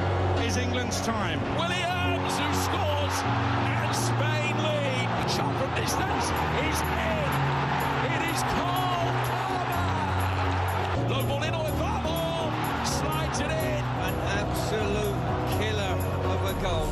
is England's time. Williams, who scores, and Spain lead. Shot from distance is in. It is Cole Palmer. Low ball in, or far ball, slides it in. An absolute killer of a goal.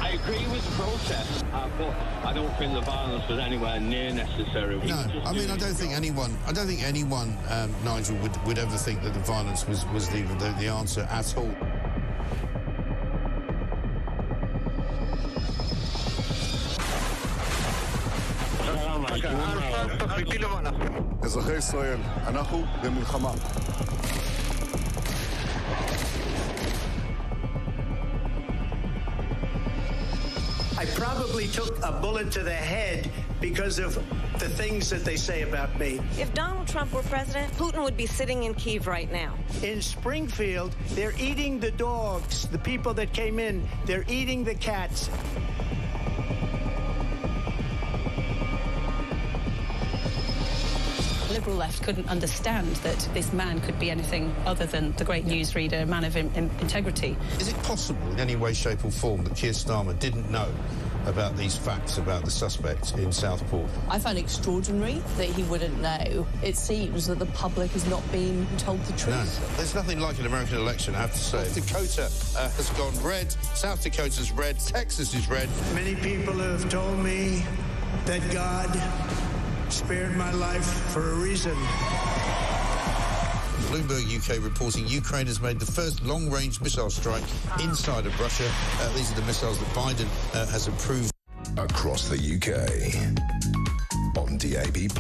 I agree with the protest, but I don't think the violence was anywhere near necessary. No, I mean, I don't think anyone, Nigel, would ever think that the violence was the answer at all. אזרחי ישראל, אנחנו במלחמה. I probably took a bullet to the head because of the things that they say about me. If Donald Trump were president, Putin would be sitting in Kyiv right now. In Springfield, they're eating the dogs. The people that came in, they're eating the cats. Liberal left couldn't understand that this man could be anything other than the great newsreader, a man of integrity. Is it possible in any way, shape or form that Keir Starmer didn't know about these facts about the suspect in Southport? I find it extraordinary that he wouldn't know. It seems that the public has not been told the truth. No, there's nothing like an American election, I have to say. North Dakota has gone red, South Dakota's red, Texas is red. Many people have told me that God spared my life for a reason. Bloomberg UK reporting Ukraine has made the first long-range missile strike inside of Russia. These are the missiles that Biden has approved. Across the UK, on DAB+,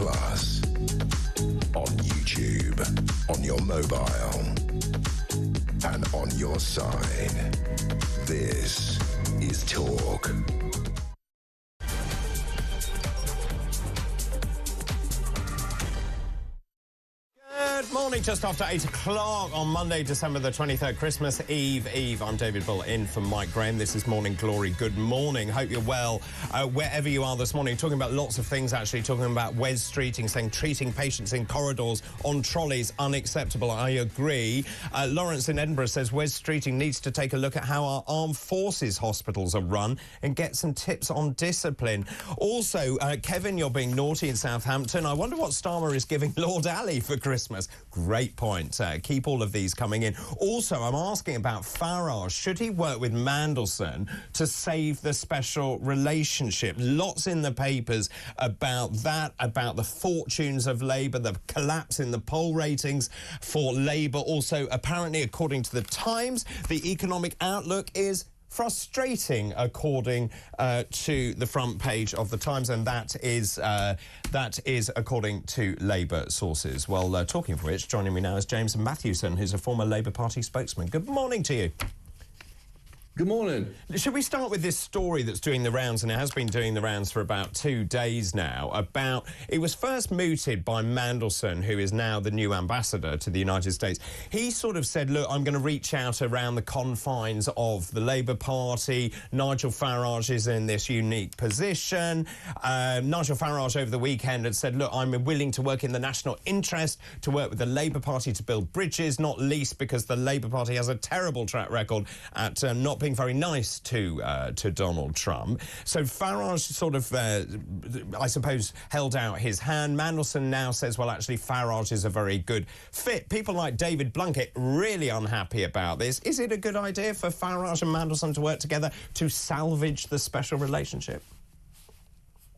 on YouTube, on your mobile, and on your side. This is Talk. Good morning, just after 8 o'clock on Monday, December the 23rd, Christmas Eve. I'm David Bull, in for Mike Graham. This is Morning Glory. Good morning. Hope you're well wherever you are this morning. Talking about lots of things, actually. Talking about Wes Streeting, saying treating patients in corridors on trolleys unacceptable. I agree. Lawrence in Edinburgh says Wes Streeting needs to take a look at how our armed forces hospitals are run and get some tips on discipline. Also, Kevin, you're being naughty in Southampton. I wonder what Starmer is giving Lord Ali for Christmas. Great point. Keep all of these coming in. Also, I'm asking about Farage. Should he work with Mandelson to save the special relationship? Lots in the papers about that, about the fortunes of Labour, the collapse in the poll ratings for Labour. Also, apparently, according to the Times, the economic outlook is frustrating, according to the front page of the Times, and that is according to Labour sources. Well, talking of which, joining me now is James Matthewson, who's a former Labour Party spokesman. Good morning to you. Good morning. Should we start with this story that's doing the rounds, and it has been doing the rounds for about 2 days now, about... It was first mooted by Mandelson, who is now the new ambassador to the United States. He sort of said, look, I'm going to reach out around the confines of the Labour Party. Nigel Farage is in this unique position. Nigel Farage over the weekend had said, look, I'm willing to work in the national interest, to work with the Labour Party to build bridges, not least because the Labour Party has a terrible track record at not being very nice to Donald Trump. So Farage sort of, I suppose, held out his hand. Mandelson now says, well, actually, Farage is a very good fit. People like David Blunkett really unhappy about this. Is it a good idea for Farage and Mandelson to work together to salvage the special relationship?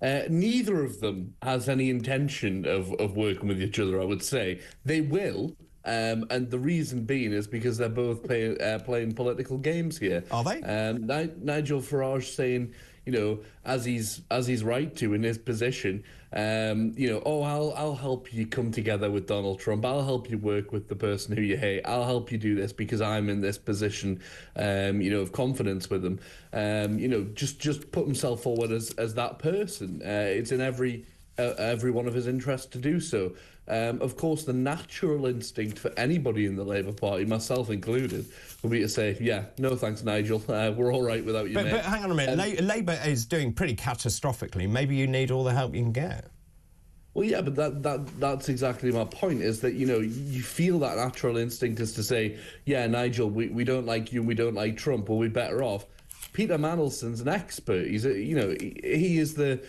Neither of them has any intention of working with each other, I would say. They will. And the reason being is because they're both playing political games here. Are they? Nigel Farage saying, you know, as he's right to in his position, you know, oh, I'll help you come together with Donald Trump. I'll help you work with the person who you hate. I'll help you do this because I'm in this position, you know, of confidence with him. You know, just put himself forward as that person. It's in every one of his interests to do so. Of course, the natural instinct for anybody in the Labour Party, myself included, would be to say, yeah, no thanks, Nigel, we're all right without you, mate. But hang on a minute, Labour is doing pretty catastrophically. Maybe you need all the help you can get. Well, yeah, but that's exactly my point, is that, you know, you feel that natural instinct is to say, yeah, Nigel, we don't like you and we don't like Trump, well, we're better off. Peter Mandelson's an expert. He's he is the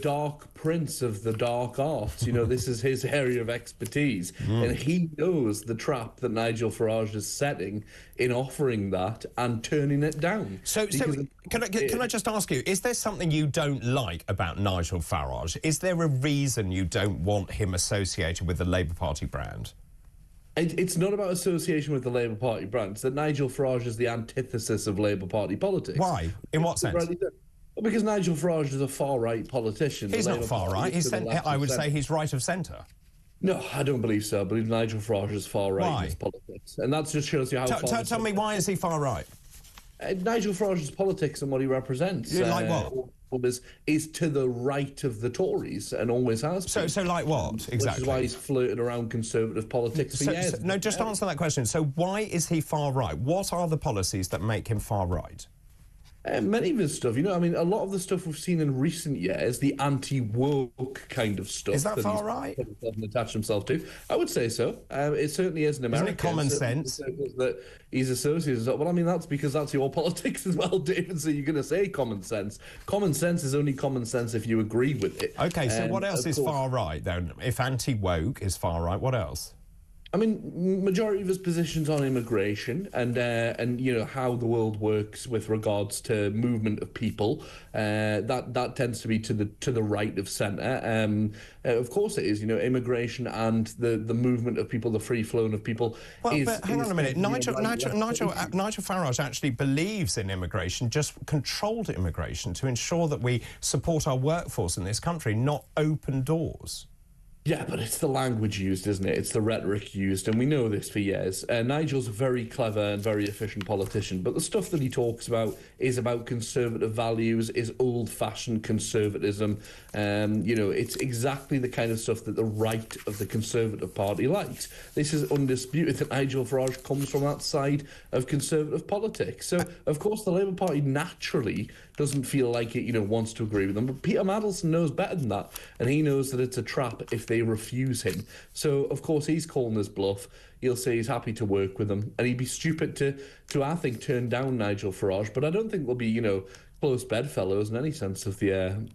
dark prince of the dark arts. You know, this is his area of expertise. And he knows the trap that Nigel Farage is setting in offering that and turning it down. So can I just ask you, is there something you don't like about Nigel Farage? Is there a reason you don't want him associated with the Labour Party brand? It's not about association with the Labour Party brand. It's that Nigel Farage is the antithesis of Labour Party politics. Why? In what sense? Well, because Nigel Farage is a far-right politician. He's not far-right. I would say he's right of centre. No, I don't believe so. I believe Nigel Farage is far-right in his politics. And that just shows you how far... Tell me, why is he far-right? Nigel Farage's politics and what he represents... like what? Is to the right of the Tories and always has been. So like what, exactly? Which is why he's flirted around Conservative politics for years. No, just answer that question. So why is he far-right? What are the policies that make him far-right? Many of his stuff, you know, I mean, a lot of the stuff we've seen in recent years, the anti-woke kind of stuff. Is that far right? He's attached himself to. I would say so. It certainly is in America. Isn't it common sense? That he's associated with. Well, I mean, that's because that's your politics as well, David, so you're going to say common sense. Common sense is only common sense if you agree with it. OK, so what else is far right, then? If anti-woke is far right, what else? I mean, majority of his positions on immigration and you know how the world works with regards to movement of people, that tends to be to the right of centre. Of course, it is. You know, immigration and the movement of people, the free flowing of people. Well, but hang on a minute. Nigel Farage actually believes in immigration, just controlled immigration to ensure that we support our workforce in this country, not open doors. Yeah, but it's the language used, isn't it? It's the rhetoric used, and we know this for years. Nigel's a very clever and very efficient politician, but the stuff that he talks about is about conservative values, is old-fashioned conservatism. You know, it's exactly the kind of stuff that the right of the Conservative Party likes. This is undisputed that Nigel Farage comes from that side of conservative politics. So, of course, the Labour Party naturally doesn't feel like it, you know, wants to agree with them. But Peter Mandelson knows better than that, and he knows that it's a trap if they refuse him. So, of course, he's calling his bluff. He'll say he's happy to work with them, and he'd be stupid to I think, turn down Nigel Farage. But I don't think they'll be, you know, close bedfellows in any sense of the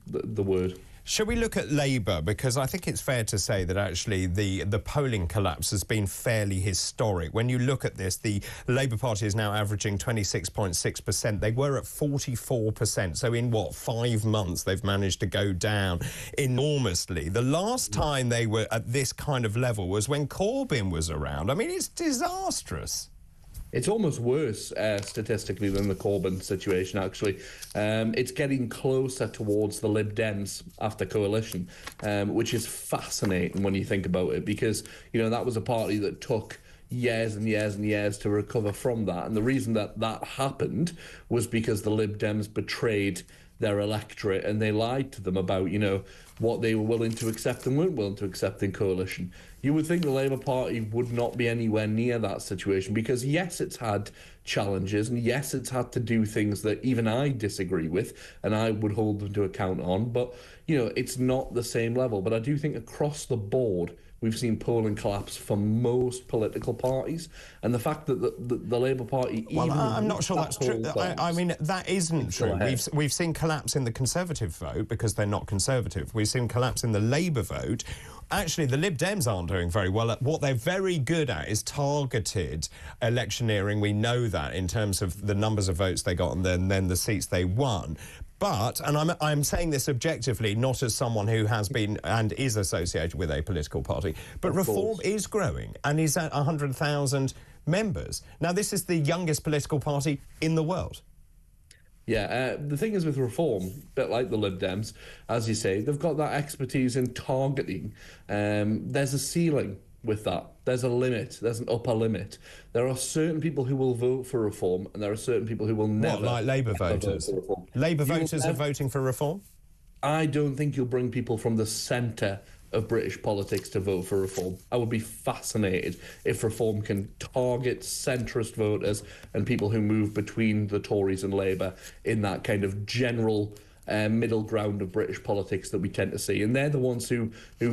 word. Shall we look at Labour? Because I think it's fair to say that actually the polling collapse has been fairly historic. When you look at this, the Labour Party is now averaging 26.6%. They were at 44%. So in, 5 months, they've managed to go down enormously. The last time they were at this kind of level was when Corbyn was around. I mean, it's disastrous. It's almost worse statistically than the Corbyn situation, actually. It's getting closer towards the Lib Dems after coalition, which is fascinating when you think about it, because, you know, that was a party that took, years and years and years to recover from that. And the reason that that happened was because the Lib Dems betrayed their electorate and they lied to them about, you know, what they were willing to accept and weren't willing to accept in coalition. You would think the Labour Party would not be anywhere near that situation because, yes, it's had challenges and, yes, it's had to do things that even I disagree with and I would hold them to account on. But, you know, it's not the same level. But I do think across the board, we've seen polling collapse for most political parties, and the fact that the Labour Party... Well, I'm not sure that's true. I mean, that isn't true. We've seen collapse in the Conservative vote because they're not Conservative. We've seen collapse in the Labour vote. Actually, the Lib Dems aren't doing very well. What they're very good at is targeted electioneering. We know that in terms of the numbers of votes they got and then the seats they won. But, and I'm saying this objectively, not as someone who has been and is associated with a political party, but Reform is growing and is at 100,000 members. Now, this is the youngest political party in the world. Yeah, the thing is with Reform, a bit like the Lib Dems, as you say, they've got that expertise in targeting. There's a ceiling with that. There's a limit. There's an upper limit. There are certain people who will vote for Reform, and there are certain people who will never. What, like Labour voters? Labour voters are voting for Reform? I don't think you'll bring people from the centre of British politics to vote for Reform. I would be fascinated if Reform can target centrist voters and people who move between the Tories and Labour in that kind of general middle ground of British politics that we tend to see, and they're the ones who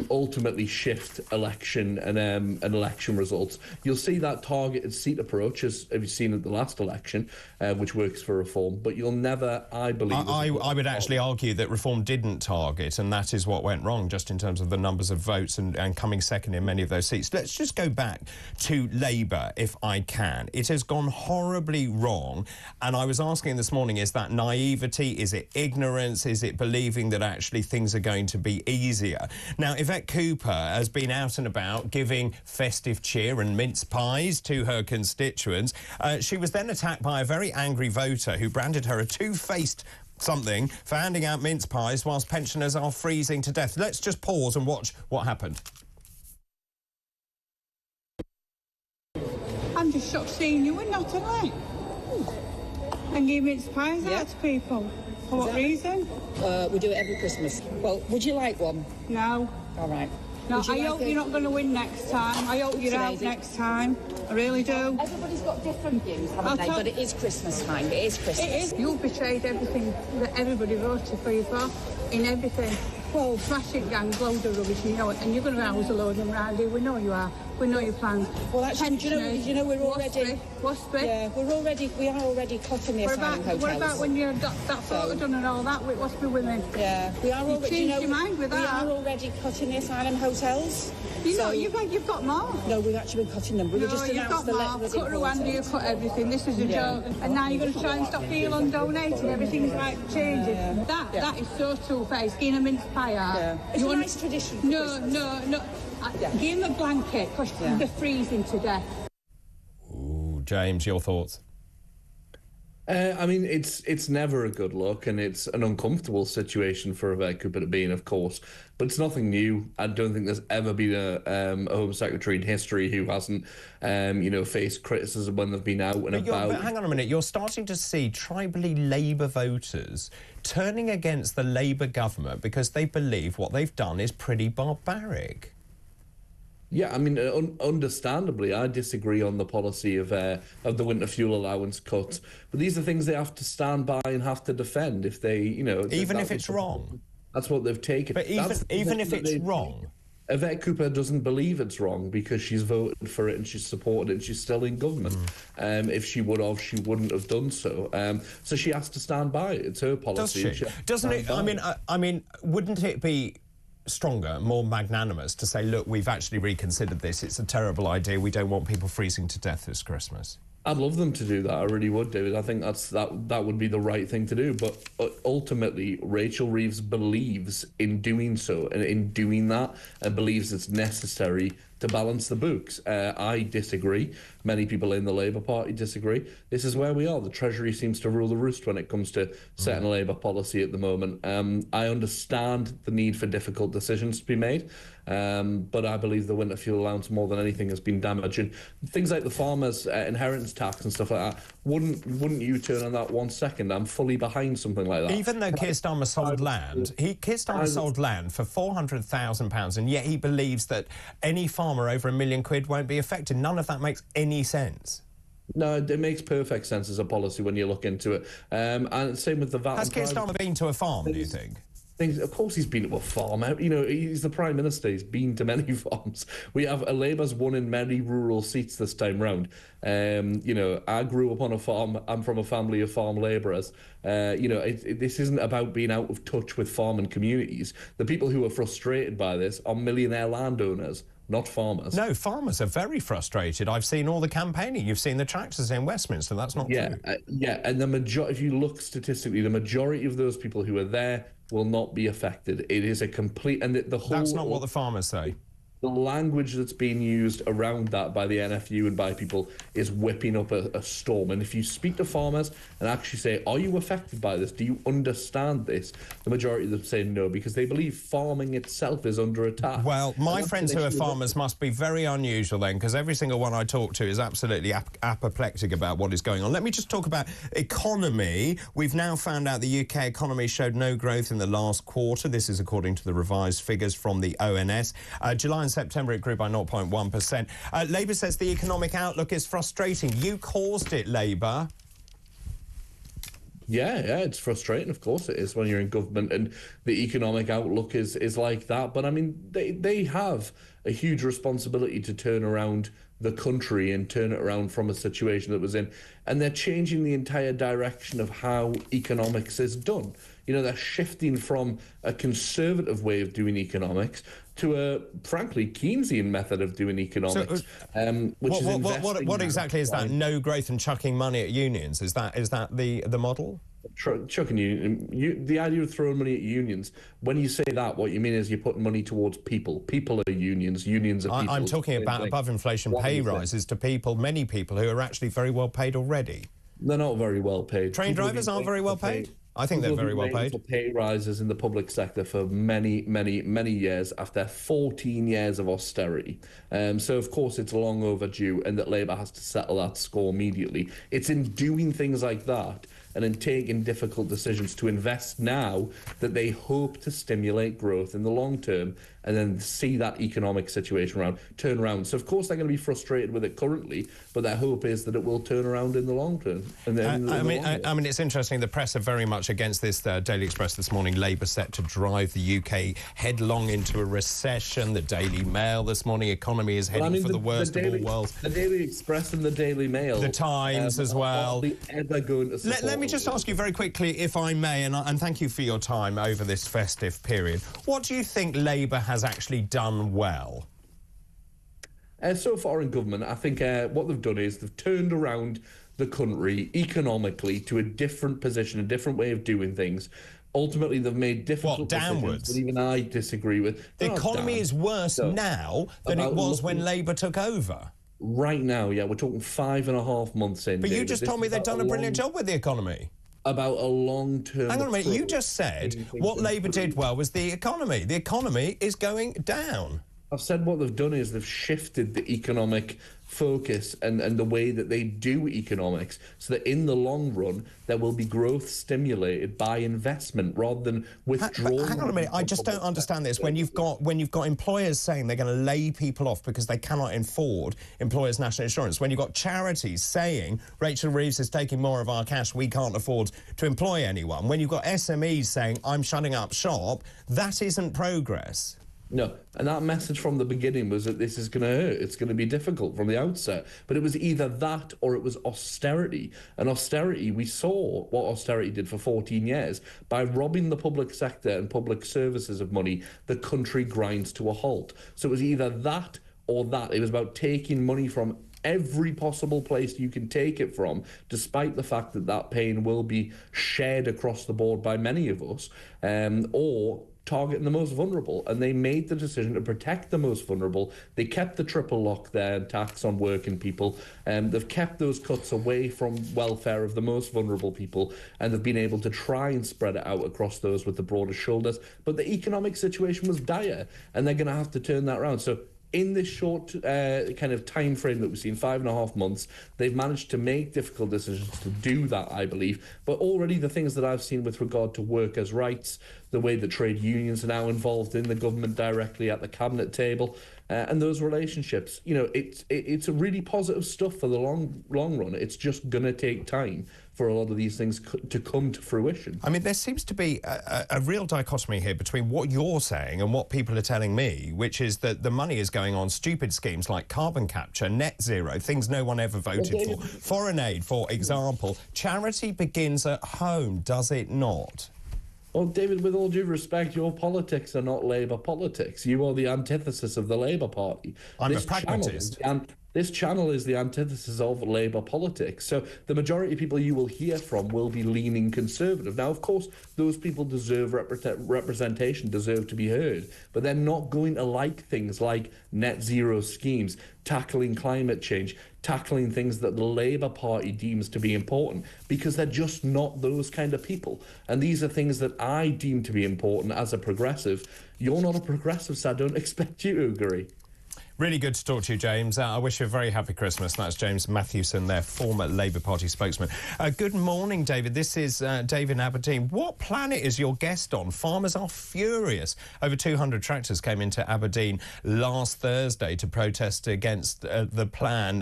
ultimately shift election and election results. You'll see that targeted seat approach, as have you seen at the last election, which works for Reform, but you'll never, I believe... I would actually argue that Reform didn't target, and that is what went wrong, just in terms of the numbers of votes and coming second in many of those seats. Let's just go back to Labour, if I can. It has gone horribly wrong, and I was asking this morning, is that naivety? Is it ignorance? Is it believing that actually things are going to be easier? Now, Yvette Cooper has been out and about giving festive cheer and mince pies to her constituents. She was then attacked by a very angry voter who branded her a two-faced something for handing out mince pies whilst pensioners are freezing to death. Let's just pause and watch what happened. I'm just shocked seeing you and Natalie. And give mince pies out to people. For what reason? We do it every Christmas. Well, would you like one? No. All right. No, I hope you're not going to win next time. I hope you're out next time. I really do. Everybody's got different views, haven't they? But it is Christmas time. It is Christmas. It is. You've betrayed everything that everybody voted for you for, in everything. Well, smashing gangs, loads of rubbish, you know it, and you're going to house a load of them round here. We know you are. We know your plans. Well, actually, do you know we're already... Yeah, we are already cutting the asylum hotels. What about when you got that photo done and all that with Waspy women? Yeah, we are already... You changed your mind with that. We are already cutting the asylum hotels. You know, you've got more. No, we've actually been cutting them. You've got more. Cut Rwanda, you cut everything. This is a joke. And now you're going to try and stop people on donating. Everything's like changing. That is so two-faced. Getting a mince pie out. Yeah. It's a nice tradition. No. Give them a blanket because they're freezing to death. Ooh, James, your thoughts? I mean, it's never a good look, and it's an uncomfortable situation for Yvette Cooper to be in, of course. But it's nothing new. I don't think there's ever been a Home Secretary in history who hasn't, faced criticism when they've been out and about. But hang on a minute. You're starting to see tribally Labour voters turning against the Labour government because they believe what they've done is pretty barbaric. Yeah, I mean, understandably, I disagree on the policy of the winter fuel allowance cut. But these are things they have to stand by and have to defend if they, even if it's wrong. That's what they've taken. But even if it's wrong. Yvette Cooper doesn't believe it's wrong because she's voted for it and she's supported it and she's still in government. If she would have, she wouldn't have done so. So she has to stand by it. It's her policy. Does she? Doesn't it? I mean, wouldn't it be stronger, more magnanimous to say, look, we've actually reconsidered this. It's a terrible idea. We don't want people freezing to death this Christmas. I'd love them to do that. I really would, David. I think that would be the right thing to do. But ultimately, Rachel Reeves believes in doing so and in doing that and believes it's necessary to balance the books. I disagree. Many people in the Labour Party disagree. This is where we are. The Treasury seems to rule the roost when it comes to setting Labour policy at the moment. I understand the need for difficult decisions to be made, but I believe the winter fuel allowance more than anything has been damaging. Things like the farmers' inheritance tax and stuff like that, wouldn't you turn on that 1 second? I'm fully behind something like that. Even though Keir Starmer sold land, Keir Starmer sold land for £400,000, and yet he believes that any farmer over £1 million won't be affected. None of that makes any sense. No, it makes perfect sense as a policy when you look into it. And same with the VAT. Has Keir Starmer been to a farm, do you think? Of course he's been to a farm. You know, he's the Prime Minister. He's been to many farms. We have Labour's won in many rural seats this time round. You know, I grew up on a farm. I'm from a family of farm labourers. You know, this isn't about being out of touch with farming communities. The people who are frustrated by this are millionaire landowners, not farmers. No, farmers are very frustrated. I've seen all the campaigning. You've seen the tractors in Westminster. That's not true. Yeah, and the majority, if you look statistically, the majority of those people who are there will not be affected. It is a complete... and the whole... That's not what the farmers say. The language that's being used around that by the NFU and by people is whipping up a storm. And if you speak to farmers and actually say, are you affected by this? Do you understand this? The majority of them say no, because they believe farming itself is under attack. Well, my friends who are farmers must be very unusual then, because every single one I talk to is absolutely apoplectic about what is going on. Let me just talk about economy. We've now found out the UK economy showed no growth in the last quarter. This is according to the revised figures from the ONS. July and September it grew by 0.1%. Labour says the economic outlook is frustrating. You caused it, Labour. Yeah, it's frustrating. Of course it is when you're in government and the economic outlook is like that. But, I mean, they have a huge responsibility to turn around the country and turn it around from a situation that was in. And they're changing the entire direction of how economics is done. You know, they're shifting from a conservative way of doing economics to a, frankly, Keynesian method of doing economics, which is investing. What exactly is that? No growth and chucking money at unions? Is that the model? Chucking the idea of throwing money at unions. When you say that, what you mean is you're putting money towards people. People are unions. Unions are people. I'm talking about above inflation pay rises to people, many people who are actually very well paid already. They're not very well paid. Train drivers aren't very well paid? I think they're very well paid. For pay rises in the public sector for many, many, many years after 14 years of austerity. So, of course, it's long overdue and that Labour has to settle that score immediately. It's in doing things like that and in taking difficult decisions to invest now that they hope to stimulate growth in the long term and then see that economic situation turn around. So, of course, they're going to be frustrated with it currently, but their hope is that it will turn around in the long term. I mean, it's interesting. The press are very much against this. Daily Express this morning, Labour set to drive the UK headlong into a recession. The Daily Mail this morning, economy is heading for the worst of all worlds. The Daily Express and the Daily Mail. The Times as well. Ever going to let me just ask you very quickly, if I may, and thank you for your time over this festive period. What do you think Labour has actually done well? So far in government, I think what they've done is they've turned around the country economically to a different position, a different way of doing things. Ultimately, they've made difficult downwards? decisions that even I disagree with. The economy is worse now than it was when Labour took over. Right now, yeah, we're talking 5.5 months in. But you just told me they've done a brilliant job with the economy. About a long-term... Hang on a minute, you just said what Labour did well was the economy. The economy is going down. I've said what they've done is they've shifted the economic focus and the way that they do economics so that in the long run there will be growth stimulated by investment rather than withdrawal. Hang on a minute, I just don't understand this. When you've got employers saying they're going to lay people off because they cannot afford employers' national insurance, when you've got charities saying Rachel Reeves is taking more of our cash, we can't afford to employ anyone, when you've got SMEs saying I'm shutting up shop, that isn't progress. No, and that message from the beginning was that this is going to hurt. It's going to be difficult from the outset. But it was either that or it was austerity. And austerity, we saw what austerity did for 14 years. By robbing the public sector and public services of money, the country grinds to a halt. So it was either that or that. It was about taking money from every possible place you can take it from, despite the fact that that pain will be shared across the board by many of us, or targeting the most vulnerable, and they made the decision to protect the most vulnerable. They kept the triple lock there and tax on working people, and they've kept those cuts away from welfare of the most vulnerable people, and they've been able to try and spread it out across those with the broadest shoulders. But the economic situation was dire, and they're going to have to turn that around. So in this short kind of time frame that we've seen, 5.5 months, they've managed to make difficult decisions to do that, I believe. But already the things that I've seen with regard to workers' rights, the way that trade unions are now involved in the government directly at the cabinet table, and those relationships, you know, it's a really positive stuff for the long run. It's just going to take time for a lot of these things to come to fruition. I mean, there seems to be a real dichotomy here between what you're saying and what people are telling me, which is that the money is going on stupid schemes like carbon capture, net zero, things no one ever voted for, foreign aid, for example. Charity begins at home, does it not? Well, David, with all due respect, your politics are not Labour politics. You are the antithesis of the Labour Party. I'm a pragmatist. This channel is the antithesis of Labour politics. So the majority of people you will hear from will be leaning Conservative. Now, of course, those people deserve representation, deserve to be heard, but they're not going to like things like net zero schemes, tackling climate change, tackling things that the Labour Party deems to be important, because they're just not those kind of people. And these are things that I deem to be important as a progressive. You're not a progressive, so I don't expect you to agree. Really good to talk to you, James. I wish you a very happy Christmas. That's James Matthewson, their former Labour Party spokesman. Good morning, David. This is David in Aberdeen. What planet is your guest on? Farmers are furious. Over 200 tractors came into Aberdeen last Thursday to protest against the plan.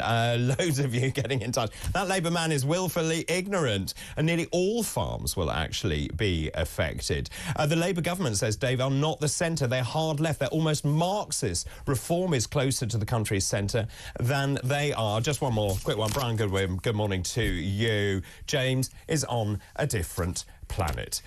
Loads of you getting in touch. That Labour man is willfully ignorant, and nearly all farms will actually be affected. The Labour government, says Dave, are not the centre. They're hard left. They're almost Marxist. Reform is closer to the country's centre than they are. Just one more quick one. Brian Goodwin, good morning to you. James is on a different planet.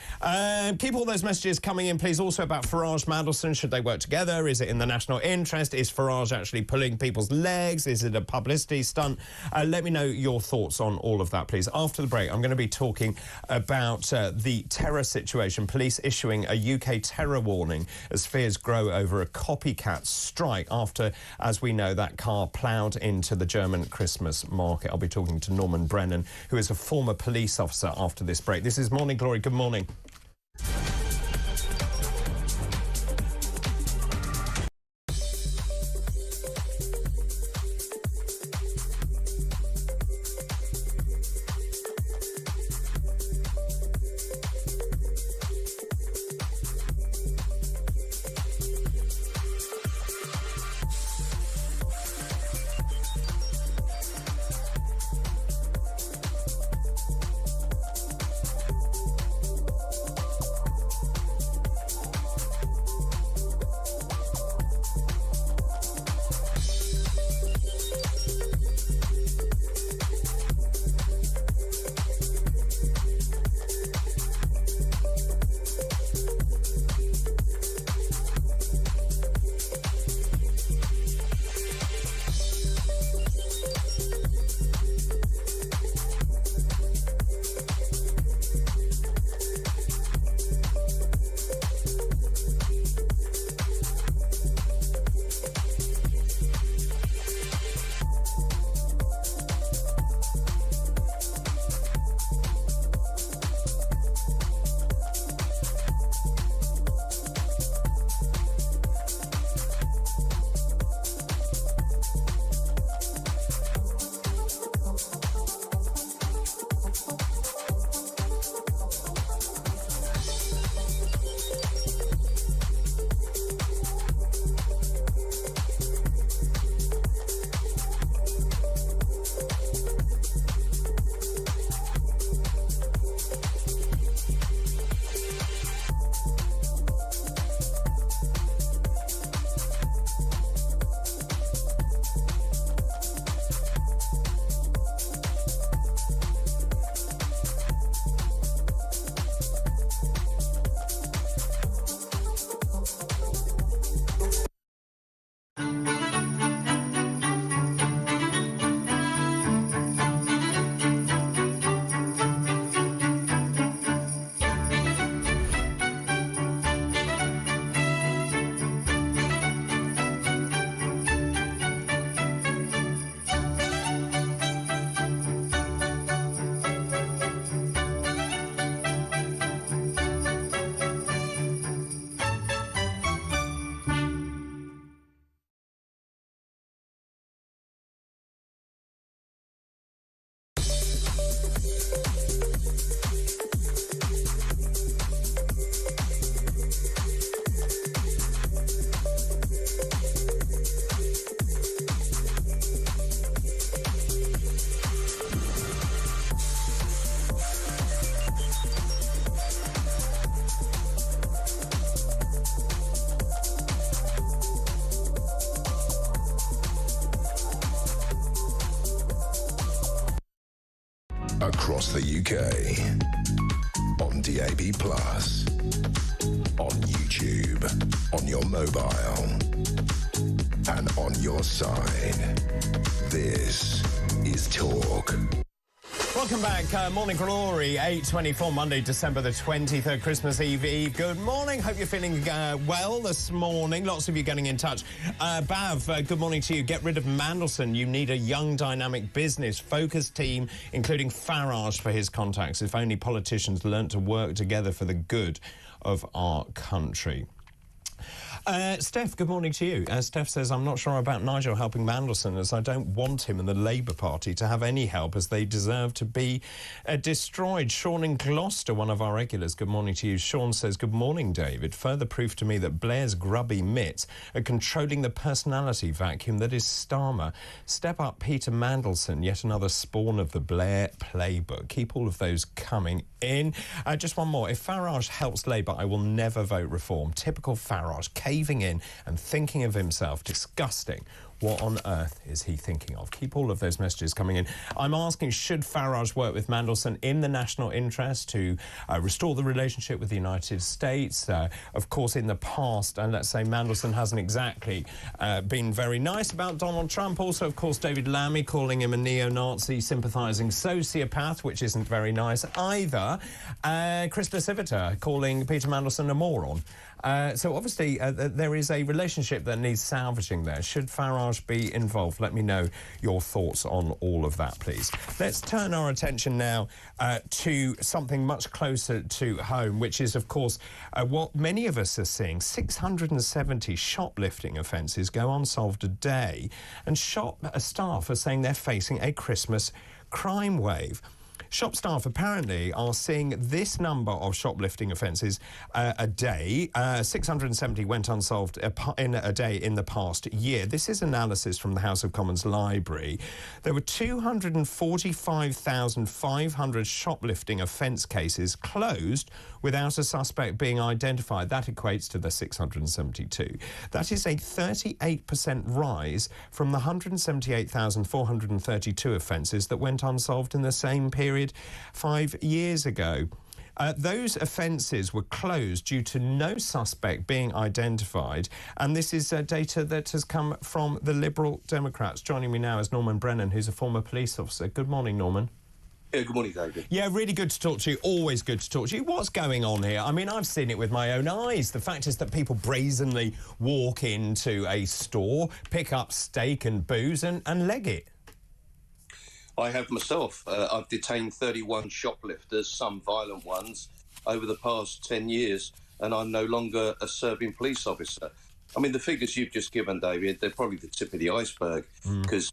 Keep all those messages coming in, please. Also about Farage Mandelson. Should they work together? Is it in the national interest? Is Farage actually pulling people's legs? Is it a publicity stunt? Let me know your thoughts on all of that, please. After the break, I'm going to be talking about the terror situation. Police issuing a UK terror warning as fears grow over a copycat strike after, as we know, that car ploughed into the German Christmas market. I'll be talking to Norman Brennan, who is a former police officer, after this break. This is Morning Glory. Good morning. across the UK. On DAB+, on YouTube, on your mobile, and on your side. This is Talk. Welcome back. Morning Glory, 8:24, Monday, December the 23rd, Christmas Eve. Good morning. Hope you're feeling well this morning. Lots of you getting in touch. Bav, good morning to you. Get rid of Mandelson. You need a young, dynamic, business-focused team, including Farage for his contacts. If only politicians learnt to work together for the good of our country. Steph, good morning to you. Steph says, I'm not sure about Nigel helping Mandelson, as I don't want him and the Labour Party to have any help, as they deserve to be destroyed. Sean in Gloucester, one of our regulars, good morning to you. Sean says, good morning, David. Further proof to me that Blair's grubby mitts are controlling the personality vacuum that is Starmer. Step up Peter Mandelson, yet another spawn of the Blair playbook. Keep all of those coming in. Just one more. If Farage helps Labour, I will never vote Reform. Typical Farage, caving in and thinking of himself. Disgusting. What on earth is he thinking of? Keep all of those messages coming in. I'm asking, should Farage work with Mandelson in the national interest to restore the relationship with the United States? Of course, in the past, and let's say Mandelson hasn't exactly been very nice about Donald Trump. Also, of course, David Lammy calling him a neo-Nazi sympathising sociopath, which isn't very nice either. Chris Civita calling Peter Mandelson a moron. So obviously there is a relationship that needs salvaging there. Should Farage be involved? Let me know your thoughts on all of that, please. Let's turn our attention now to something much closer to home, which is, of course, what many of us are seeing. 670 shoplifting offences go unsolved a day, and shop staff are saying they're facing a Christmas crime wave. Shop staff apparently are seeing this number of shoplifting offences a day. 670 went unsolved in a day in the past year. This is analysis from the House of Commons Library. There were 245,500 shoplifting offence cases closed without a suspect being identified. That equates to the 672. That is a 38% rise from the 178,432 offences that went unsolved in the same period 5 years ago. Those offences were closed due to no suspect being identified, and this is data that has come from the Liberal Democrats. Joining me now is Norman Brennan, who's a former police officer. Good morning, Norman. Yeah, good morning, David. Yeah, really good to talk to you. Always good to talk to you. What's going on here? I mean, I've seen it with my own eyes. The fact is that people brazenly walk into a store, pick up steak and booze and leg it. I have myself. I've detained 31 shoplifters, some violent ones, over the past 10 years, and I'm no longer a serving police officer. I mean, the figures you've just given, David, they're probably the tip of the iceberg, because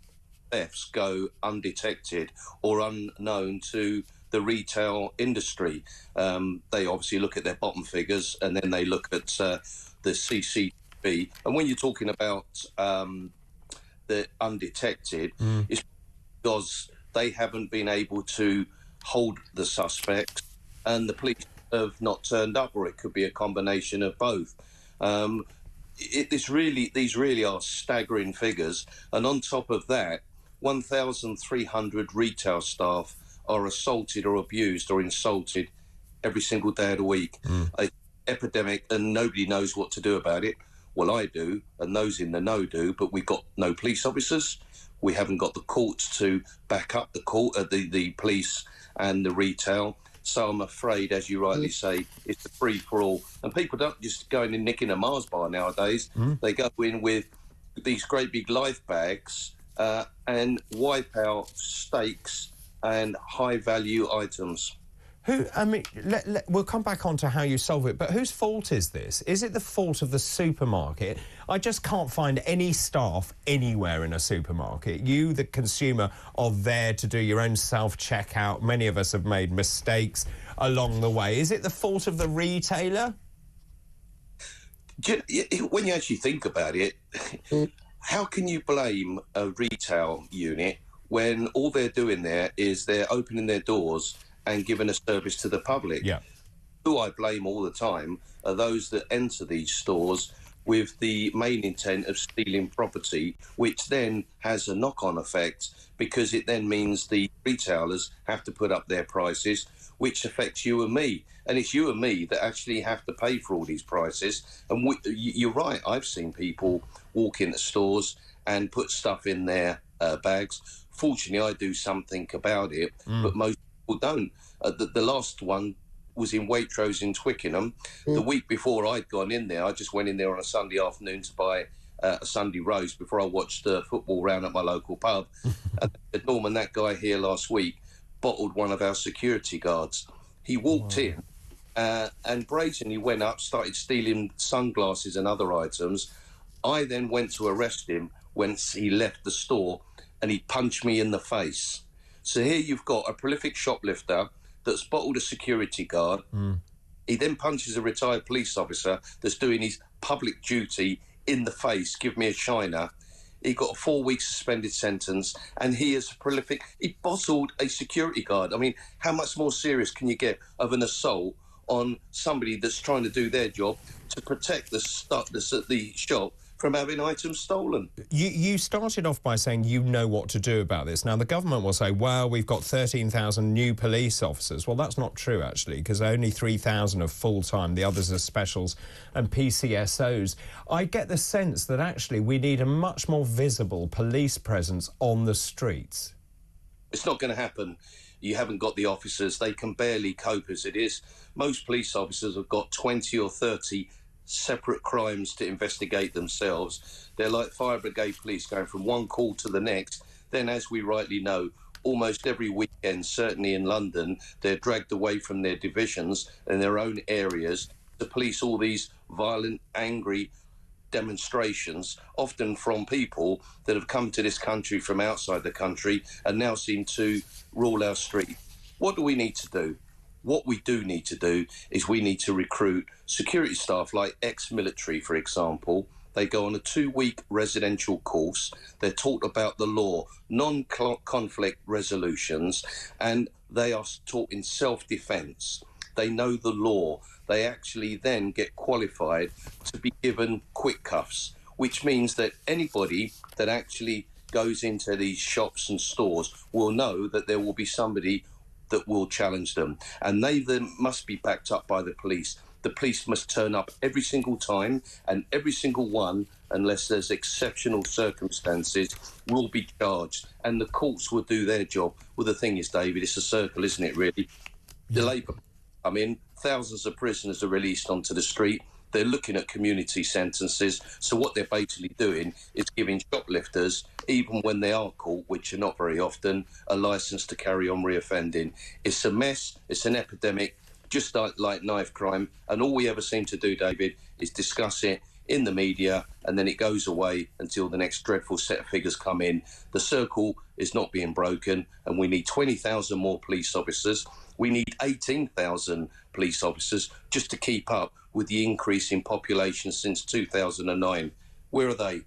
thefts go undetected or unknown to the retail industry. They obviously look at their bottom figures, and then they look at the CCTV. And when you're talking about the undetected, it's because they haven't been able to hold the suspects and the police have not turned up, or it could be a combination of both. These really are staggering figures. And on top of that, 1,300 retail staff are assaulted or abused or insulted every single day of the week. An epidemic, and nobody knows what to do about it. Well, I do, and those in the know do, but we've got no police officers. We haven't got the courts to back up the police and the retail. So I'm afraid, as you rightly say, it's a free-for-all. And people don't just go in and nick in a Mars bar nowadays. They go in with these great big life bags and wipe out steaks and high-value items. I mean, we'll come back on to how you solve it, but whose fault is this? Is it the fault of the supermarket? I just can't find any staff anywhere in a supermarket. You, the consumer, are there to do your own self-checkout. Many of us have made mistakes along the way. Is it the fault of the retailer? When you actually think about it, how can you blame a retail unit when all they're doing there is they're opening their doors and giving a service to the public? Yeah. Who I blame all the time are those that enter these stores with the main intent of stealing property, which then has a knock-on effect because it then means the retailers have to put up their prices, which affects you and me. And it's you and me that actually have to pay for all these prices. And you're right, I've seen people walk into stores and put stuff in their bags. Fortunately, I do something about it, but most people don't. The last one was in Waitrose in Twickenham. The week before I'd gone in there, I just went in there on a Sunday afternoon to buy a Sunday roast before I watched the football round at my local pub. Norman, that guy here last week bottled one of our security guards. He walked in and brazenly went up, started stealing sunglasses and other items. I then went to arrest him when he left the store, and he punched me in the face. So here you've got a prolific shoplifter that's bottled a security guard. He then punches a retired police officer that's doing his public duty in the face, give me a shiner. He got a 4-week suspended sentence, and he is prolific. He bottled a security guard. I mean, how much more serious can you get of an assault on somebody that's trying to do their job to protect the stuff that's at the shop from having items stolen? You started off by saying you know what to do about this. Now, the government will say, well, we've got 13,000 new police officers. Well, that's not true, actually, because only 3,000 are full-time. The others are specials and PCSOs. I get the sense that, actually, we need a much more visible police presence on the streets. It's not going to happen. You haven't got the officers. They can barely cope as it is. Most police officers have got 20 or 30 separate crimes to investigate themselves. They're like fire brigade police going from one call to the next. Then, as we rightly know, almost every weekend, certainly in London, they're dragged away from their divisions and their own areas to police all these violent, angry demonstrations, often from people that have come to this country from outside the country and now seem to rule our street. What do we need to do? What we do need to do is we need to recruit security staff like ex-military, for example. They go on a 2-week residential course. They're taught about the law, non-conflict resolutions, and they are taught in self-defence. They know the law. They actually then get qualified to be given quick cuffs, which means that anybody that actually goes into these shops and stores will know that there will be somebody that will challenge them, and they then must be backed up by the police. The police must turn up every single time, and every single one, unless there's exceptional circumstances, will be charged, and the courts will do their job. Well, the thing is, David, it's a circle, isn't it, really? The Labour come in, thousands of prisoners are released onto the street. They're looking at community sentences. So what they're basically doing is giving shoplifters, even when they are caught, which are not very often, a licence to carry on reoffending. It's a mess. It's an epidemic, just like knife crime. And all we ever seem to do, David, is discuss it in the media, and then it goes away until the next dreadful set of figures come in. The circle is not being broken, and we need 20,000 more police officers. We need 18,000 police officers just to keep up with the increase in population since 2009. Where are they?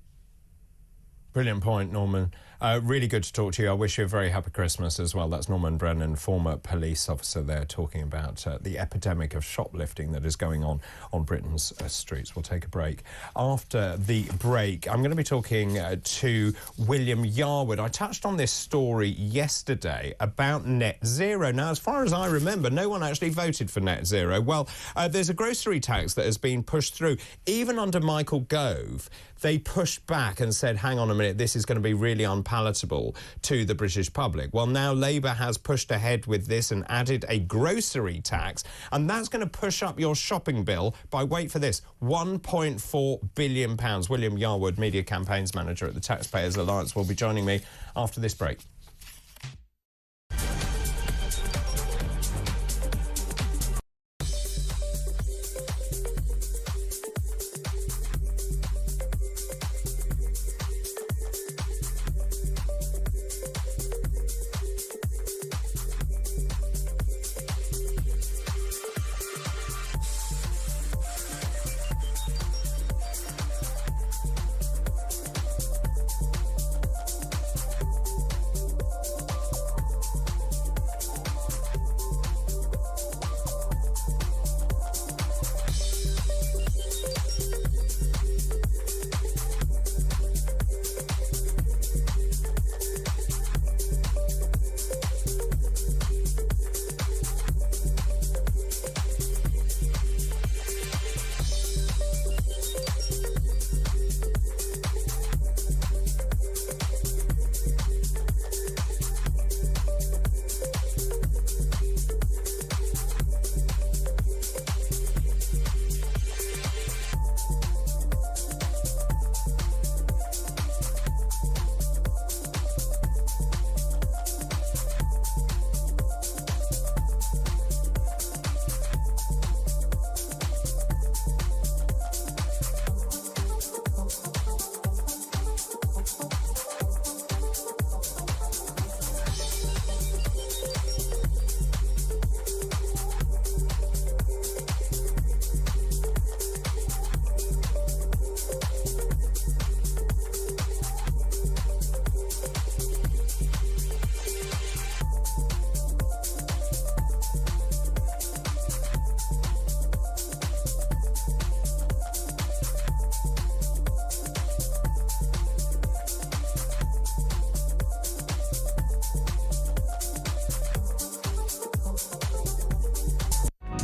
Brilliant point, Norman. Really good to talk to you. I wish you a very happy Christmas as well. That's Norman Brennan, former police officer there, talking about the epidemic of shoplifting that is going on Britain's streets. We'll take a break. After the break, I'm going to be talking to William Yarwood. I touched on this story yesterday about net zero. Now, as far as I remember, no one actually voted for net zero. Well, there's a grocery tax that has been pushed through. Even under Michael Gove, they pushed back and said, hang on a minute, this is going to be really unpalatable to the British public. Well, now Labour has pushed ahead with this and added a grocery tax, and that's going to push up your shopping bill by, wait for this, £1.4 billion. William Yarwood, Media Campaigns Manager at the Taxpayers Alliance, will be joining me after this break.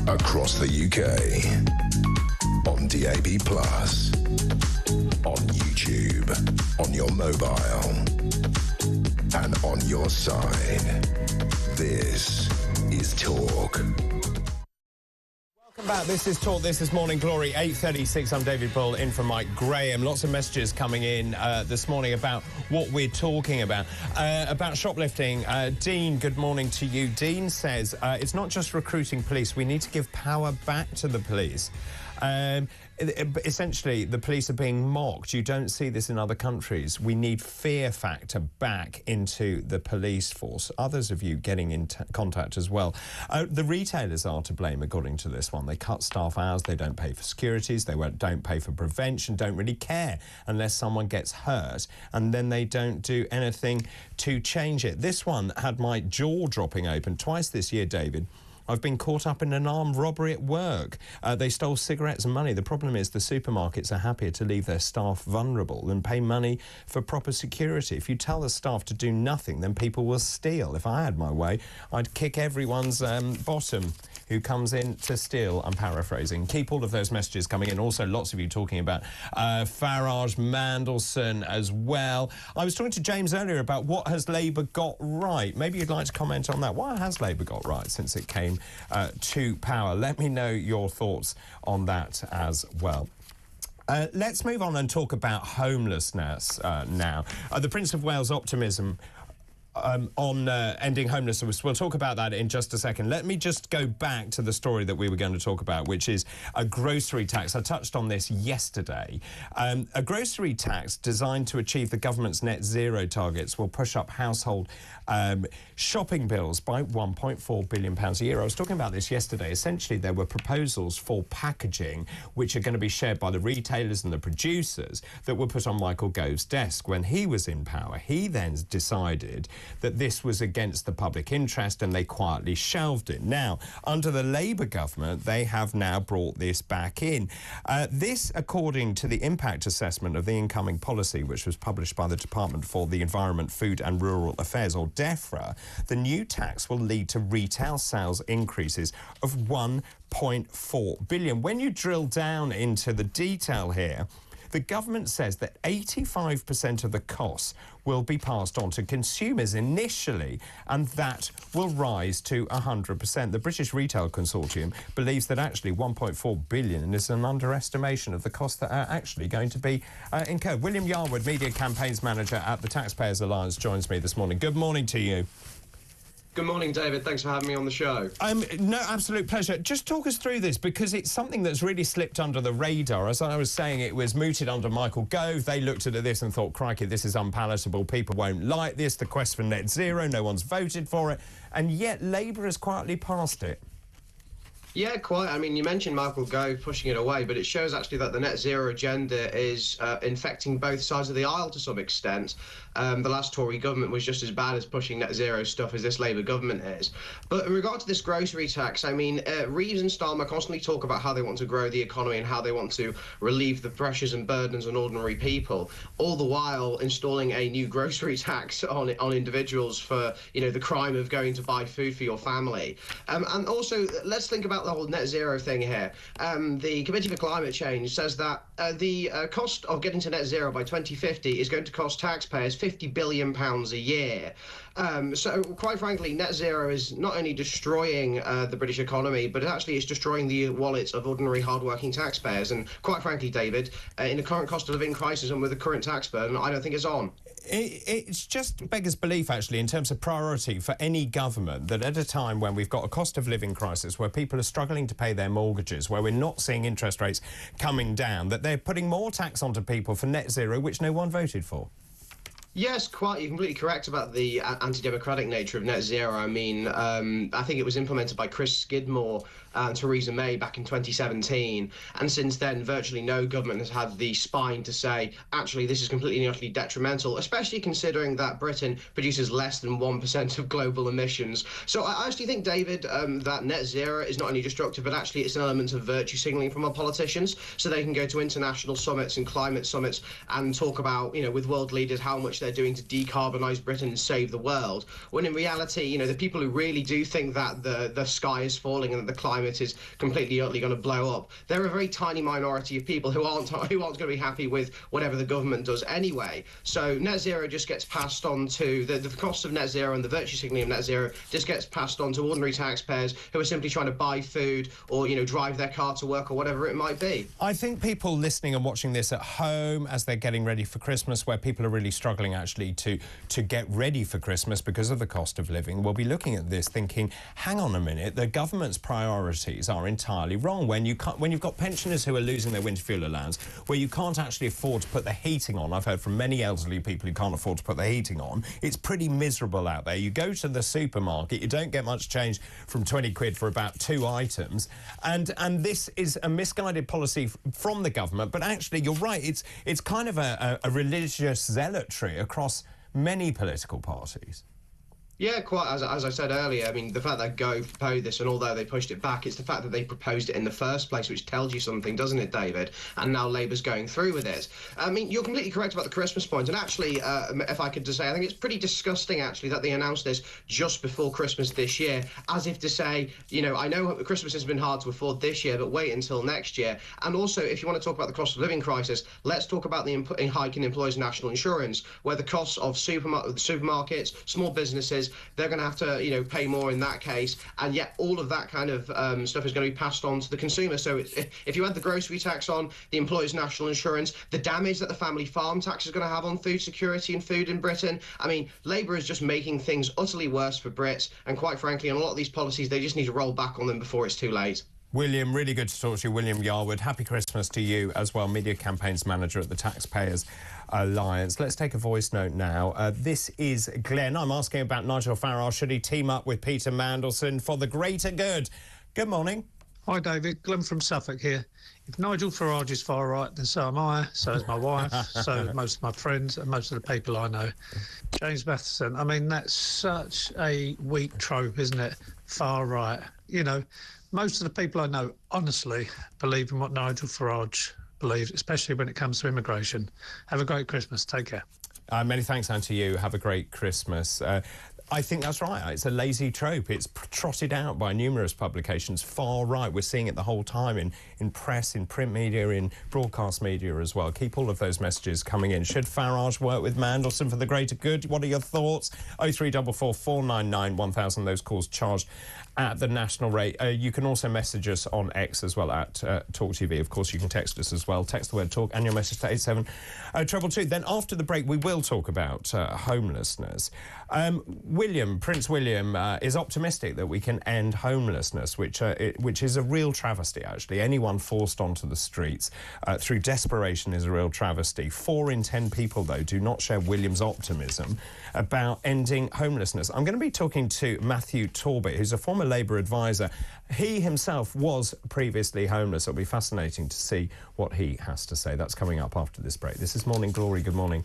across the UK. On DAB+, on YouTube, on your mobile, and on your side. This is Talk. Welcome back. This is Talk. This is Morning Glory, 8:36. I'm David Bull, in for Mike Graham. Lots of messages coming in this morning about what we're talking about shoplifting. Dean, good morning to you. Dean says, it's not just recruiting police. We need to give power back to the police. Essentially, the police are being mocked. You don't see this in other countries. We need fear factor back into the police force. Others of you getting in contact as well. The retailers are to blame, according to this one. They cut staff hours, they don't pay for securities, they don't pay for prevention, don't really care unless someone gets hurt, and then they don't do anything to change it. This one had my jaw dropping open twice this year, David. I've been caught up in an armed robbery at work. They stole cigarettes and money. The problem is the supermarkets are happier to leave their staff vulnerable than pay money for proper security. If you tell the staff to do nothing, then people will steal. If I had my way, I'd kick everyone's bottom who comes in to steal. I'm paraphrasing. Keep all of those messages coming in. Also, lots of you talking about Farage, Mandelson as well. I was talking to James earlier about what has Labour got right. Maybe you'd like to comment on that. What has Labour got right since it came to power? Let me know your thoughts on that as well. Let's move on and talk about homelessness now. The Prince of Wales' optimism on ending homelessness. We'll talk about that in just a second. Let me just go back to the story that we were going to talk about, which is a grocery tax. I touched on this yesterday. A grocery tax designed to achieve the government's net zero targets will push up household shopping bills by £1.4 billion a year. I was talking about this yesterday. Essentially, there were proposals for packaging which are going to be shared by the retailers and the producers that were put on Michael Gove's desk when he was in power. He then decided that this was against the public interest and they quietly shelved it. Now, under the Labour government, they have now brought this back in. This, according to the impact assessment of the incoming policy, which was published by the Department for the Environment, Food and Rural Affairs, or DEFRA, the new tax will lead to retail sales increases of £1.4 billion. When you drill down into the detail here, the government says that 85% of the costs will be passed on to consumers initially, and that will rise to 100%. The British Retail Consortium believes that actually 1.4 billion is an underestimation of the costs that are actually going to be incurred. William Yarwood, Media Campaigns Manager at the Taxpayers Alliance, joins me this morning. Good morning to you. Good morning, David. Thanks for having me on the show. No, absolute pleasure. Just talk us through this, because it's something that's really slipped under the radar. As I was saying, it was mooted under Michael Gove. They looked at this and thought, crikey, this is unpalatable. People won't like this. The quest for net zero, no one's voted for it. And yet Labour has quietly passed it. Yeah, quite. I mean, you mentioned Michael Gove pushing it away, but it shows actually that the net zero agenda is infecting both sides of the aisle to some extent. The last Tory government was just as bad as pushing net zero stuff as this Labour government is. But in regard to this grocery tax, I mean, Reeves and Starmer constantly talk about how they want to grow the economy and how they want to relieve the pressures and burdens on ordinary people, all the while installing a new grocery tax on individuals for, you know, the crime of going to buy food for your family. And also, let's think about the whole net zero thing here. The Committee for Climate Change says that the cost of getting to net zero by 2050 is going to cost taxpayers £50 billion a year. So, quite frankly, net zero is not only destroying the British economy, but actually it's destroying the wallets of ordinary, hard-working taxpayers. And quite frankly, David, in the current cost of living crisis and with the current tax burden, I don't think it's on. It's just beggars belief, actually, in terms of priority for any government, that at a time when we've got a cost of living crisis, where people are struggling to pay their mortgages, where we're not seeing interest rates coming down, that they're putting more tax onto people for net zero, which no one voted for. Yes, quite. You're completely correct about the anti-democratic nature of net zero. I mean, I think it was implemented by Chris Skidmore and Theresa May back in 2017. And since then, virtually no government has had the spine to say, actually, this is completely and utterly detrimental, especially considering that Britain produces less than 1% of global emissions. So I actually think, David, that net zero is not only destructive, but actually it's an element of virtue signalling from our politicians, so they can go to international summits and climate summits and talk about, you know, with world leaders how much they're doing to decarbonise Britain and save the world, when in reality, you know, the people who really do think that the sky is falling and that the climate is completely utterly going to blow up, they're a very tiny minority of people who aren't going to be happy with whatever the government does anyway. So net zero just gets passed on to the cost of net zero and the virtue signalling of net zero just gets passed on to ordinary taxpayers who are simply trying to buy food or, you know, drive their car to work or whatever it might be. I think people listening and watching this at home as they're getting ready for Christmas, where people are really struggling actually to get ready for Christmas because of the cost of living, will be looking at this thinking, hang on a minute, the government's priorities are entirely wrong. When you've got pensioners who are losing their winter fuel allowance, where you can't actually afford to put the heating on. I've heard from many elderly people who can't afford to put the heating on. It's pretty miserable out there. You go to the supermarket, you don't get much change from 20 quid for about 2 items, and this is a misguided policy from the government. But actually, you're right, it's kind of a religious zealotry across many political parties. Yeah, quite. As I said earlier, I mean, the fact that Gove proposed this, and although they pushed it back, it's the fact that they proposed it in the first place, which tells you something, doesn't it, David? And now Labour's going through with it. I mean, you're completely correct about the Christmas point. And actually, if I could just say, I think it's pretty disgusting, actually, that they announced this just before Christmas this year, as if to say, you know, I know Christmas has been hard to afford this year, but wait until next year. And also, if you want to talk about the cost of living crisis, let's talk about the hike in employers' national insurance, where the costs of supermarkets, small businesses, they're going to have to, you know, pay more in that case, and yet all of that kind of stuff is going to be passed on to the consumer. So if you add the grocery tax on, the employers' national insurance, the damage that the family farm tax is going to have on food security and food in Britain, I mean, Labour is just making things utterly worse for Brits, and quite frankly, on a lot of these policies, they just need to roll back on them before it's too late. William, really good to talk to you. William Yarwood, happy Christmas to you as well, Media Campaigns Manager at the Taxpayers Alliance. Let's take a voice note now. This is Glenn. I'm asking about Nigel Farage. Should he team up with Peter Mandelson for the greater good? Good morning. Hi, David. Glenn from Suffolk here. If Nigel Farage is far right, then so am I, so is my wife, so is most of my friends and most of the people I know. James Matheson, I mean, that's such a weak trope, isn't it? Far right. You know, most of the people I know honestly believe in what Nigel Farage believes, especially when it comes to immigration. Have a great Christmas. Take care. Many thanks, and to you. Have a great Christmas. I think that's right. It's a lazy trope. It's trotted out by numerous publications. Far right. We're seeing it the whole time in press, in print media, in broadcast media as well. Keep all of those messages coming in. Should Farage work with Mandelson for the greater good? What are your thoughts? 0344 499 1000. Those calls charged at the national rate. You can also message us on X as well at talkTV. Of course, you can text us as well. Text the word talk and your message to 87222. Then after the break, we will talk about homelessness. Prince William is optimistic that we can end homelessness, which is a real travesty, actually. Anyone forced onto the streets through desperation is a real travesty. 4 in 10 people, though, do not share William's optimism about ending homelessness. I'm going to be talking to Matthew Torbett, who's a former Labour advisor. He himself was previously homeless. It'll be fascinating to see what he has to say. That's coming up after this break. This is Morning Glory. Good morning.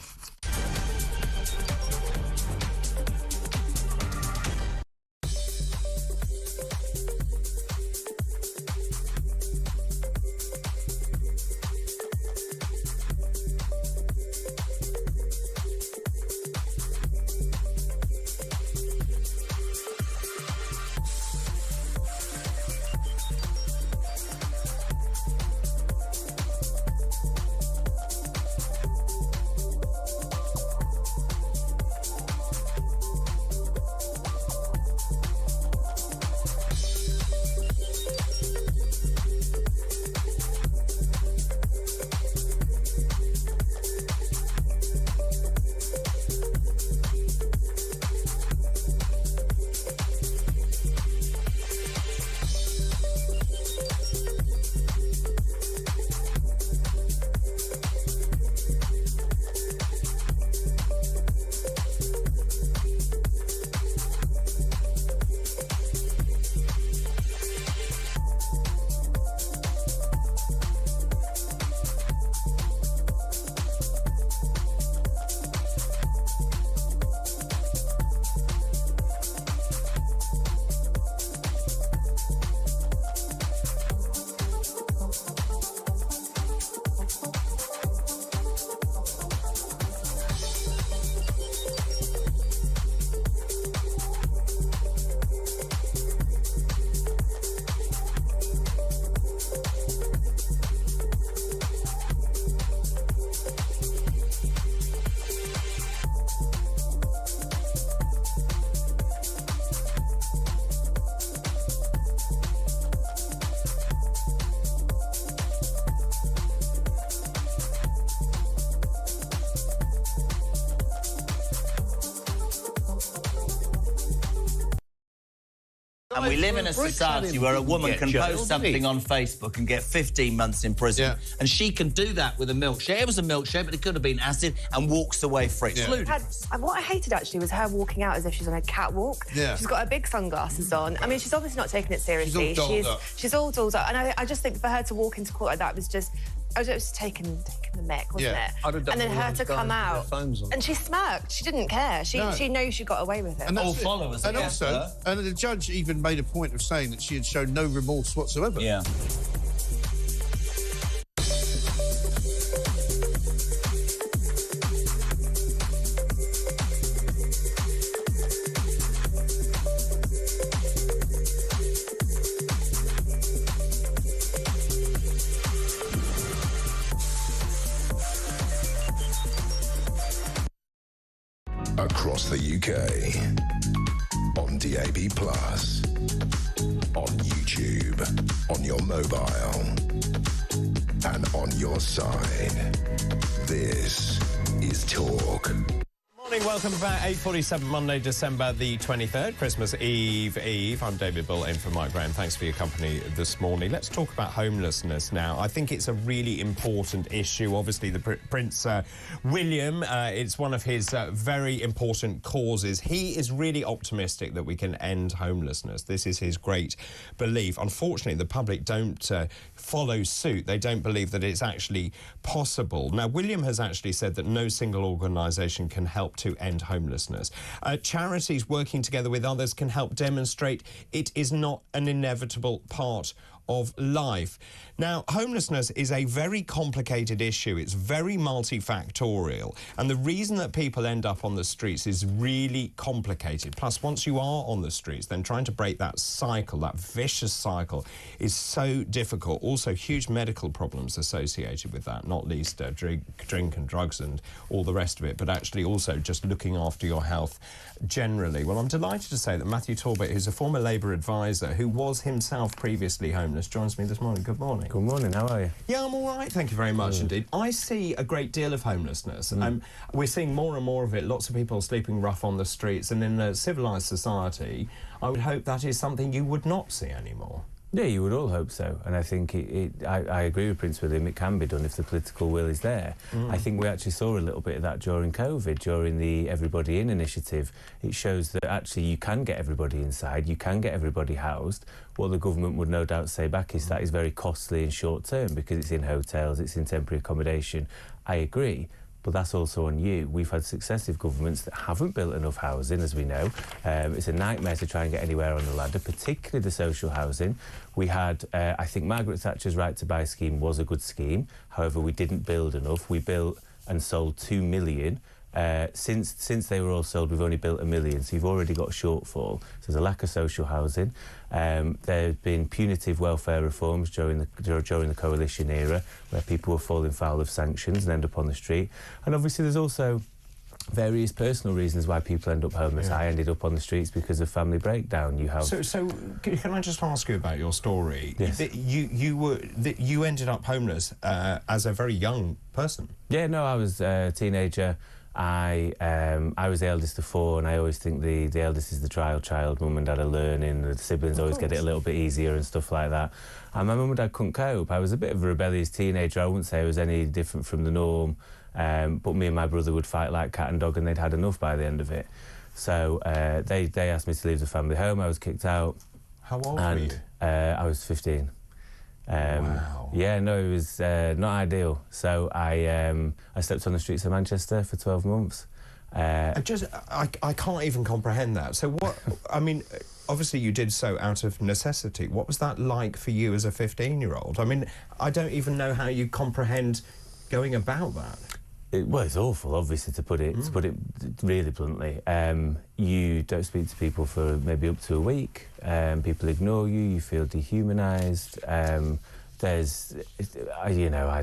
And we live in a society where a woman can post something on Facebook and get 15 months in prison. And she can do that with a milkshake. It was a milkshake, but it could have been acid, and walks away free. What I hated, actually, was her walking out as if she's on a catwalk. Yeah. She's got her big sunglasses on. I mean, she's obviously not taking it seriously. She's all dolled up. And I just think for her to walk into court like that was just... I was just taking the mick, wasn't it? And then her to come out, and she smirked. She didn't care. She knows she got away with it. And all followers. And also, and the judge even made a point of saying that she had shown no remorse whatsoever. Yeah. Across the UK, on DAB+, on YouTube, on your mobile, and on your side. This is Talk. Morning, welcome back. 8:47, Monday, December the 23rd, Christmas Eve. I'm David Bull, in for Mike Graham. Thanks for your company this morning. Let's talk about homelessness now. I think it's a really important issue. Obviously, the Prince William, it's one of his very important causes. He is really optimistic that we can end homelessness. This is his great belief. Unfortunately, the public don't follow suit. They don't believe that it's actually possible. Now, William has actually said that no single organisation can help to end homelessness. Charities working together with others can help demonstrate it is not an inevitable part of life. Now, homelessness is a very complicated issue. It's very multifactorial, and the reason that people end up on the streets is really complicated. Plus, once you are on the streets, then trying to break that cycle, that vicious cycle, is so difficult. Also, huge medical problems associated with that, not least drink and drugs and all the rest of it, but actually also just looking after your health generally. Well, I'm delighted to say that Matthew Talbot, who's a former Labour advisor who was himself previously homeless, joins me this morning. Good morning. Good morning, how are you? Yeah, I'm all right, thank you very much indeed. I see a great deal of homelessness. We're seeing more and more of it, lots of people sleeping rough on the streets, and in a civilised society, I would hope that is something you would not see anymore. Yeah, you would all hope so, and I think I agree with Prince William. It can be done if the political will is there. I think we actually saw a little bit of that during COVID, during the Everybody In initiative. It shows that actually you can get everybody inside, you can get everybody housed. What the government would no doubt say back is that is very costly and short term because it's in hotels, it's in temporary accommodation. I agree. But that's also on you. We've had successive governments that haven't built enough housing, as we know. It's a nightmare to try and get anywhere on the ladder, particularly the social housing. We had, I think Margaret Thatcher's Right to Buy scheme was a good scheme. However, we didn't build enough. We built and sold 2 million. Since they were all sold, we've only built 1 million, so you've already got a shortfall. So there's a lack of social housing. There have been punitive welfare reforms during the coalition era, where people were falling foul of sanctions and end up on the street. And obviously there's also various personal reasons why people end up homeless. I ended up on the streets because of family breakdown. You have so can I just ask you about your story? Yes. You ended up homeless as a very young person. Yeah, no, I was a teenager. I was the eldest of 4, and I always think the eldest is the trial child. Mum and dad are learning, the siblings always get it a little bit easier and stuff like that. And my mum and dad couldn't cope. I was a bit of a rebellious teenager. I wouldn't say I was any different from the norm, but me and my brother would fight like cat and dog, and they'd had enough by the end of it. So they asked me to leave the family home. I was kicked out. How old were you? I was 15. Wow. Yeah, no, it was not ideal. So I slept on the streets of Manchester for 12 months. I can't even comprehend that. So what, I mean, obviously you did so out of necessity. What was that like for you as a 15-year-old? I mean, I don't even know how you comprehend going about that. Well, it's awful, obviously, to put it really bluntly. You don't speak to people for maybe up to a week. People ignore you. You feel dehumanised. I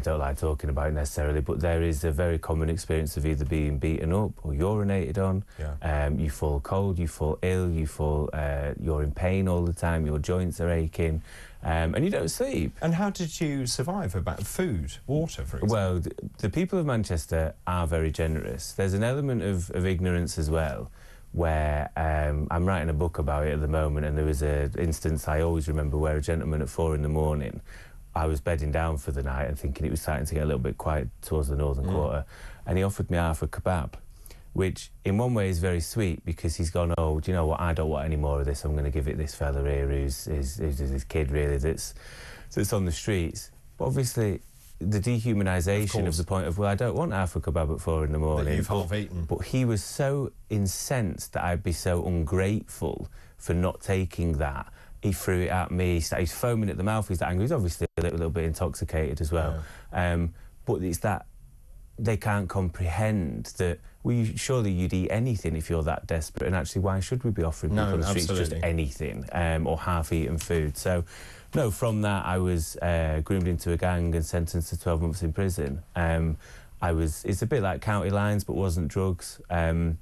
don't like talking about it necessarily, but there is a very common experience of either being beaten up or urinated on. Yeah. You fall cold, you fall ill, you're in pain all the time, your joints are aching, and you don't sleep. And how did you survive? About food, water, for example? Well, the people of Manchester are very generous. There's an element of ignorance as well, where I'm writing a book about it at the moment, and there was an instance I always remember where a gentleman at 4 in the morning, I was bedding down for the night and thinking it was starting to get a little bit quiet towards the northern quarter, and he offered me half a kebab, which in one way is very sweet because he's gone, oh, do you know what, I don't want any more of this, I'm going to give it this fella here who's this kid really that's on the streets. But obviously the dehumanisation of the point of, well, I don't want half a kebab at 4 in the morning. That you've half eaten. But he was so incensed that I'd be so ungrateful for not taking that. He threw it at me, he's foaming at the mouth, he's angry, he's obviously a little bit intoxicated as well. Yeah. But it's that they can't comprehend that, well, surely you'd eat anything if you're that desperate, and actually why should we be offering people on the streets just anything, or half-eaten food? So, no, from that I was groomed into a gang and sentenced to 12 months in prison. It's a bit like county lines, but wasn't drugs. I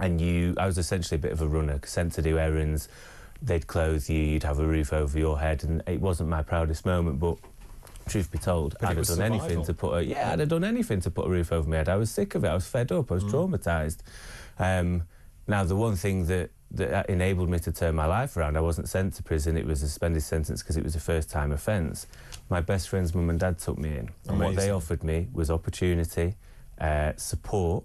was essentially a bit of a runner, sent to do errands. They'd clothe you, you'd have a roof over your head, and it wasn't my proudest moment, but truth be told, I'd have done anything to put I'd have done anything to put a roof over my head. I was sick of it, I was fed up, I was traumatised. Now, the one thing that enabled me to turn my life around, I wasn't sent to prison, it was a suspended sentence because it was a first-time offence. My best friend's mum and dad took me in, and what they offered me was opportunity, support,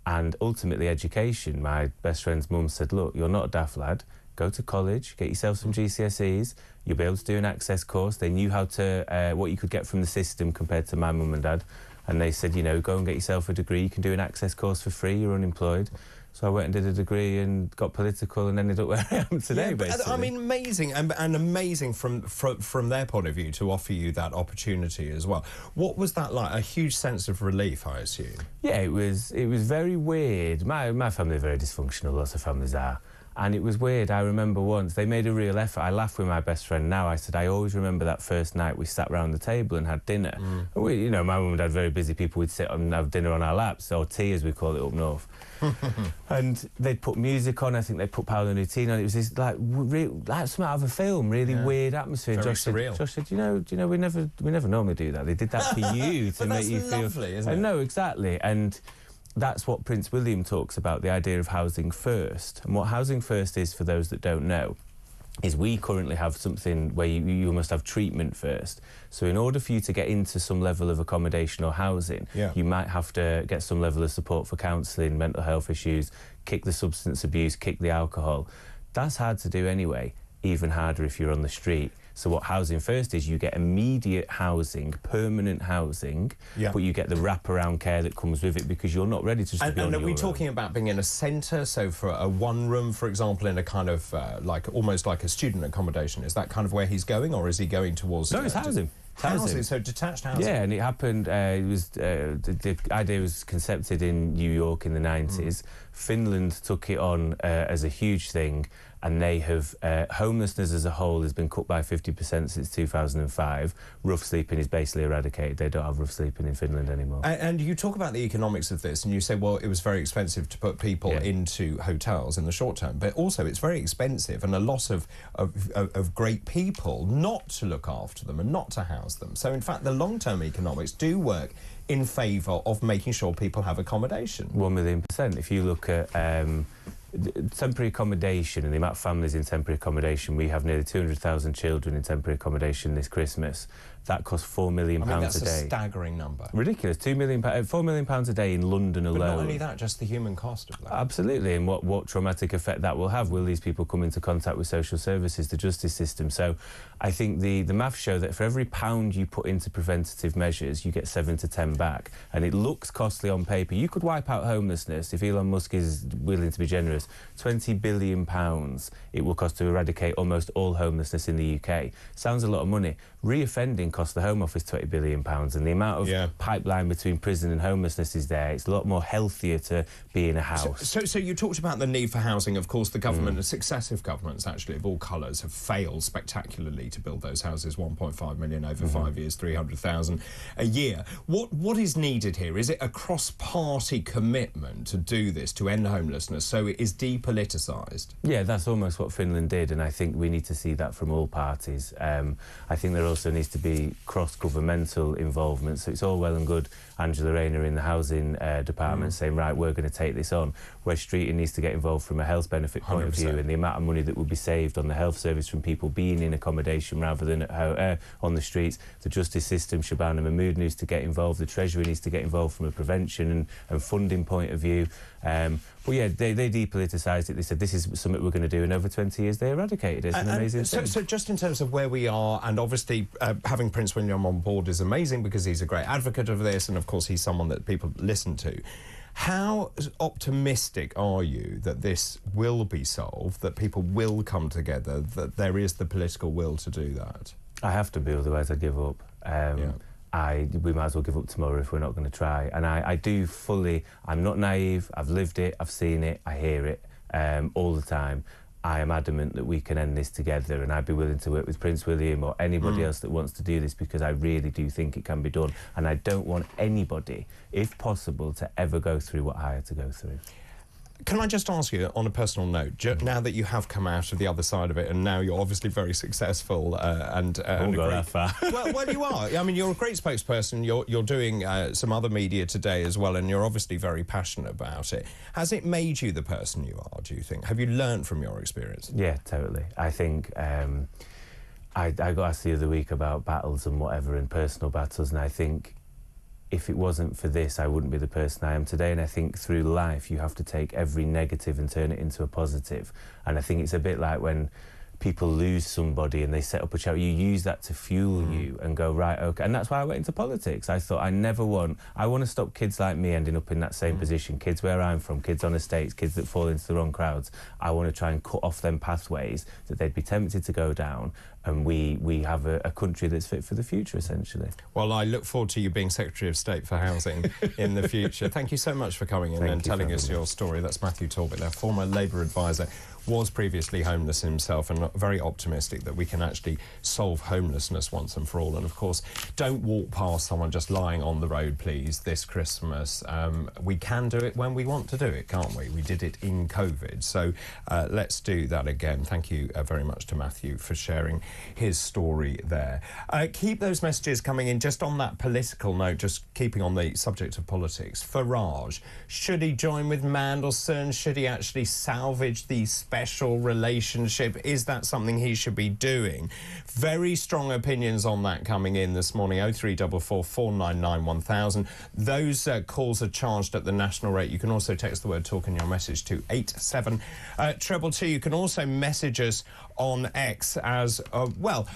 and ultimately education. My best friend's mum said, look, you're not a daft lad, go to college, get yourself some GCSEs, you'll be able to do an access course. They knew how to, what you could get from the system compared to my mum and dad. And they said, you know, go and get yourself a degree, you can do an access course for free, you're unemployed. So I went and did a degree and got political and ended up where I am today, basically. I mean, amazing, and amazing from their point of view to offer you that opportunity as well. What was that like? A huge sense of relief, I assume? Yeah, it was very weird. My family are very dysfunctional, lots of families are. And it was weird. I remember once, they made a real effort. I laugh with my best friend now. I said, I always remember that first night we sat round the table and had dinner. And we, you know, my mum and dad, very busy people, we'd sit and have dinner on our laps, or tea as we call it up north. And they'd put music on, I think they put Paolo Nutini on. It was this, like something out of a film, really weird atmosphere. Very Josh surreal. Josh said, you know, we never normally do that. They did that for you to make you feel... lovely, isn't it? No, exactly. And that's what Prince William talks about, the idea of housing first. And what housing first is, for those that don't know, is we currently have something where you must have treatment first. So in order for you to get into some level of accommodation or housing, you might have to get some level of support for counselling, mental health issues, kick the substance abuse, kick the alcohol. That's hard to do anyway, even harder if you're on the street. So what housing first is, you get immediate housing, permanent housing, but you get the wraparound care that comes with it because you're not ready to just be on your own. And are we talking about being in a centre, so for a one-room, for example, in a kind of, almost like a student accommodation? Is that kind of where he's going, or is he going towards... No, it's housing. Housing, so detached housing. Yeah, and it happened, the idea was concepted in New York in the 90s. Finland took it on as a huge thing, and they have, homelessness as a whole has been cut by 50% since 2005. Rough sleeping is basically eradicated. They don't have rough sleeping in Finland anymore. And you talk about the economics of this, and you say, well, it was very expensive to put people into hotels in the short term, but also it's very expensive and a loss of great people not to look after them and not to house them. So, in fact, the long-term economics do work in favour of making sure people have accommodation. 1,000,000%. If you look at temporary accommodation and the amount of families in temporary accommodation, we have nearly 200,000 children in temporary accommodation this Christmas. That costs £4 million a day. That's a staggering number. Ridiculous. £4 million a day in London alone. But not only that, just the human cost of that. Absolutely, and what traumatic effect that will have. Will these people come into contact with social services, the justice system? So I think the maths show that for every £1 you put into preventative measures, you get 7 to 10 back. And it looks costly on paper. You could wipe out homelessness, if Elon Musk is willing to be generous, £20 billion it will cost to eradicate almost all homelessness in the UK. Sounds a lot of money. Reoffending costs the Home Office £20 billion, and the amount of pipeline between prison and homelessness is there. It's a lot more healthier to be in a house. So you talked about the need for housing. Of course, the government, successive governments, actually, of all colours, have failed spectacularly to build those houses. 1.5 million over 5 years, 300,000 a year. What is needed here? Is it a cross-party commitment to do this, to end homelessness, so it is depoliticised? Yeah, that's almost what Finland did, and I think we need to see that from all parties. I think there also needs to be cross-governmental involvement. So it's all well and good Angela Rayner in the housing department saying, right, we're going to take this on. where Streeting needs to get involved from a health benefit point 100%. of view, and the amount of money that would be saved on the health service from people being in accommodation rather than at on the streets. The justice system, Shabana Mahmood needs to get involved. The Treasury needs to get involved from a prevention and funding point of view. But yeah, they depoliticised it. They said this is something we're going to do, and over 20 years they eradicated it. It's an amazing thing. So just in terms of where we are, and obviously having Prince William on board is amazing because he's a great advocate of this, and of course he's someone that people listen to. How optimistic are you that this will be solved, that people will come together, that there is the political will to do that? I have to be, otherwise I give up. We might as well give up tomorrow if we're not going to try. And I do fully, I'm not naive, I've lived it, I've seen it, I hear it all the time. I am adamant that we can end this together, and I'd be willing to work with Prince William or anybody else that wants to do this, because I really do think it can be done, and I don't want anybody, if possible, to ever go through what I had to go through. Can I just ask you, on a personal note, now that you have come out of the other side of it, and now you're obviously very successful I won't go that far. well, you are. I mean, you're a great spokesperson. You're doing some other media today as well, and you're obviously very passionate about it. Has it made you the person you are, do you think? Have you learned from your experience? Yeah, totally. I think I got asked the other week about battles and whatever, and personal battles, and I think if it wasn't for this, I wouldn't be the person I am today. And I think through life, you have to take every negative and turn it into a positive. And I think it's a bit like when people lose somebody and they set up a charity, you use that to fuel you and go, right, OK. And that's why I went into politics. I thought I want to stop kids like me ending up in that same position, kids where I'm from, kids on estates, kids that fall into the wrong crowds. I want to try and cut off them pathways that they'd be tempted to go down, and we have a country that's fit for the future, essentially. Well, I look forward to you being Secretary of State for Housing in the future. Thank you so much for coming in and telling us your story. That's Matthew Talbot, their former Labour advisor, was previously homeless himself, and very optimistic that we can actually solve homelessness once and for all. And of course, don't walk past someone just lying on the road, please, this Christmas. We can do it when we want to do it, can't we? We did it in COVID, so let's do that again. Thank you very much to Matthew for sharing his story there. Keep those messages coming in. Just on that political note, just keeping on the subject of politics, Farage, should he join with Mandelson? Should he actually salvage the special relationship? Is that something he should be doing? Very strong opinions on that coming in this morning. 0344 499 1000. Those calls are charged at the national rate. You can also text the word talk in your message to 87222. You can also message us on X as well.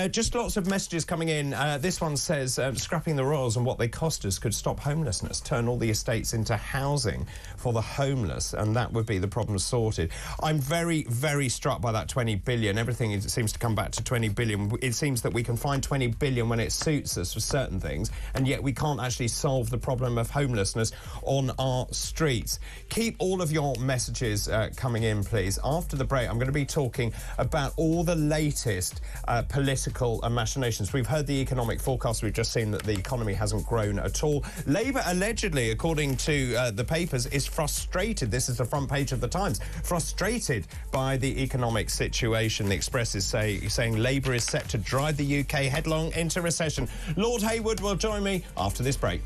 Just lots of messages coming in. This one says scrapping the royals and what they cost us could stop homelessness, turn all the estates into housing for the homeless, and that would be the problem sorted. I'm very, very struck by that 20 billion. Everything seems to come back to 20 billion. It seems that we can find 20 billion when it suits us for certain things, and yet we can't actually solve the problem of homelessness on our streets. Keep all of your messages coming in, please. After the break, I'm going to be talking about all the latest political machinations. We've heard the economic forecast. We've just seen that the economy hasn't grown at all. Labour, allegedly, according to the papers, is frustrated. This is the front page of the Times. Frustrated by the economic situation. The Express is saying Labour is set to drive the UK headlong into recession. Lord Hayward will join me after this break.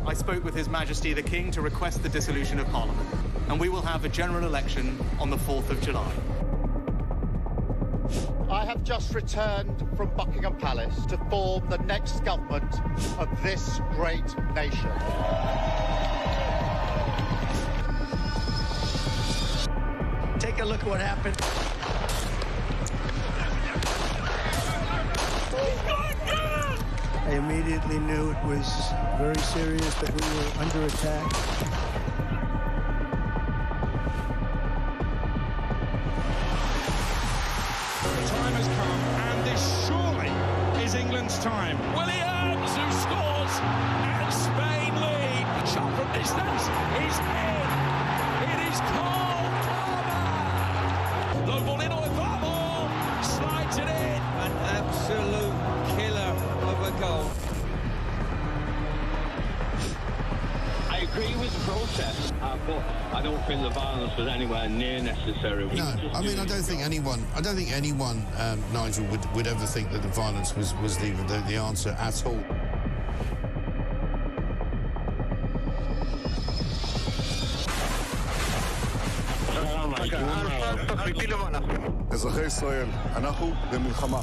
I spoke with His Majesty the King to request the dissolution of Parliament, and we will have a general election on the 4th of July. I have just returned from Buckingham Palace to form the next government of this great nation. Take a look at what happened. I immediately knew it was very serious, that we were under attack. The time has come, and this surely is England's time. Williams, who scores, and Spain lead. A shot from distance is in. It is Cole Palmer. Low ball in, or ball slides it in. An absolute killer of a goal. I agree with the process. protest, but I don't think the violence was anywhere near necessary. No, I mean, I don't think anyone, Nigel, would ever think that the violence was the answer at all. אזרחי ישראל, אנחנו במלחמה.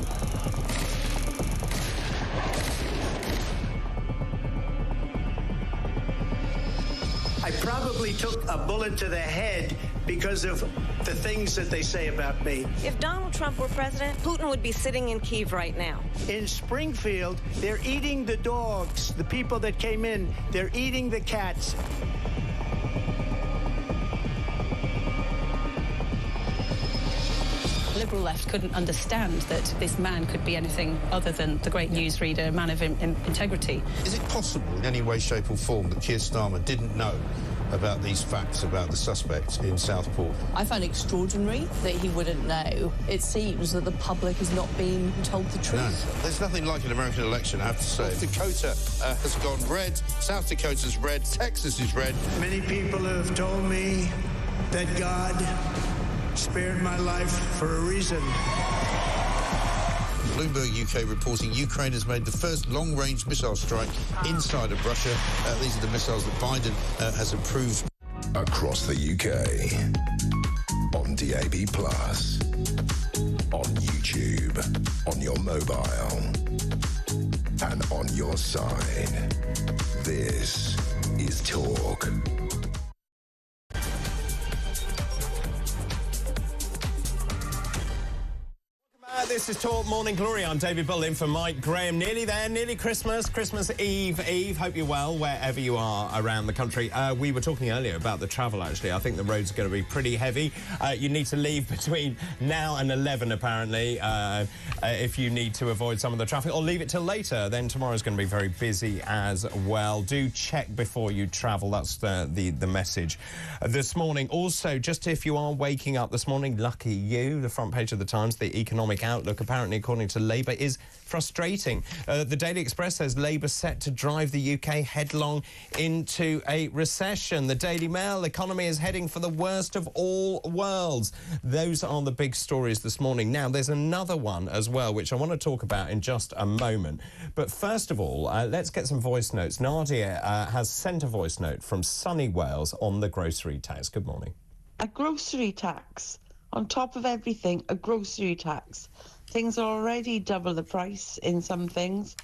I probably took a bullet to the head because of the things that they say about me. If Donald Trump were president, Putin would be sitting in Kyiv right now. In Springfield, they're eating the dogs. The people that came in, they're eating the cats. Liberal left couldn't understand that this man could be anything other than the great newsreader, a man of integrity. Is it possible in any way, shape or form that Keir Starmer didn't know about these facts about the suspect in Southport? I find it extraordinary that he wouldn't know. It seems that the public has not been told the truth. No, there's nothing like an American election, I have to say. North Dakota has gone red, South Dakota's red, Texas is red. Many people have told me that God spared my life for a reason. Bloomberg UK reporting Ukraine has made the first long-range missile strike inside of Russia. These are the missiles that Biden has approved. Across the UK, on DAB+, on YouTube, on your mobile, and on your side. This is Talk. This is Talk Morning Glory. I'm David Bull in for Mike Graham. Nearly there, nearly Christmas Eve. Hope you're well wherever you are around the country. We were talking earlier about the travel, actually. I think the roads are going to be pretty heavy. You need to leave between now and 11, apparently, if you need to avoid some of the traffic, or leave it till later. Then tomorrow's going to be very busy as well. Do check before you travel. That's the message this morning. Also, just if you are waking up this morning, lucky you, the front page of the Times, the economic outlook, apparently, according to Labour, is frustrating. The Daily Express says Labour set to drive the UK headlong into a recession. The Daily Mail, economy is heading for the worst of all worlds. Those are the big stories this morning. Now, there's another one as well, which I want to talk about in just a moment. But first of all, let's get some voice notes. Nadia has sent a voice note from sunny Wales on the grocery tax. Good morning. A grocery tax. On top of everything, a grocery tax. Things are already double the price in some things.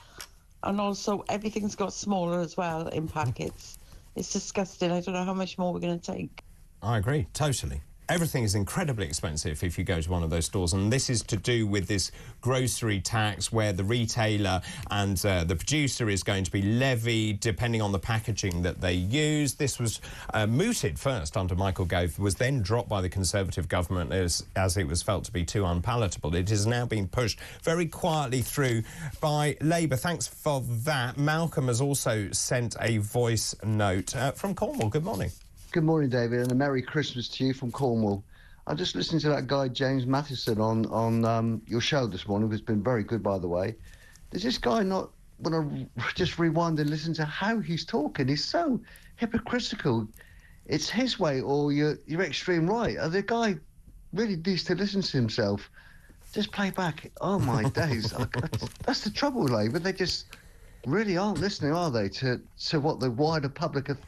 And also, everything's got smaller as well in packets. It's disgusting. I don't know how much more we're going to take. I agree, totally. Everything is incredibly expensive if you go to one of those stores, and this is to do with this grocery tax where the retailer and the producer is going to be levied depending on the packaging that they use. This was mooted first under Michael Gove, was then dropped by the Conservative government as it was felt to be too unpalatable. It is now being pushed very quietly through by Labour. Thanks for that. Malcolm has also sent a voice note from Cornwall. Good morning. Good morning, David, and a Merry Christmas to you from Cornwall. I just listened to that guy, James Mathieson, on your show this morning, who's been very good, by the way. Does this guy not want to just rewind and listen to how he's talking? He's so hypocritical. It's his way or your extreme right. The guy really needs to listen to himself. Just play back. Oh, my days. That's the trouble, Labour. They just really aren't listening, are they, to what the wider public are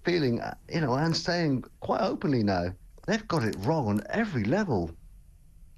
feeling, you know, and saying quite openly now. They've got it wrong on every level.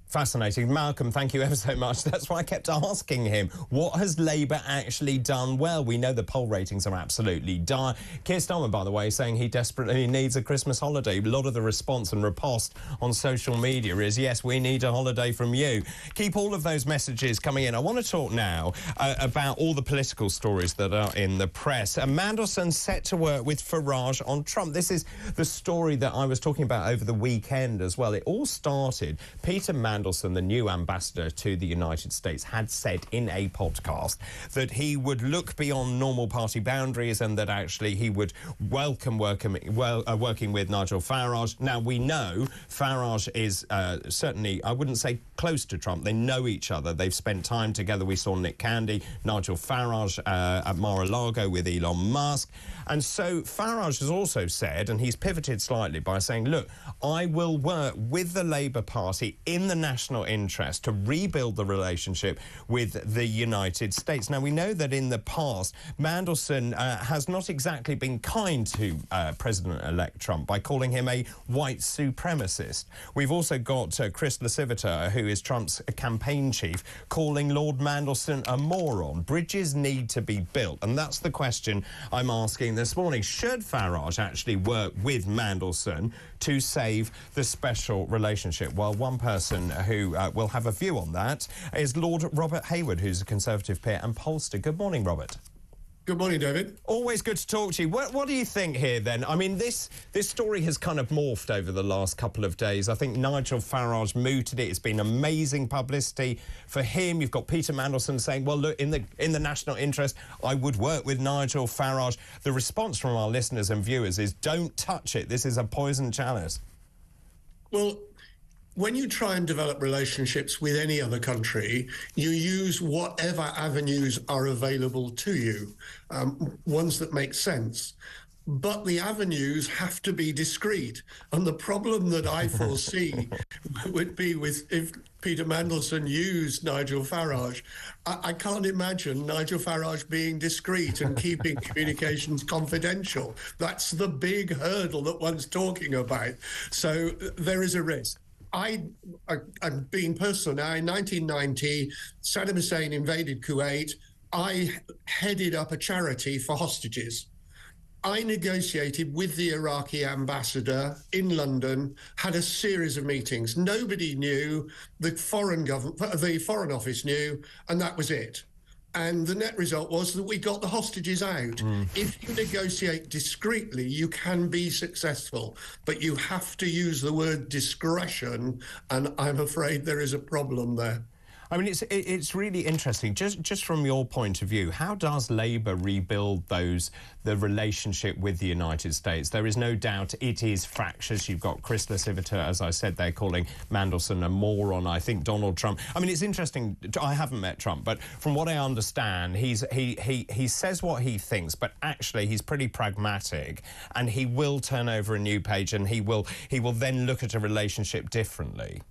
Fascinating. Malcolm, thank you ever so much. That's why I kept asking him, what has Labour actually done well? We know the poll ratings are absolutely dire. Keir Starmer, by the way, saying he desperately needs a Christmas holiday. A lot of the response and riposte on social media is, yes, we need a holiday from you. Keep all of those messages coming in. I want to talk now about all the political stories that are in the press. Mandelson set to work with Farage on Trump. This is the story that I was talking about over the weekend as well. It all started, Peter Mandelson Mandelson, the new ambassador to the United States, had said in a podcast that he would look beyond normal party boundaries and that actually he would welcome working with Nigel Farage. Now, we know Farage is certainly, I wouldn't say close to Trump. They know each other. They've spent time together. We saw Nick Candy, Nigel Farage at Mar-a-Lago with Elon Musk. And so Farage has also said, and he's pivoted slightly by saying, look, I will work with the Labour Party in the national interest to rebuild the relationship with the United States. Now, we know that in the past, Mandelson has not exactly been kind to President-elect Trump by calling him a white supremacist. We've also got Chris Lasivita, who is Trump's campaign chief, calling Lord Mandelson a moron. Bridges need to be built, and that's the question I'm asking this morning. Should Farage actually work with Mandelson to save the special relationship? Well, one person who will have a view on that is Lord Robert Hayward, who's a Conservative peer and pollster. Good morning, Robert. Good morning, David. Always good to talk to you. What do you think here, then? I mean, this story has kind of morphed over the last couple of days. I think Nigel Farage mooted it. It's been amazing publicity for him. You've got Peter Mandelson saying, well, look, in the national interest, I would work with Nigel Farage. The response from our listeners and viewers is, don't touch it. This is a poison chalice. Well, when you try and develop relationships with any other country, you use whatever avenues are available to you, ones that make sense. But the avenues have to be discreet. And the problem that I foresee would be if Peter Mandelson used Nigel Farage. I can't imagine Nigel Farage being discreet and keeping communications confidential. That's the big hurdle that one's talking about. So there is a risk. I'm being personal now. In 1990, Saddam Hussein invaded Kuwait. I headed up a charity for hostages. I negotiated with the Iraqi ambassador in London, had a series of meetings. Nobody knew, the Foreign Office knew, and that was it. And the net result was that we got the hostages out. If you negotiate discreetly, you can be successful, but you have to use the word discretion, and I'm afraid there is a problem there. I mean, it's really interesting. Just from your point of view, how does Labour rebuild the relationship with the United States? There is no doubt it is fractious. You've got Chris Lasivita, as I said, they're calling Mandelson a moron. I think Donald Trump. I mean, it's interesting. I haven't met Trump, but from what I understand, he says what he thinks, but actually he's pretty pragmatic, and he will turn over a new page, and he will then look at a relationship differently.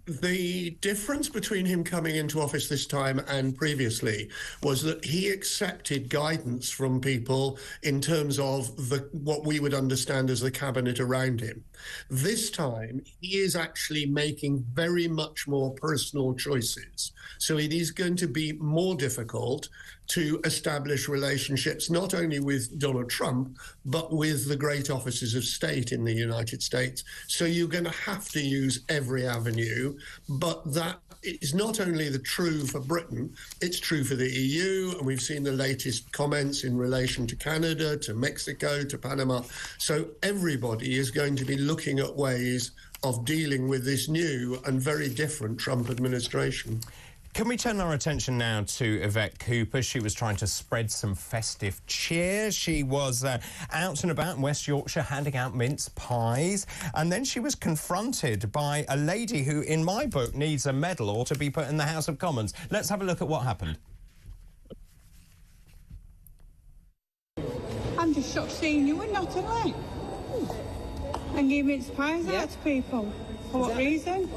The difference between him coming into office this time and previously was that he accepted guidance from people in terms of what we would understand as the cabinet around him. This time, he is actually making very much more personal choices. So it is going to be more difficult to establish relationships not only with Donald Trump, but with the great offices of state in the United States. So you're going to have to use every avenue, but that is not only true for Britain, it's true for the EU, and we've seen the latest comments in relation to Canada, to Mexico, to Panama. So everybody is going to be looking at ways of dealing with this new and very different Trump administration. Can we turn our attention now to Yvette Cooper? She was trying to spread some festive cheer. She was out and about in West Yorkshire handing out mince pies, and then she was confronted by a lady who, in my book, needs a medal or to be put in the House of Commons. Let's have a look at what happened. I'm just shocked seeing you in Nottingham and give mince pies out to people. For what reason?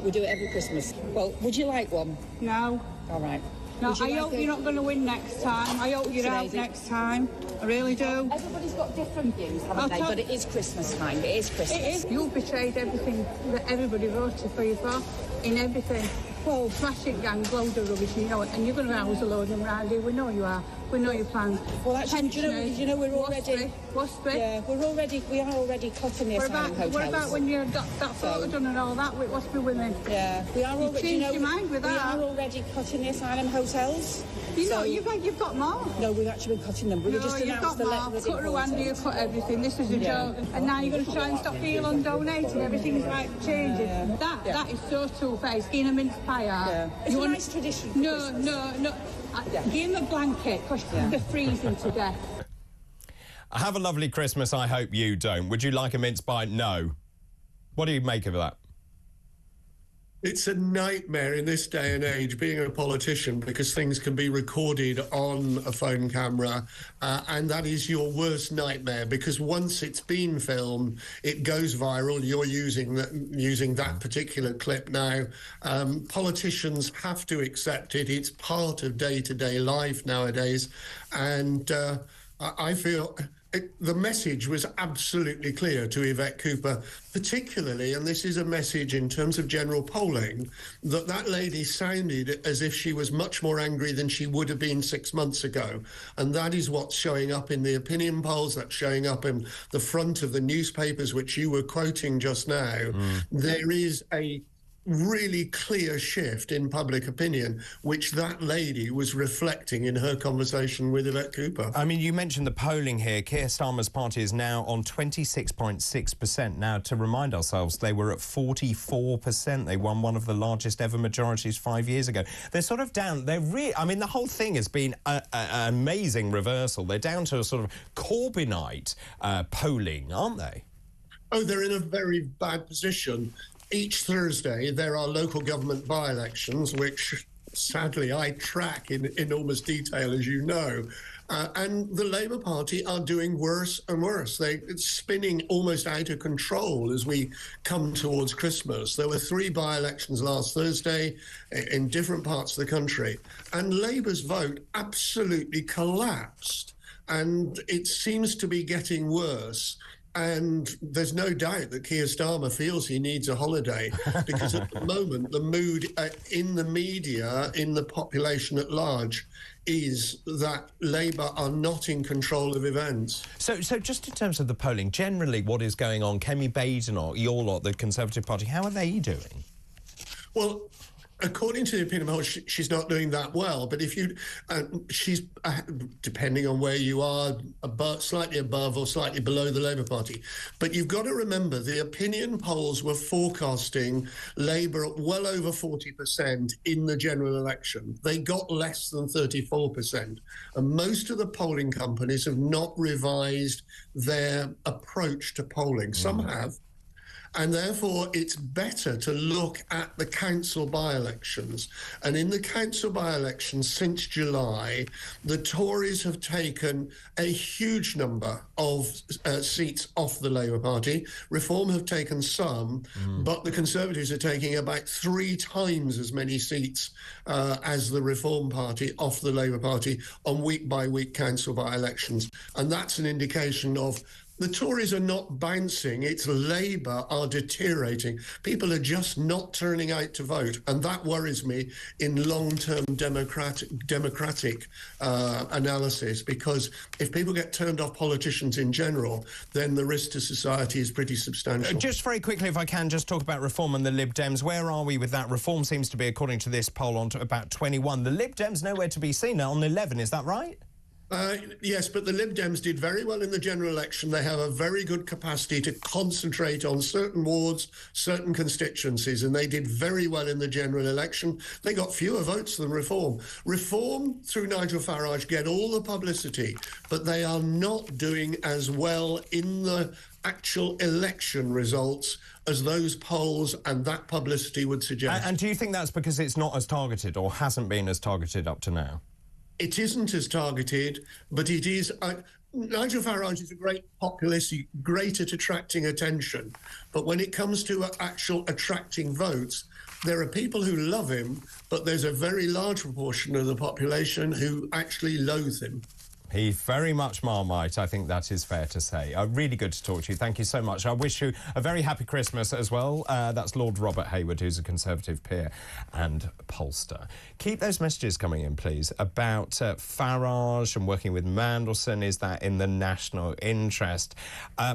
We do it every Christmas. Well, would you like one? No. All right. No, I hope you're not going to win next time. I hope you're out next time. I really do. Everybody's got different views, haven't they? But it is Christmas time. It is Christmas. It is. You've betrayed everything that everybody voted for you for, in everything. Well, smashing gangs, loads of rubbish, you know it, and you're going to house a load of them around here. We know you are. We know your plans. Well, actually, do you know we're already... Yeah, we are already cutting the asylum hotels. What about when you got that photo done and all that with Waspy women? Yeah, we are already... You changed your mind with that. We are already cutting the asylum hotels. You know, you've got more. No, we've actually been cutting them. We just announced the letter. Cut Rwanda, you cut everything. This is a joke. And now you're going to try and stop people on donating. Everything's like changing. That is so two-faced. In a mince pie. Yeah. It's a nice tradition. No. Give them a blanket because they're freezing to death. Have a lovely Christmas. I hope you don't. Would you like a mince pie? No. What do you make of that? It's a nightmare in this day and age being a politician because things can be recorded on a phone camera and that is your worst nightmare because once it's been filmed, it goes viral. You're using that particular clip now. Politicians have to accept it. It's part of day-to-day life nowadays. And I feel... the message was absolutely clear to Yvette Cooper, particularly, and this is a message in terms of general polling, that lady sounded as if she was much more angry than she would have been 6 months ago. And that is what's showing up in the opinion polls, that's showing up in the front of the newspapers, which you were quoting just now. There is a really clear shift in public opinion, which that lady was reflecting in her conversation with Yvette Cooper. I mean, you mentioned the polling here. Keir Starmer's party is now on 26.6%. Now, to remind ourselves, they were at 44%. They won one of the largest ever majorities 5 years ago. They're sort of down. I mean, the whole thing has been an amazing reversal. They're down to a sort of Corbynite polling, aren't they? Oh, they're in a very bad position. Each Thursday, there are local government by-elections, which, sadly, I track in enormous detail, as you know. And the Labour Party are doing worse and worse. It's spinning almost out of control as we come towards Christmas. There were 3 by-elections last Thursday in different parts of the country, and Labour's vote absolutely collapsed. And it seems to be getting worse. And there's no doubt that Keir Starmer feels he needs a holiday because at the moment the mood in the media, in the population at large, is that Labour are not in control of events. So just in terms of the polling, generally what is going on, Kemi Badenoch, your lot, the Conservative Party, how are they doing? Well, according to the opinion poll, she's not doing that well. But if you, she's depending on where you are, slightly above or slightly below the Labour Party. But you've got to remember the opinion polls were forecasting Labour at well over 40% in the general election. They got less than 34%, and most of the polling companies have not revised their approach to polling. Some have. And therefore, it's better to look at the council by-elections. And in the council by-elections since July, the Tories have taken a huge number of seats off the Labour Party. Reform have taken some, but the Conservatives are taking about 3 times as many seats as the Reform Party off the Labour Party on week-by-week council by-elections. And that's an indication of the Tories are not bouncing, it's Labour are deteriorating. People are just not turning out to vote, and that worries me in long-term democratic analysis, because if people get turned off politicians in general, then the risk to society is pretty substantial. Just very quickly, if I can, just talk about Reform and the Lib Dems. Where are we with that? Reform seems to be, according to this poll, on to about 21. The Lib Dems nowhere to be seen on 11, is that right? Yes, but the Lib Dems did very well in the general election. They have a very good capacity to concentrate on certain wards, certain constituencies, and they did very well in the general election. They got fewer votes than Reform. Reform, through Nigel Farage, get all the publicity, but they are not doing as well in the actual election results as those polls and that publicity would suggest. And do you think that's because it's not as targeted, or hasn't been as targeted up to now? It isn't as targeted, but it is... Nigel Farage is a great populist, great at attracting attention. But when it comes to actual attracting votes, there are people who love him, but there's a very large proportion of the population who actually loathe him. He's very much Marmite, I think that is fair to say. Really good to talk to you. Thank you so much. I wish you a very happy Christmas as well. That's Lord Robert Hayward, who's a Conservative peer and pollster. Keep those messages coming in, please, about Farage and working with Mandelson. Is that in the national interest?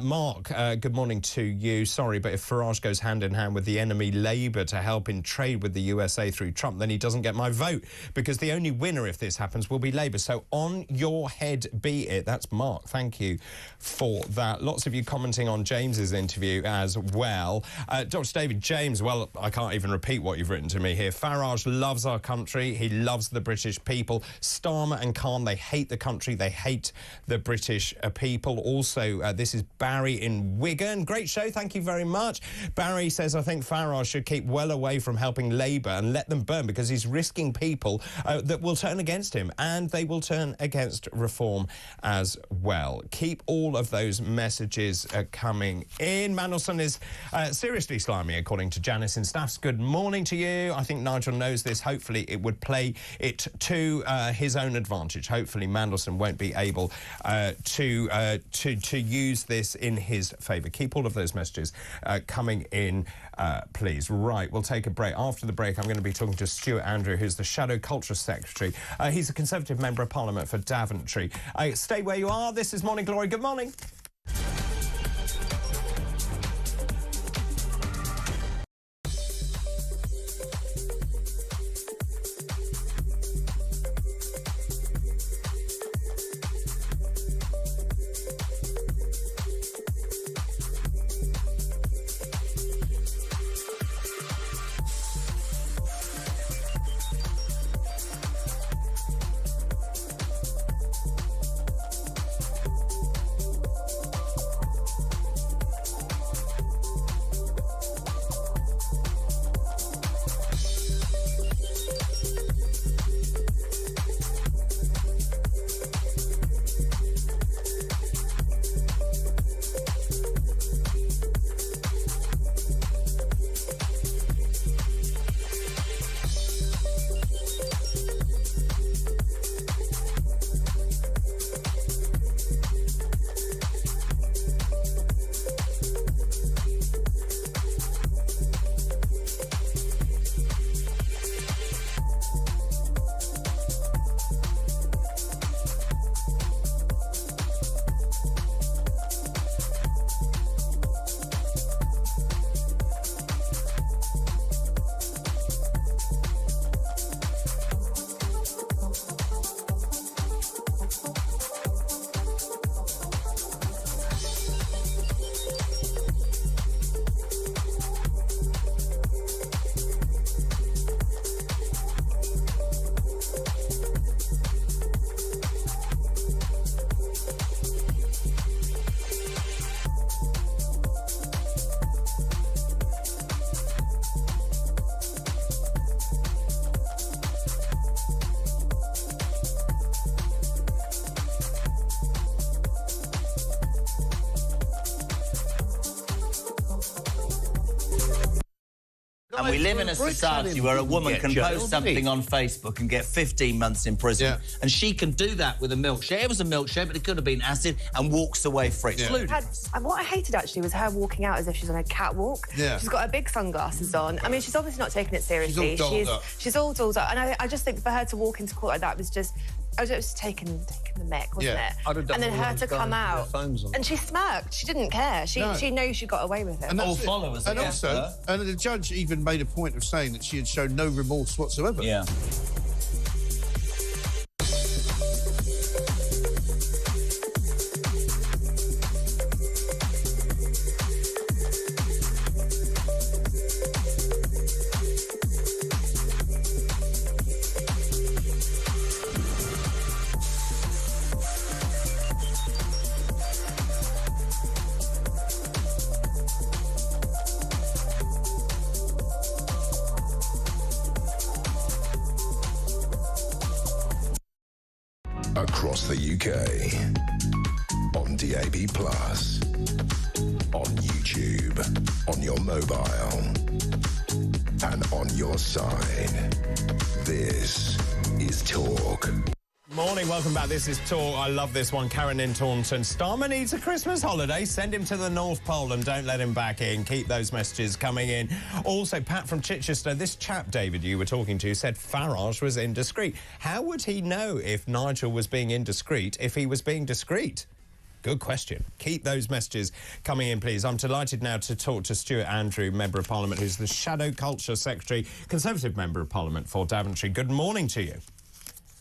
Mark, good morning to you. Sorry, but if Farage goes hand in hand with the enemy Labour to help in trade with the USA through Trump, then he doesn't get my vote, because the only winner if this happens will be Labour. So on your head be it. That's Mark. Thank you for that. Lots of you commenting on James's interview as well. Dr. David James, well, I can't even repeat what you've written to me here. Farage loves our country. He loves the British people. Starmer and Khan, they hate the country. They hate the British people. Also, this is Barry in Wigan. Great show. Thank you very much. Barry says, I think Farage should keep well away from helping Labour and let them burn, because he's risking people that will turn against him, and they will turn against reform as well. Keep all of those messages coming in. Mandelson is seriously slimy, according to Janice in Staffs. Good morning to you. I think Nigel knows this. Hopefully it would play it to his own advantage. Hopefully Mandelson won't be able to use this in his favour. Keep all of those messages coming in, please. Right, we'll take a break. After the break, I'm going to be talking to Stuart Andrew, who's the Shadow Culture Secretary. He's a Conservative Member of Parliament for Daventry. Stay where you are. This is Morning Glory. Good morning. And we live in a society where a woman can post something on Facebook and get 15 months in prison. Yeah. And she can do that with a milkshake. It was a milkshake, but it could have been acid, and walks away free. Yeah. What I hated, actually, was her walking out as if she's on a catwalk. Yeah. She's got her big sunglasses on. I mean, she's obviously not taking it seriously. She's all dolled up. And I just think for her to walk into court like that was just... I was just taking the mick, wasn't it? And then her to come out, and she smirked. She didn't care. She knows she got away with it. And all followers. And also, and the judge even made a point of saying that she had shown no remorse whatsoever. Yeah. Across the UK, on DAB+, on YouTube, on your mobile, and on your side. This is Talk. Morning, welcome back. This is Talk. I love this one. Karen in Taunton. Starmer needs a Christmas holiday. Send him to the North Pole and don't let him back in. Keep those messages coming in. Also, Pat from Chichester. This chap, David, you were talking to, said Farage was indiscreet. How would he know if Nigel was being indiscreet if he was being discreet? Good question. Keep those messages coming in, please. I'm delighted now to talk to Stuart Andrew, Member of Parliament, who's the Shadow Culture Secretary, Conservative Member of Parliament for Daventry. Good morning to you.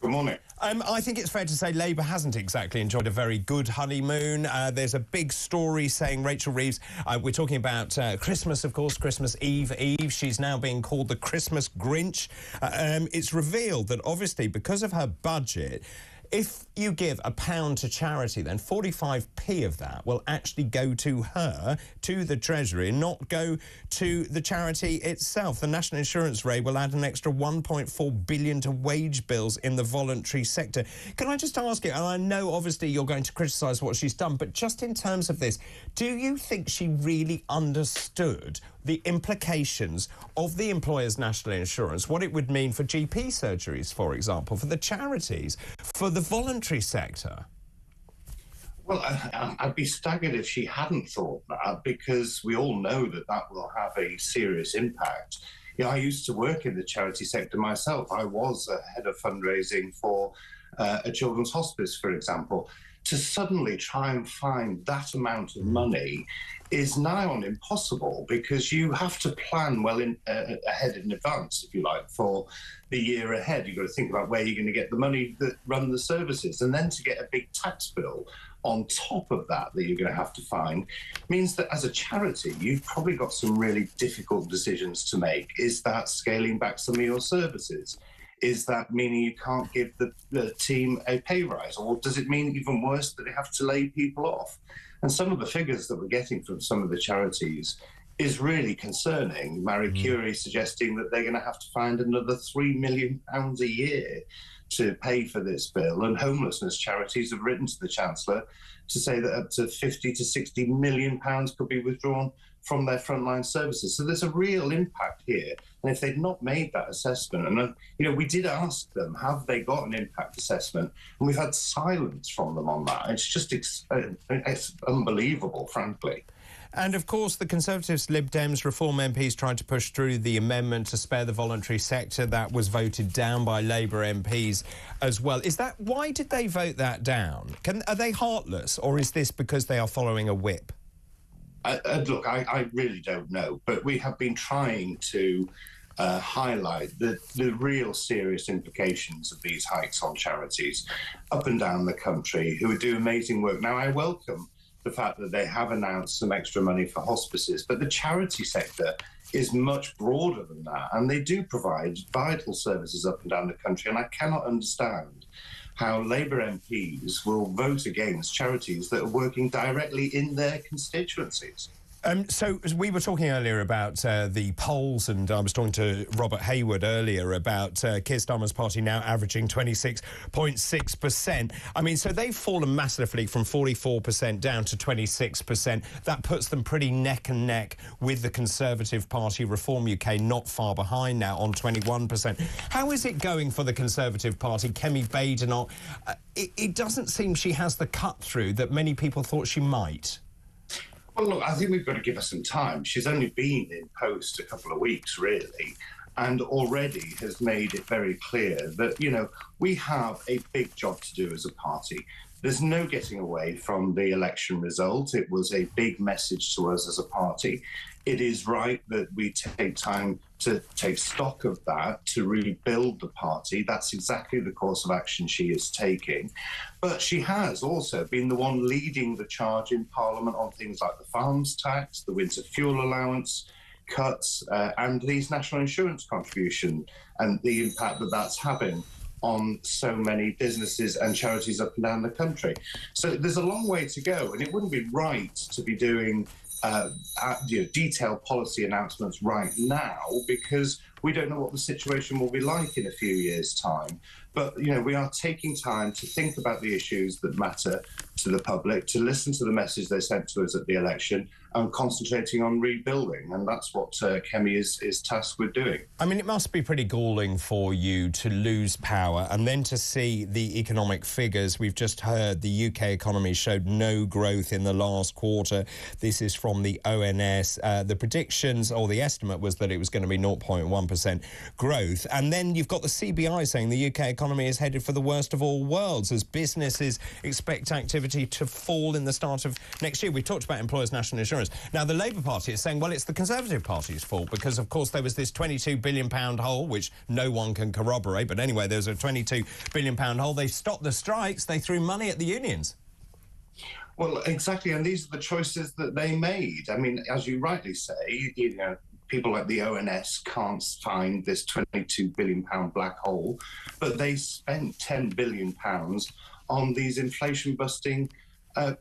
Good morning. I think it's fair to say Labour hasn't exactly enjoyed a very good honeymoon. There's a big story saying Rachel Reeves, we're talking about Christmas, of course, Christmas Eve. She's now being called the Christmas Grinch. It's revealed that obviously because of her budget, if you give £1 to charity, then 45p of that will actually go to her, to the Treasury, and not go to the charity itself. The National Insurance raid will add an extra £1.4 billion to wage bills in the voluntary sector. Can I just ask you, and I know obviously you're going to criticise what she's done, but just in terms of this, do you think she really understood the implications of the employer's national insurance, what it would mean for GP surgeries, for example, for the charities, for the voluntary sector? Well, I'd be staggered if she hadn't thought that, because we all know that that will have a serious impact. You know, I used to work in the charity sector myself. I was a head of fundraising for a children's hospice, for example. To suddenly try and find that amount of money is nigh on impossible, because you have to plan well ahead in advance, if you like, for the year ahead. You've got to think about where you're going to get the money that run the services, and then to get a big tax bill on top of that you're going to have to find means that as a charity you've probably got some really difficult decisions to make. Is that scaling back some of your services? Is that meaning you can't give the team a pay rise? Or does it mean even worse that they have to lay people off? And some of the figures that we're getting from some of the charities is really concerning. Marie Curie suggesting that they're going to have to find another £3 million a year to pay for this bill. And homelessness charities have written to the Chancellor to say that up to £50 to £60 million could be withdrawn from their frontline services. So there's a real impact here. And if they'd not made that assessment, and we did ask them, have they got an impact assessment? And we've had silence from them on that. It's just it's unbelievable, frankly. And, of course, the Conservatives, Lib Dems, Reform MPs tried to push through the amendment to spare the voluntary sector. That was voted down by Labour MPs as well. Why did they vote that down? Are they heartless, or is this because they are following a whip? Look, I really don't know, but we have been trying to highlight the real serious implications of these hikes on charities up and down the country who do amazing work. Now, I welcome the fact that they have announced some extra money for hospices, but the charity sector is much broader than that, and they do provide vital services up and down the country, and I cannot understand how Labour MPs will vote against charities that are working directly in their constituencies. So we were talking earlier about the polls, and I was talking to Robert Hayward earlier about Keir Starmer's party now averaging 26.6%. I mean, so they've fallen massively from 44% down to 26%. That puts them pretty neck and neck with the Conservative Party, Reform UK, not far behind now on 21%. How is it going for the Conservative Party? Kemi Badenoch, it doesn't seem she has the cut-through that many people thought she might. Well, look, I think we've got to give her some time. She's only been in post a couple of weeks, really, and already has made it very clear that, we have a big job to do as a party. There's no getting away from the election result. It was a big message to us as a party. It is right that we take time to take stock of that, to rebuild the party. That's exactly the course of action she is taking. But she has also been the one leading the charge in Parliament on things like the farms tax, the winter fuel allowance cuts, and these national insurance contribution, and the impact that that's having on so many businesses and charities up and down the country. So there's a long way to go, and it wouldn't be right to be doing detailed policy announcements right now, because we don't know what the situation will be like in a few years' time. But, you know, we are taking time to think about the issues that matter to the public, to listen to the message they sent to us at the election, and concentrating on rebuilding. And that's what Kemi is tasked with doing. I mean, it must be pretty galling for you to lose power and then to see the economic figures. We've just heard the UK economy showed no growth in the last quarter. This is from the ONS. The predictions, or the estimate, was that it was going to be 0.1% growth. And then you've got the CBI saying the UK economy is headed for the worst of all worlds as businesses expect activity to fall in the start of next year. We talked about employers' national insurance. Now, the Labour Party is saying, well, it's the Conservative Party's fault because, of course, there was this £22 billion hole, which no one can corroborate. But anyway, there's a £22 billion hole. They stopped the strikes. They threw money at the unions. Well, exactly, and these are the choices that they made. I mean, as you rightly say, you know, people like the ONS can't find this £22 billion black hole, but they spent £10 billion on these inflation-busting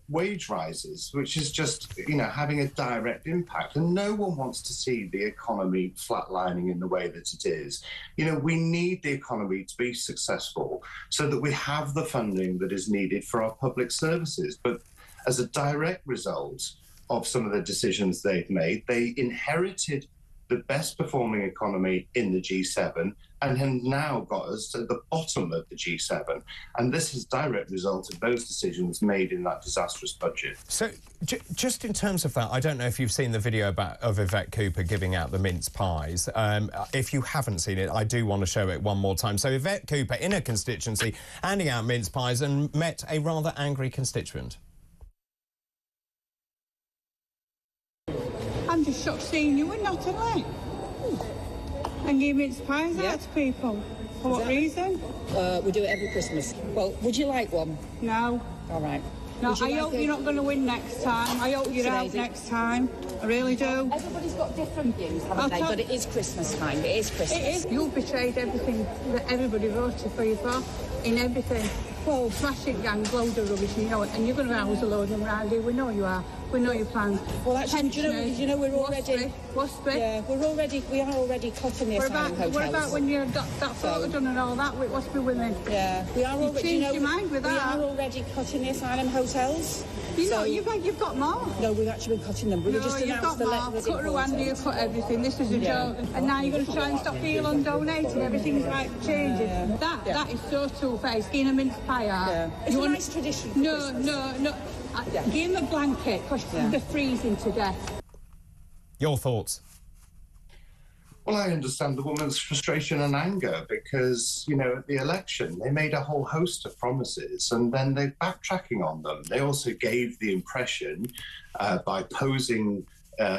wage rises, which is just, you know, having a direct impact. And no one wants to see the economy flatlining in the way that it is. You know, we need the economy to be successful so that we have the funding that is needed for our public services. But as a direct result of some of the decisions they've made, they inherited the best performing economy in the G7 and have now got us to the bottom of the G7. And this is a direct result of those decisions made in that disastrous budget. So just in terms of that, I don't know if you've seen the video of Yvette Cooper giving out the mince pies. If you haven't seen it, I do want to show it one more time. So Yvette Cooper in her constituency handing out mince pies and met a rather angry constituent. I'm just shocked seeing you in Nottingham. And give mince pies out to people. For what reason? We do it every Christmas. Well, would you like one? No. All right. No, I hope you're not going to win next time. I hope you're out next time. I really do. Everybody's got different views, haven't they? But it is Christmas time. It is Christmas. It is. You betrayed everything that everybody voted for you for, in everything. Well, smashing gangs, loads of rubbish, you know it, and you're going to house a load of them around here. We know you are. We know your plans. Well, actually, do you know we're already... Yeah, we are already cutting the asylum hotels. What about when you got that photo done and all that with Waspy women? Yeah, we are already... You changed your mind with that. We are already cutting the asylum hotels. You know, you've got more. No, we've actually been cutting them. We just announced the letter. Cut Rwanda, you cut everything. This is a joke. And now you're going to try and stop people on donating. Everything's like changing. That is so two-faced. Getting a mince pie out. Yeah. It's a nice tradition. No. Give them a blanket because they're freezing to death. Your thoughts? Well, I understand the woman's frustration and anger because, you know, at the election, they made a whole host of promises and then they're backtracking on them. They also gave the impression by posing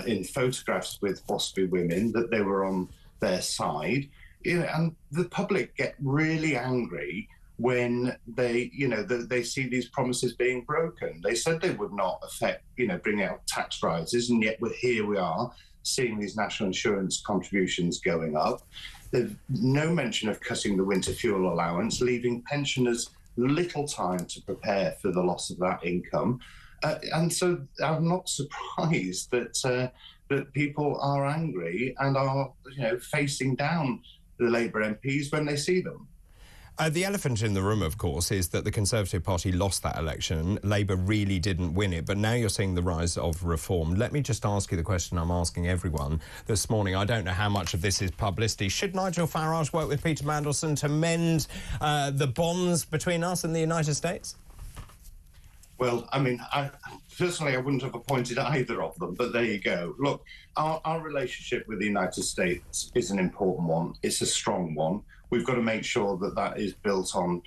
in photographs with waspy women that they were on their side. You know, and the public get really angry when they, you know, they see these promises being broken. They said they would not affect, you know, bring out tax rises, and yet here we are seeing these national insurance contributions going up. There's no mention of cutting the winter fuel allowance, leaving pensioners little time to prepare for the loss of that income. And so I'm not surprised that that people are angry and are, you know, facing down the Labour MPs when they see them. The elephant in the room, of course, is that the Conservative Party lost that election. Labour really didn't win it, but now you're seeing the rise of reform. Let me just ask you the question I'm asking everyone this morning. I don't know how much of this is publicity. Should Nigel Farage work with Peter Mandelson to mend the bonds between us and the United States? Well, I mean, personally, I wouldn't have appointed either of them, but there you go. Look, our relationship with the United States is an important one. It's a strong one. We've got to make sure that that is built on,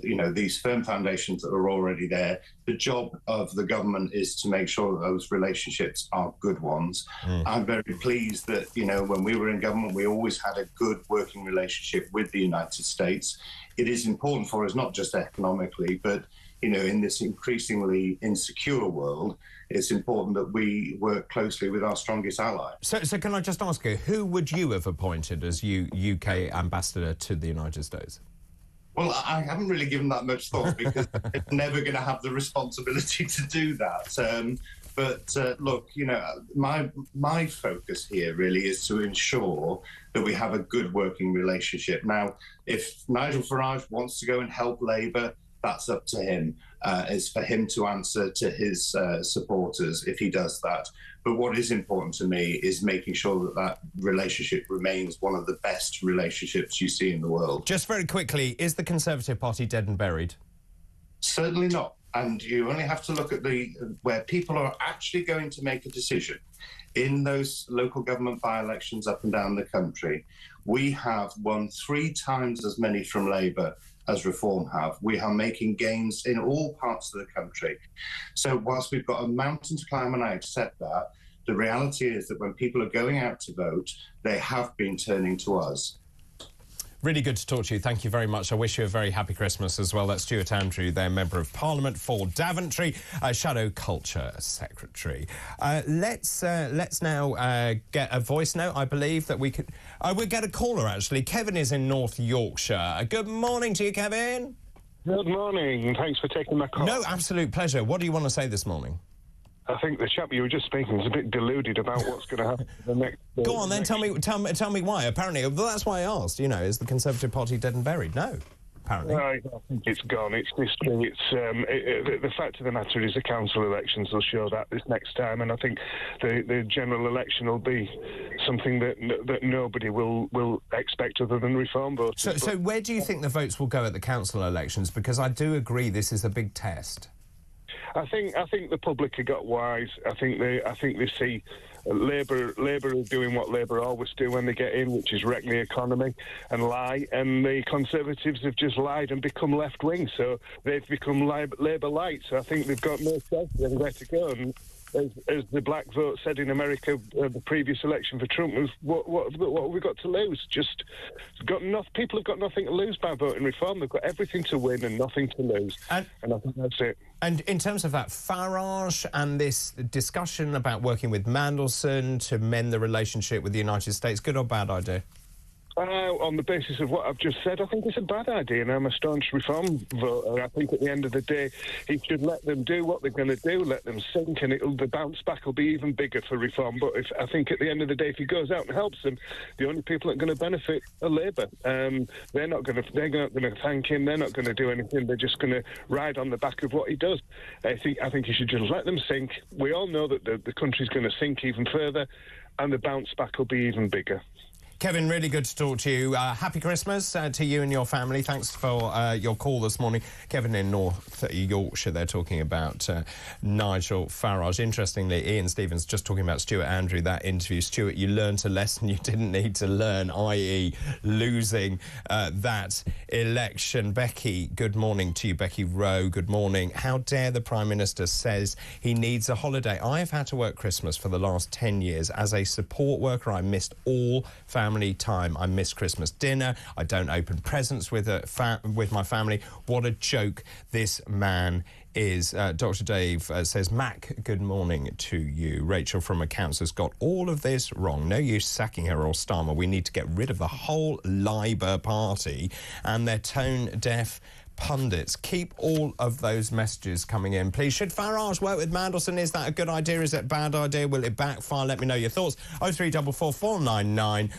you know, these firm foundations that are already there. The job of the government is to make sure that those relationships are good ones. I'm very pleased that, you know, when we were in government, we always had a good working relationship with the United States. It is important for us, not just economically, but, you know, in this increasingly insecure world, it's important that we work closely with our strongest ally. So can I just ask you, who would you have appointed as UK ambassador to the United States? Well, I haven't really given that much thought because I'm never going to have the responsibility to do that. But look, you know, my focus here really is to ensure that we have a good working relationship. Now, if Nigel Farage wants to go and help Labour, that's up to him. It's for him to answer to his supporters if he does that. But what is important to me is making sure that that relationship remains one of the best relationships you see in the world. Just very quickly, is the Conservative Party dead and buried? Certainly not. And you only have to look at where people are actually going to make a decision. In those local government by-elections up and down the country, we have won 3 times as many from Labour as Reform have. We are making gains in all parts of the country. So whilst we've got a mountain to climb, and I accept that, the reality is that when people are going out to vote, they have been turning to us. Really good to talk to you. Thank you very much. I wish you a very happy Christmas as well. That's Stuart Andrew, their Member of Parliament for Daventry, Shadow Culture Secretary. Let's now get a voice note. I believe that we could... we'll get a caller, actually. Kevin is in North Yorkshire. Good morning to you, Kevin. Good morning. Thanks for taking my call. No, absolute pleasure. What do you want to say this morning? I think the chap you were just speaking is a bit deluded about what's going to happen the next... Go on, then, tell me why. Apparently, well, that's why I asked, you know, is the Conservative Party dead and buried? No, apparently. I think it's gone. It's history. The fact of the matter is the council elections will show that this next time, and I think the general election will be something that nobody will expect other than Reform voters. So where do you think the votes will go at the council elections? Because I do agree this is a big test. I think the public have got wise. I think they see Labour are doing what Labour always do when they get in, which is wreck the economy and lie. And the Conservatives have just lied and become left wing, so they've become Labour light. So I think they've got no choice anywhere to go. And as the black vote said in America, the previous election for Trump was, what have we got to lose? People have got nothing to lose by voting Reform. They've got everything to win and nothing to lose. And I think that's it. And in terms of that, Farage and this discussion about working with Mandelson to mend the relationship with the United States, good or bad idea? On the basis of what I've just said, I think it's a bad idea, and I'm a staunch Reform voter. I think at the end of the day, he should let them do what they're going to do, let them sink, and the bounce back will be even bigger for Reform. But I think at the end of the day, if he goes out and helps them, the only people that are going to benefit are Labour. They're not going to thank him. They're not going to do anything. They're just going to ride on the back of what he does. I think he should just let them sink. We all know that the country's going to sink even further, and the bounce back will be even bigger. Kevin, really good to talk to you. Happy Christmas to you and your family. Thanks for your call this morning. Kevin in North Yorkshire, they're talking about Nigel Farage. Interestingly, Ian Stevens just talking about Stuart Andrew, that interview. Stuart, you learnt a lesson you didn't need to learn, i.e. losing that election. Becky, good morning to you. Becky Rowe, good morning. How dare the Prime Minister says he needs a holiday? I have had to work Christmas for the last 10 years. As a support worker, I missed all family time. I miss Christmas dinner. I don't open presents with my family. What a joke this man is. Dr. Dave says, Mac, good morning to you. Rachel from accounts has got all of this wrong. No use sacking her or Starmer. We need to get rid of the whole Labour Party and their tone-deaf pundits. Keep all of those messages coming in, please. Should Farage work with Mandelson? Is that a good idea? Is it a bad idea? Will it backfire? Let me know your thoughts. 0344 499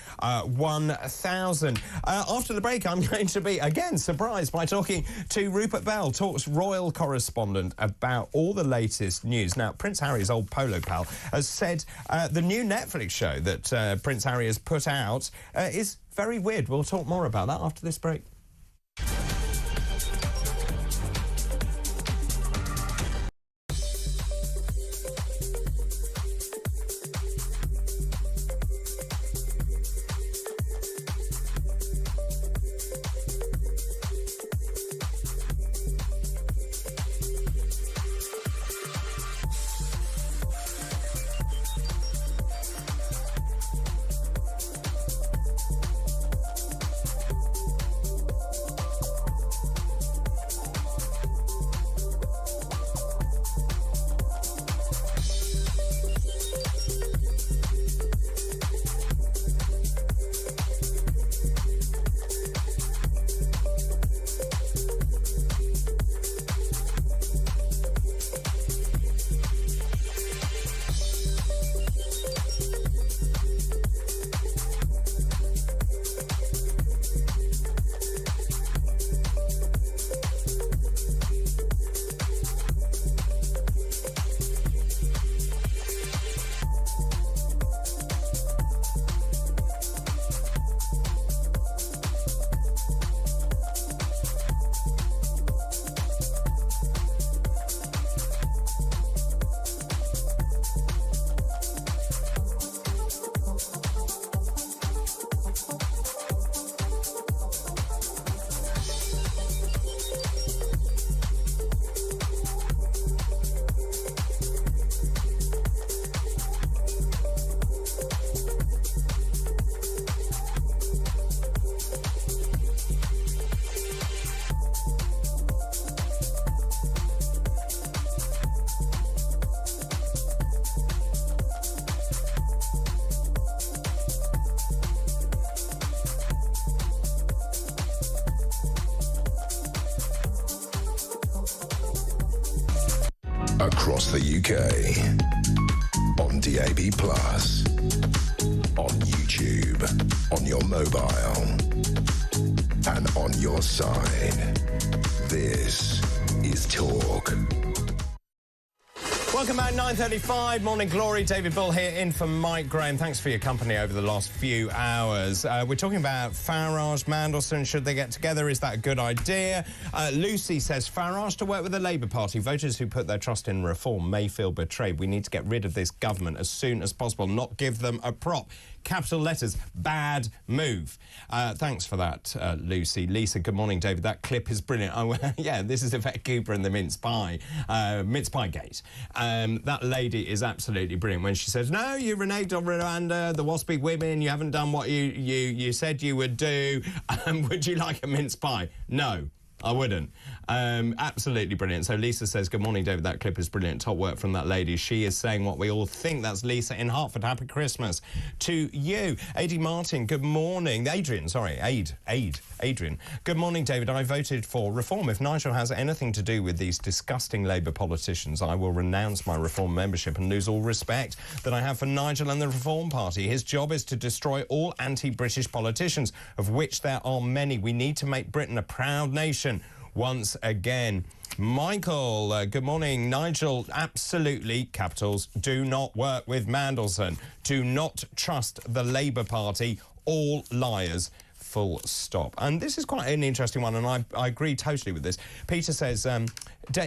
1000. After the break, I'm going to be, again, surprised by talking to Rupert Bell, Talk's royal correspondent, about all the latest news. Now, Prince Harry's old polo pal has said the new Netflix show that Prince Harry has put out is very weird. We'll talk more about that after this break. Across the UK. On DAB+. On YouTube. On your mobile. And on your side. This is Talk. Welcome back, 9:35, Morning Glory. David Bull here, in for Mike Graham. Thanks for your company over the last few hours. We're talking about Farage, Mandelson. Should they get together? Is that a good idea? Lucy says, Farage to work with the Labour Party. Voters who put their trust in reform may feel betrayed. We need to get rid of this government as soon as possible, not give them a prop. Capital letters, bad move. Thanks for that, Lucy. Lisa, good morning, David. That clip is brilliant. Oh, yeah, this is Yvette Cooper and the mince pie gate. That lady is absolutely brilliant when she says, no, you reneged on Rwanda, the waspy women, you haven't done what you said you would do. Would you like a mince pie? No. I wouldn't. Absolutely brilliant. So Lisa says, good morning, David. That clip is brilliant. Top work from that lady. She is saying what we all think. That's Lisa in Hertford. Happy Christmas to you. Adi Martin, good morning. Adrian. Good morning, David. I voted for reform. If Nigel has anything to do with these disgusting Labour politicians, I will renounce my reform membership and lose all respect that I have for Nigel and the Reform Party. His job is to destroy all anti-British politicians, of which there are many. We need to make Britain a proud nation once again. Michael, good morning. Nigel, absolutely, capitals, do not work with Mandelson. Do not trust the Labour Party. All liars. Full stop. And this is quite an interesting one, and I agree totally with this. Peter says,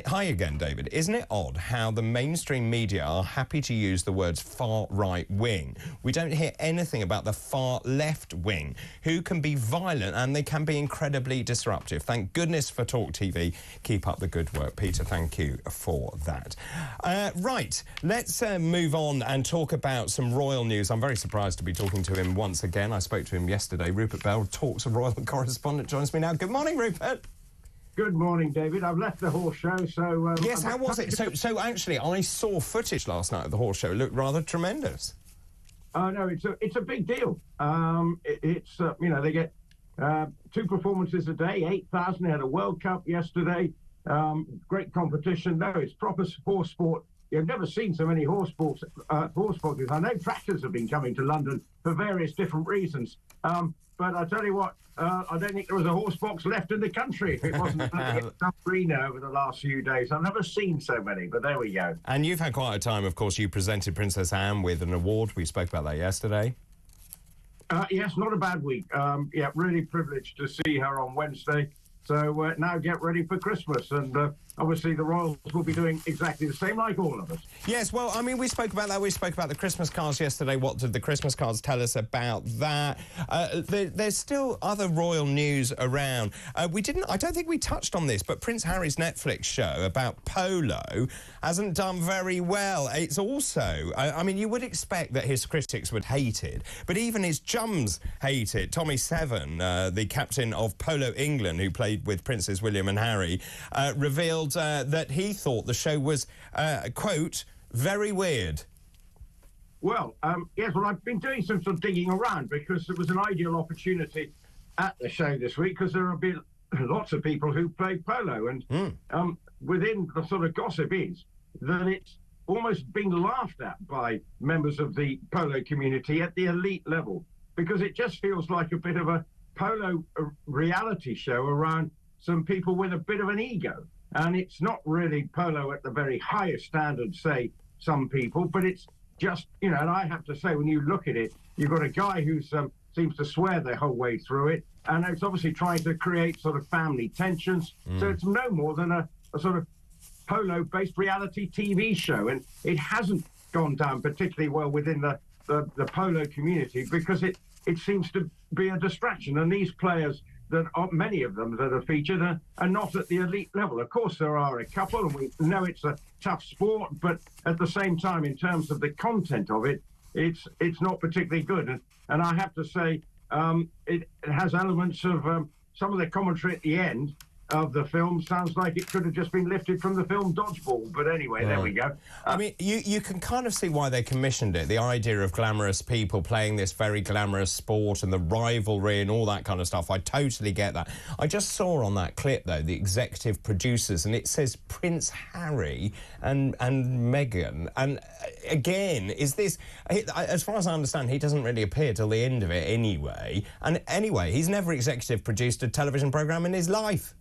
hi again, David. Isn't it odd how the mainstream media are happy to use the words far right wing? We don't hear anything about the far left wing, who can be violent and they can be incredibly disruptive. Thank goodness for talkTV. Keep up the good work, Peter. Thank you for that. Right, let's move on and talk about some royal news. I'm very surprised to be talking to him once again. I spoke to him yesterday. Rupert Bell, Talks Royal correspondent, joins me now. Good morning, Rupert. Good morning, David. I've left the horse show, so... yes, how was it? So actually, I saw footage last night of the horse show. It looked rather tremendous. No, it's a big deal. You know, they get 2 performances a day, 8,000. They had a World Cup yesterday. Great competition. No, it's proper horse sport. You've never seen so many horse boxes. I know tractors have been coming to London for various different reasons. But I tell you what, I don't think there was a horse box left in the country if it wasn't Sabrina over the last few days. I've never seen so many, but there we go. And you've had quite a time, of course. You presented Princess Anne with an award. We spoke about that yesterday. Yes, not a bad week. Yeah, really privileged to see her on Wednesday. So now get ready for Christmas. And obviously the Royals will be doing exactly the same, like all of us. Yes, well, I mean, we spoke about that. We spoke about the Christmas cards yesterday. What did the Christmas cards tell us about that? There's still other royal news around. I don't think we touched on this, but Prince Harry's Netflix show about polo hasn't done very well. It's also, I mean, you would expect that his critics would hate it, but even his chums hate it. Tommy Seven, the captain of Polo England, who played with Princes William and Harry, revealed that he thought the show was, quote, very weird. Well, yes, well, I've been doing some sort of digging around because it was an ideal opportunity at the show this week because there have been lots of people who play polo, and within the sort of gossip is that it's almost being laughed at by members of the polo community at the elite level because it just feels like a bit of a polo reality show around some people with a bit of an ego. And it's not really polo at the very highest standard, say, some people, but it's just, you know, and I have to say, when you look at it, you've got a guy who seems to swear the whole way through it, and it's obviously trying to create sort of family tensions. So it's no more than a sort of polo-based reality TV show, and it hasn't gone down particularly well within the polo community because it seems to be a distraction, and these players that are, many of them that are featured are not at the elite level. Of course, there are a couple, and we know it's a tough sport, but at the same time, in terms of the content of it, it's not particularly good. And I have to say, it has elements of some of the commentary at the end of the film sounds like it could have just been lifted from the film Dodgeball. But anyway, there we go. I mean, you can kind of see why they commissioned it. The idea of glamorous people playing this very glamorous sport and the rivalry and all that kind of stuff. I totally get that. I just saw on that clip, though, the executive producers, and it says Prince Harry and Meghan. And again, is this... As far as I understand, he doesn't really appear till the end of it anyway. And anyway, he's never executive produced a television programme in his life.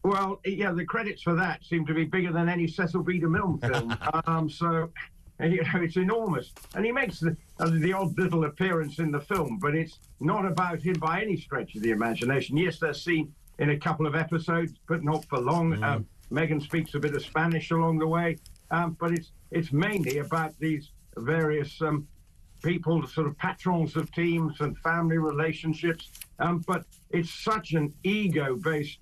Well, yeah, the credits for that seem to be bigger than any Cecil B. DeMille film. So, you know, it's enormous. And he makes the odd little appearance in the film, but it's not about him by any stretch of the imagination. Yes, they're seen in a couple of episodes, but not for long. Meghan speaks a bit of Spanish along the way, but it's mainly about these various people, sort of patrons of teams and family relationships. But it's such an ego-based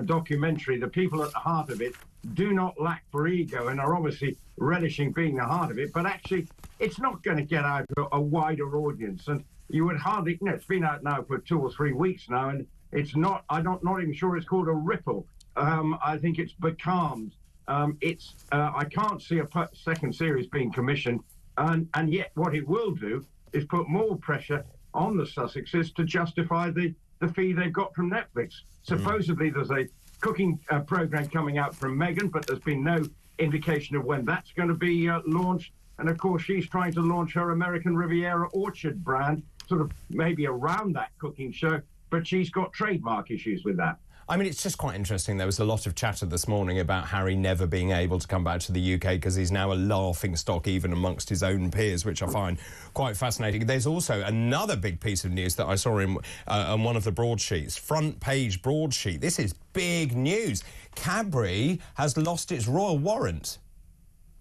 documentary. The people at the heart of it do not lack for ego and are obviously relishing being the heart of it. But actually, it's not going to get out to a wider audience. And you would hardly, you know, it's been out now for 2 or 3 weeks now, and it's not, not even sure it's called a ripple. I think it's becalmed. I can't see a second series being commissioned. And yet what it will do is put more pressure on the Sussexes to justify the fee they've got from Netflix. Supposedly there's a cooking programme coming out from Meghan, but there's been no indication of when that's going to be launched. And of course, she's trying to launch her American Riviera Orchard brand, sort of maybe around that cooking show, but she's got trademark issues with that. I mean, it's just quite interesting. There was a lot of chatter this morning about Harry never being able to come back to the UK because he's now a laughing stock even amongst his own peers, which I find quite fascinating. There's also another big piece of news that I saw in on one of the broadsheets, front page broadsheet. This is big news. Cadbury has lost its royal warrant.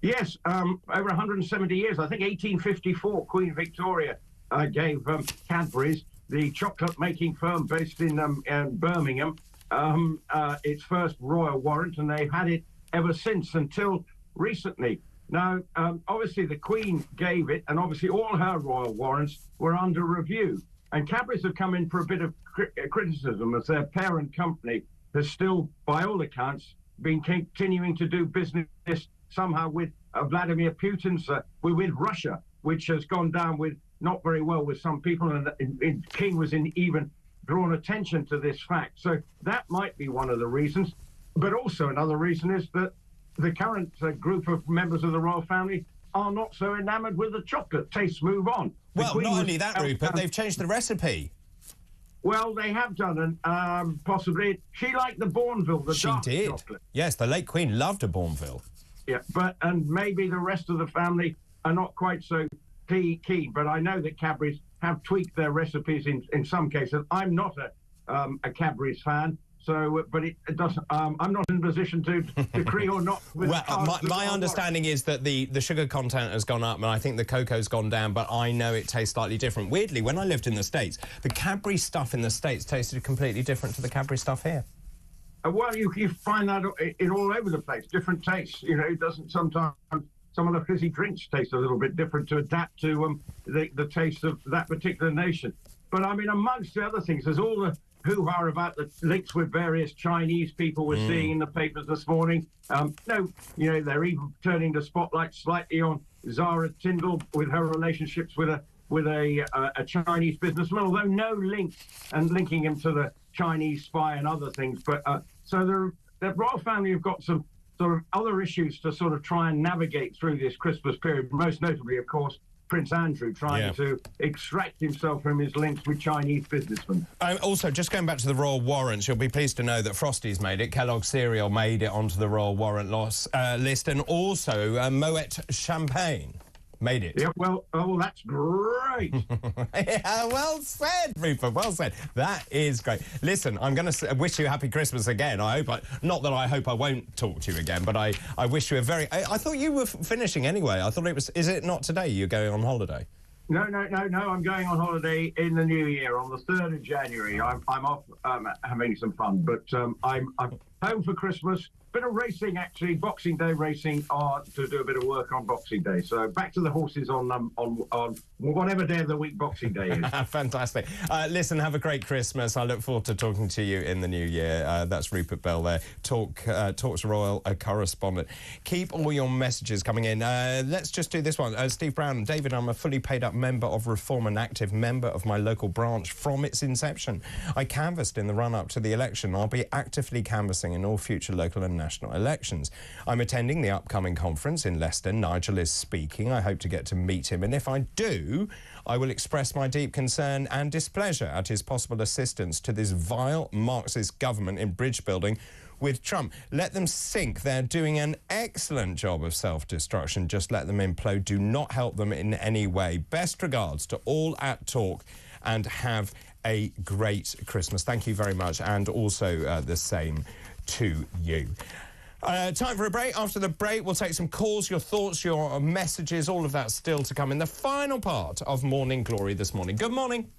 Yes, over 170 years. I think 1854, Queen Victoria gave Cadbury's, the chocolate-making firm based in Birmingham, its first royal warrant, and they've had it ever since until recently. Now, obviously the Queen gave it, and obviously all her royal warrants were under review. And Cadbury's have come in for a bit of criticism as their parent company has still, by all accounts, been continuing to do business somehow with Vladimir Putin's, with Russia, which has gone down with not very well with some people, and King was even drawn attention to this fact. So that might be one of the reasons. But also another reason is that the current group of members of the royal family are not so enamoured with the chocolate. Tastes move on. Well, not only that, Rupert, they've changed the recipe. Well, they have done, and possibly she liked the Bourneville, the dark chocolate. Yes, the late Queen loved a Bourneville. Yeah, and maybe the rest of the family are not quite so keen. But I know that Cadbury's have tweaked their recipes in some cases. I'm not a Cadbury's fan, so but it doesn't. I'm not in a position to decree or not. Well, my understanding is that the sugar content has gone up, and I think the cocoa's gone down. But I know it tastes slightly different. Weirdly, when I lived in the States, the Cadbury stuff in the States tasted completely different to the Cadbury stuff here. Well, you find that in all over the place, different tastes. You know, it doesn't sometimes. Some of the fizzy drinks taste a little bit different to adapt to the taste of that particular nation. But I mean, amongst the other things, there's all the hoo-ha about the links with various Chinese people we're seeing in the papers this morning. No, you know, they're even turning the spotlight slightly on Zara Tindall with her relationships with a Chinese businessman, although no links and linking him to the Chinese spy and other things. But so the royal family have got some sort of other issues to sort of try and navigate through this Christmas period, most notably, of course, Prince Andrew trying to extract himself from his links with Chinese businessmen. Also, just going back to the royal warrants, you'll be pleased to know that Frosty's made it. Kellogg's cereal made it onto the royal warrant list, and also Moet Champagne made it. Yeah, well, that's great. Yeah, well said, Rupert, well said. That is great. Listen, I'm going to wish you a happy Christmas again. Not that I hope I won't talk to you again, but I wish you a very... I thought you were finishing anyway. I thought it was... Is it not today you're going on holiday? No. I'm going on holiday in the new year on the 3rd of January. I'm off having some fun, but I'm home for Christmas. Bit of racing, actually, Boxing Day racing, to do a bit of work on Boxing Day. So back to the horses on whatever day of the week Boxing Day is. Fantastic. Listen, have a great Christmas. I look forward to talking to you in the new year. That's Rupert Bell there, Talk's Royal correspondent. Keep all your messages coming in. Let's just do this one. Steve Brown, David, I'm a fully paid up member of Reform and active member of my local branch from its inception. I canvassed in the run-up to the election. I'll be actively canvassing in all future local and national elections. I'm attending the upcoming conference in Leicester. Nigel is speaking. I hope to get to meet him, and if I do, I will express my deep concern and displeasure at his possible assistance to this vile Marxist government in bridge building with Trump. Let them sink. They're doing an excellent job of self-destruction. Just let them implode. Do not help them in any way. Best regards to all at Talk, and have a great Christmas. Thank you very much, and also the same to you. Time for a break. After the break, we'll take some calls, your thoughts, your messages, all of that still to come in the final part of Morning Glory this morning. Good morning.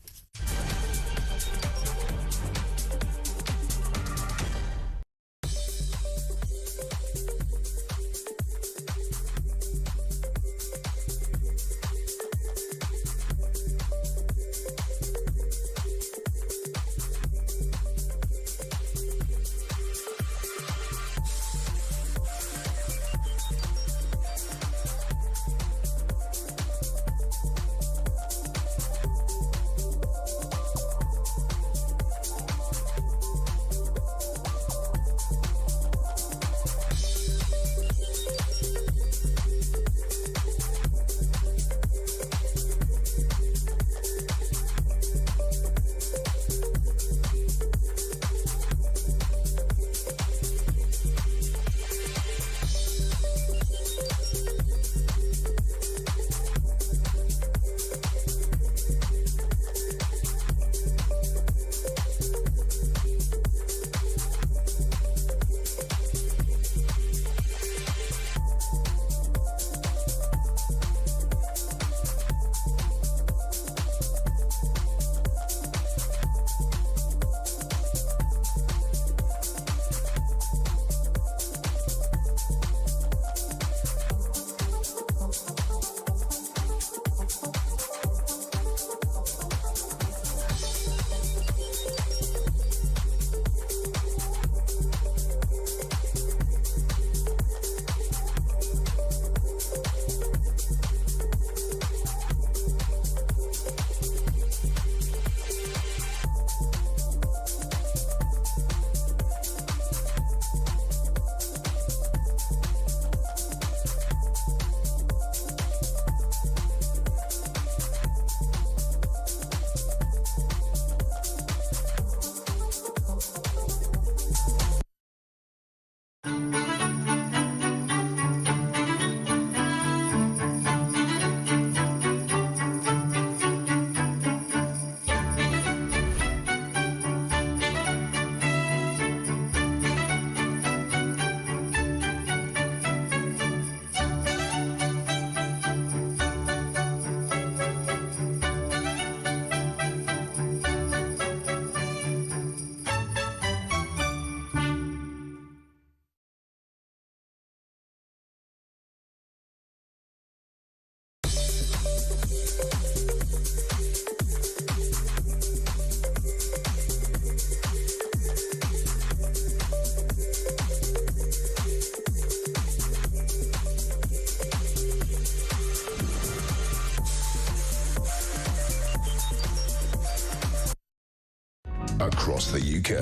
Across the UK,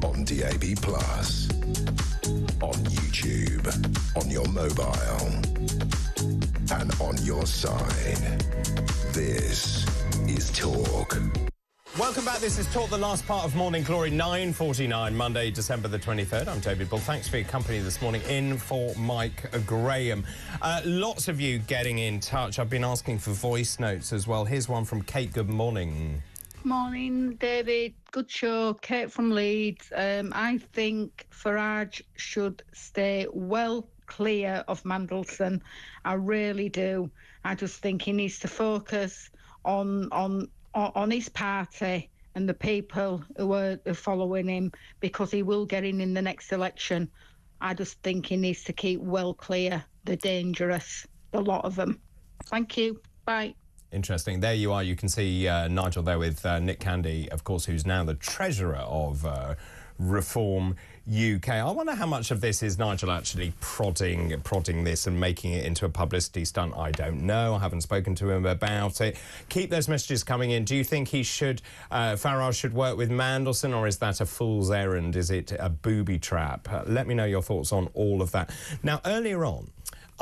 on DAB+, on YouTube, on your mobile, and on your side. This is Talk. Welcome back. This is Talk, the last part of Morning Glory, 9:49, Monday, December the 23rd. I'm David Bull. Thanks for your company this morning. In for Mike Graham. Lots of you getting in touch. I've been asking for voice notes as well. Here's one from Kate. Good morning. Morning, David. Good show. Kate from Leeds. I think Farage should stay well clear of Mandelson. I really do. I just think he needs to focus on his party and the people who are following him, because he will get in the next election. I just think he needs to keep well clear. They're dangerous, a lot of them. Thank you. Bye. Interesting. There you are. You can see Nigel there with Nick Candy, of course, who's now the treasurer of Reform UK. I wonder how much of this is Nigel actually prodding this and making it into a publicity stunt. I don't know. I haven't spoken to him about it. Keep those messages coming in. Do you think he should, Farage should work with Mandelson, or is that a fool's errand? Is it a booby trap? Let me know your thoughts on all of that. Now, earlier on,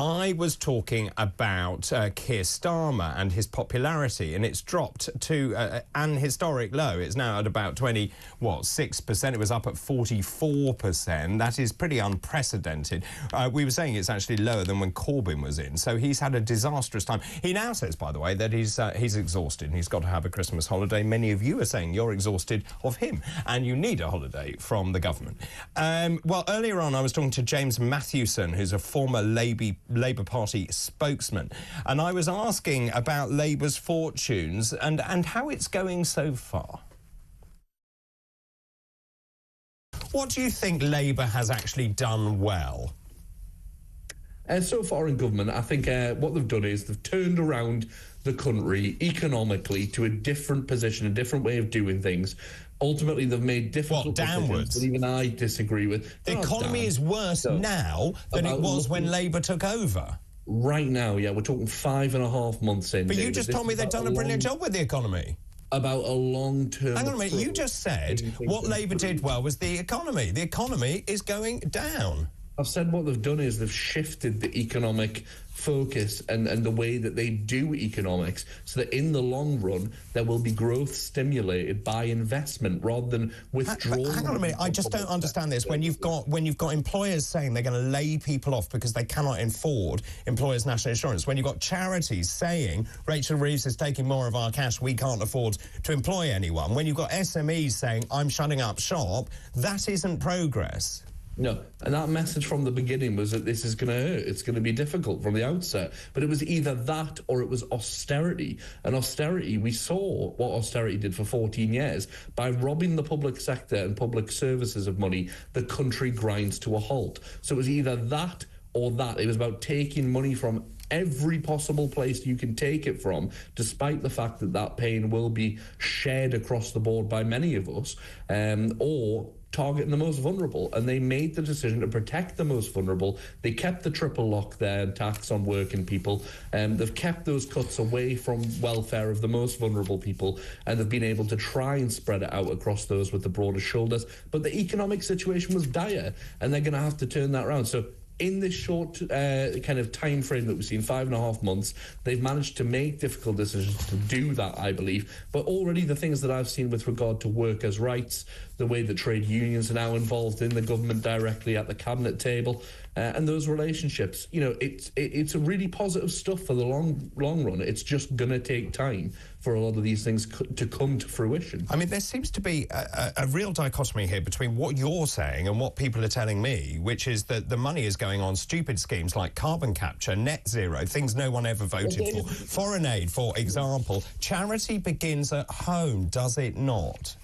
I was talking about Keir Starmer and his popularity, and it's dropped to an historic low. It's now at about 6%. It was up at 44%. That is pretty unprecedented. We were saying it's actually lower than when Corbyn was in, so he's had a disastrous time. He now says, by the way, that he's exhausted and he's got to have a Christmas holiday. Many of you are saying you're exhausted of him and you need a holiday from the government. Well, earlier on I was talking to James Matthewson, who's a former Labour Party spokesman, and I was asking about Labour's fortunes and how it's going so far. What do you think Labour has actually done well? So far in government, I think what they've done is they've turned around the country economically to a different position, a different way of doing things. Ultimately, they've made difficult downwards that even I disagree with. The economy is worse now than it was when Labour took over. Right now, yeah, we're talking 5.5 months in. But you just told me they've done a brilliant job with the economy. About a long-term... Hang on a minute, you just said what Labour did well was the economy. The economy is going down. I've said what they've done is they've shifted the economic focus and the way that they do economics so that in the long run there will be growth stimulated by investment rather than withdrawal. Hang on a minute, I just don't understand this. When you've got employers saying they're going to lay people off because they cannot afford employers' national insurance, when you've got charities saying Rachel Reeves is taking more of our cash, we can't afford to employ anyone, when you've got SMEs saying I'm shutting up shop, that isn't progress. No, and that message from the beginning was that this is going to hurt. It's going to be difficult from the outset. But it was either that or it was austerity. And austerity, we saw what austerity did for 14 years. By robbing the public sector and public services of money, the country grinds to a halt. So it was either that or that. It was about taking money from every possible place you can take it from, despite the fact that that pain will be shared across the board by many of us, or targeting the most vulnerable. And they made the decision to protect the most vulnerable. They kept the triple lock there and tax on working people. They've kept those cuts away from welfare of the most vulnerable people, and they've been able to try and spread it out across those with the broadest shoulders. But the economic situation was dire, and they're going to have to turn that around. So in this short kind of time frame that we've seen, 5.5 months, they've managed to make difficult decisions to do that, I believe. But already the things that I've seen with regard to workers' rights, the way that trade unions are now involved in the government directly at the cabinet table, and those relationships, you know, it's a really positive stuff for the long run. It's just going to take time for a lot of these things to come to fruition. I mean, there seems to be a real dichotomy here between what you're saying and what people are telling me, which is that the money is going on stupid schemes like carbon capture, net zero, things no one ever voted for, foreign aid, for example. Charity begins at home, does it not?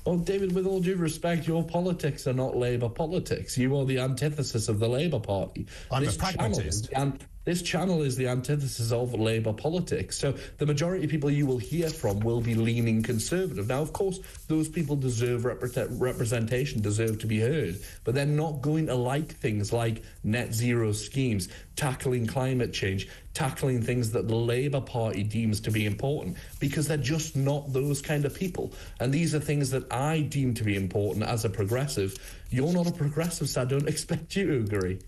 Well, David, with all due respect, your politics are not Labour politics. You are the antithesis of the Labour Party. I'm a pragmatist. This channel is the antithesis of Labour politics. So the majority of people you will hear from will be leaning Conservative. Now, of course, those people deserve representation, deserve to be heard, but they're not going to like things like net zero schemes, tackling climate change, tackling things that the Labour Party deems to be important, because they're just not those kind of people. And these are things that I deem to be important as a progressive. You're not a progressive, so I don't expect you to agree.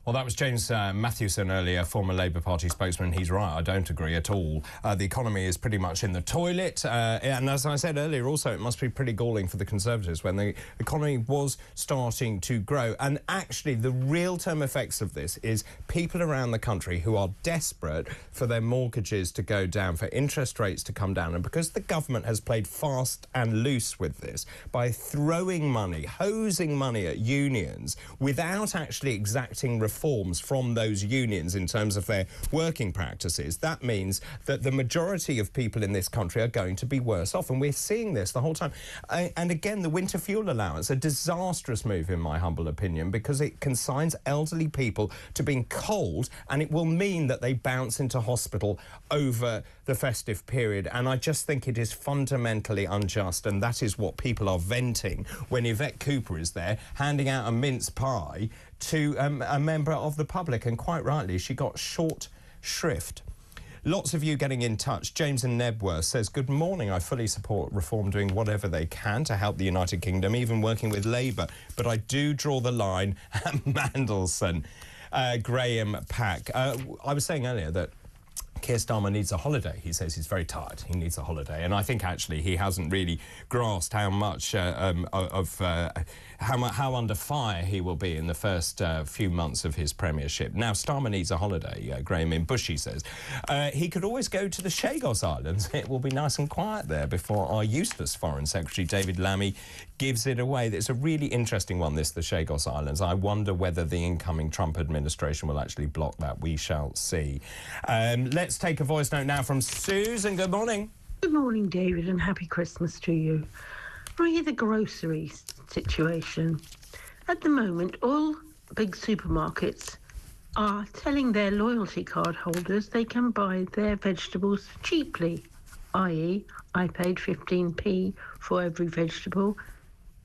Well, that was James Matthewson earlier, former Labour Party spokesman. He's right, I don't agree at all. The economy is pretty much in the toilet. And as I said earlier, also, it must be pretty galling for the Conservatives when the economy was starting to grow. And actually, the real-term effects of this is people around the country who are desperate for their mortgages to go down, for interest rates to come down. And because the government has played fast and loose with this, by throwing money, hosing money at unions, without actually exacting reform reforms from those unions in terms of their working practices, that means that the majority of people in this country are going to be worse off, and we're seeing this the whole time. And again, the winter fuel allowance, a disastrous move in my humble opinion, because it consigns elderly people to being cold, and it will mean that they bounce into hospital over the festive period. And I just think it is fundamentally unjust, and that is what people are venting when Yvette Cooper is there handing out a mince pie to a member of the public, and quite rightly she got short shrift. Lots of you getting in touch. James in Nebworth says, good morning, I fully support Reform doing whatever they can to help the United Kingdom, even working with Labour, but I do draw the line at Mandelson. Graham Pack. I was saying earlier that Keir Starmer needs a holiday. He says he's very tired. He needs a holiday, and I think actually he hasn't really grasped how much how under fire he will be in the first few months of his premiership. Now, Starmer needs a holiday. Graham in Bushy says he could always go to the Chagos Islands. It will be nice and quiet there before our useless Foreign Secretary David Lammy gives it away. It's a really interesting one, this, the Chagos Islands. I wonder whether the incoming Trump administration will actually block that. We shall see. Let's take a voice note now from Susan. Good morning. Good morning, David, and happy Christmas to you. Re the grocery situation. At the moment, all big supermarkets are telling their loyalty card holders they can buy their vegetables cheaply, i.e. I paid 15p for every vegetable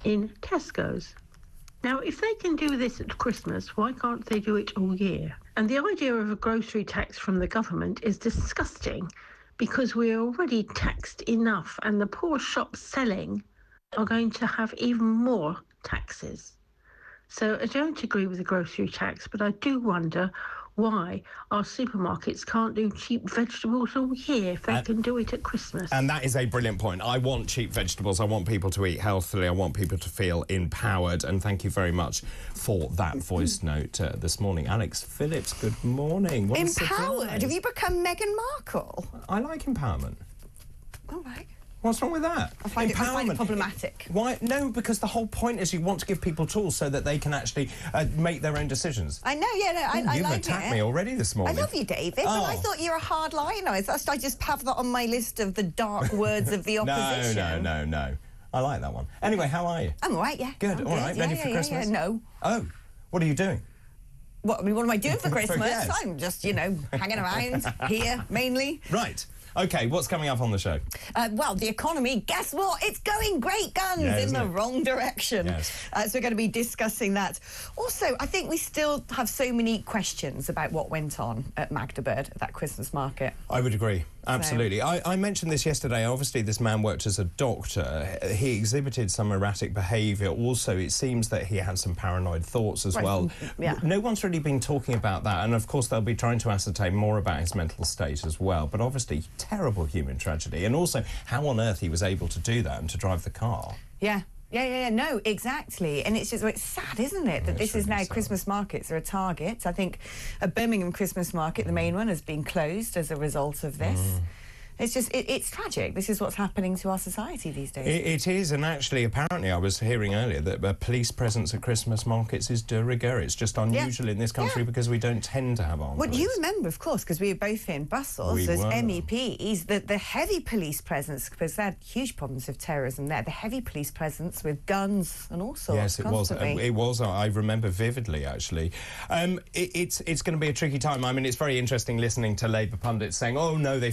in Tesco's. Now, if they can do this at Christmas, why can't they do it all year? And the idea of a grocery tax from the government is disgusting, because we're already taxed enough, and the poor shops selling are going to have even more taxes. So I don't agree with the grocery tax, but I do wonder why our supermarkets can't do cheap vegetables all year if they can do it at Christmas. And that is a brilliant point. I want cheap vegetables. I want people to eat healthily. I want people to feel empowered. And thank you very much for that voice note this morning. Alex Phillips, good morning. What empowered? Have you become Meghan Markle? I like empowerment. All right. What's wrong with that? I find it problematic. Why? No, because the whole point is you want to give people tools so that they can actually make their own decisions. I know, yeah, no, I like it. You've attacked me already this morning. I love you, David, but I thought you were a hardliner. I just have that on my list of the dark words of the opposition. No. I like that one. Anyway, how are you? I'm all right, yeah. Good, all right. Ready for Christmas? Yeah, no. Oh, what are you doing? What am I doing for Christmas? Yes. I'm just, hanging around here, mainly. Right. OK, what's coming up on the show? Well, the economy, guess what? It's going great guns in the wrong direction. Yes. So we're going to be discussing that. Also, I think we still have so many questions about what went on at Magdeburg, at that Christmas market. I would agree. Absolutely. I mentioned this yesterday. Obviously, this man worked as a doctor. He exhibited some erratic behaviour. Also, it seems that he had some paranoid thoughts as well. Yeah. No one's really been talking about that. And, of course, they'll be trying to ascertain more about his mental state as well. But, obviously, terrible human tragedy. And also, how on earth he was able to do that and to drive the car. Yeah. No, exactly. And it's just, it's sad, isn't it, that this is now Christmas markets are a target. I think a Birmingham Christmas market, the main one, has been closed as a result of this. It's just, it's tragic. This is what's happening to our society these days. It is, and actually, apparently, I was hearing earlier that police presence at Christmas markets is de rigueur. It's just unusual in this country because we don't tend to have armed police. Well, you remember, of course, because we were both in Brussels as MEPs, the heavy police presence, because they had huge problems with terrorism there, the heavy police presence with guns and all sorts. Yes, it constantly. was. I remember vividly, actually. It's going to be a tricky time. I mean, it's very interesting listening to Labour pundits saying, oh, no, they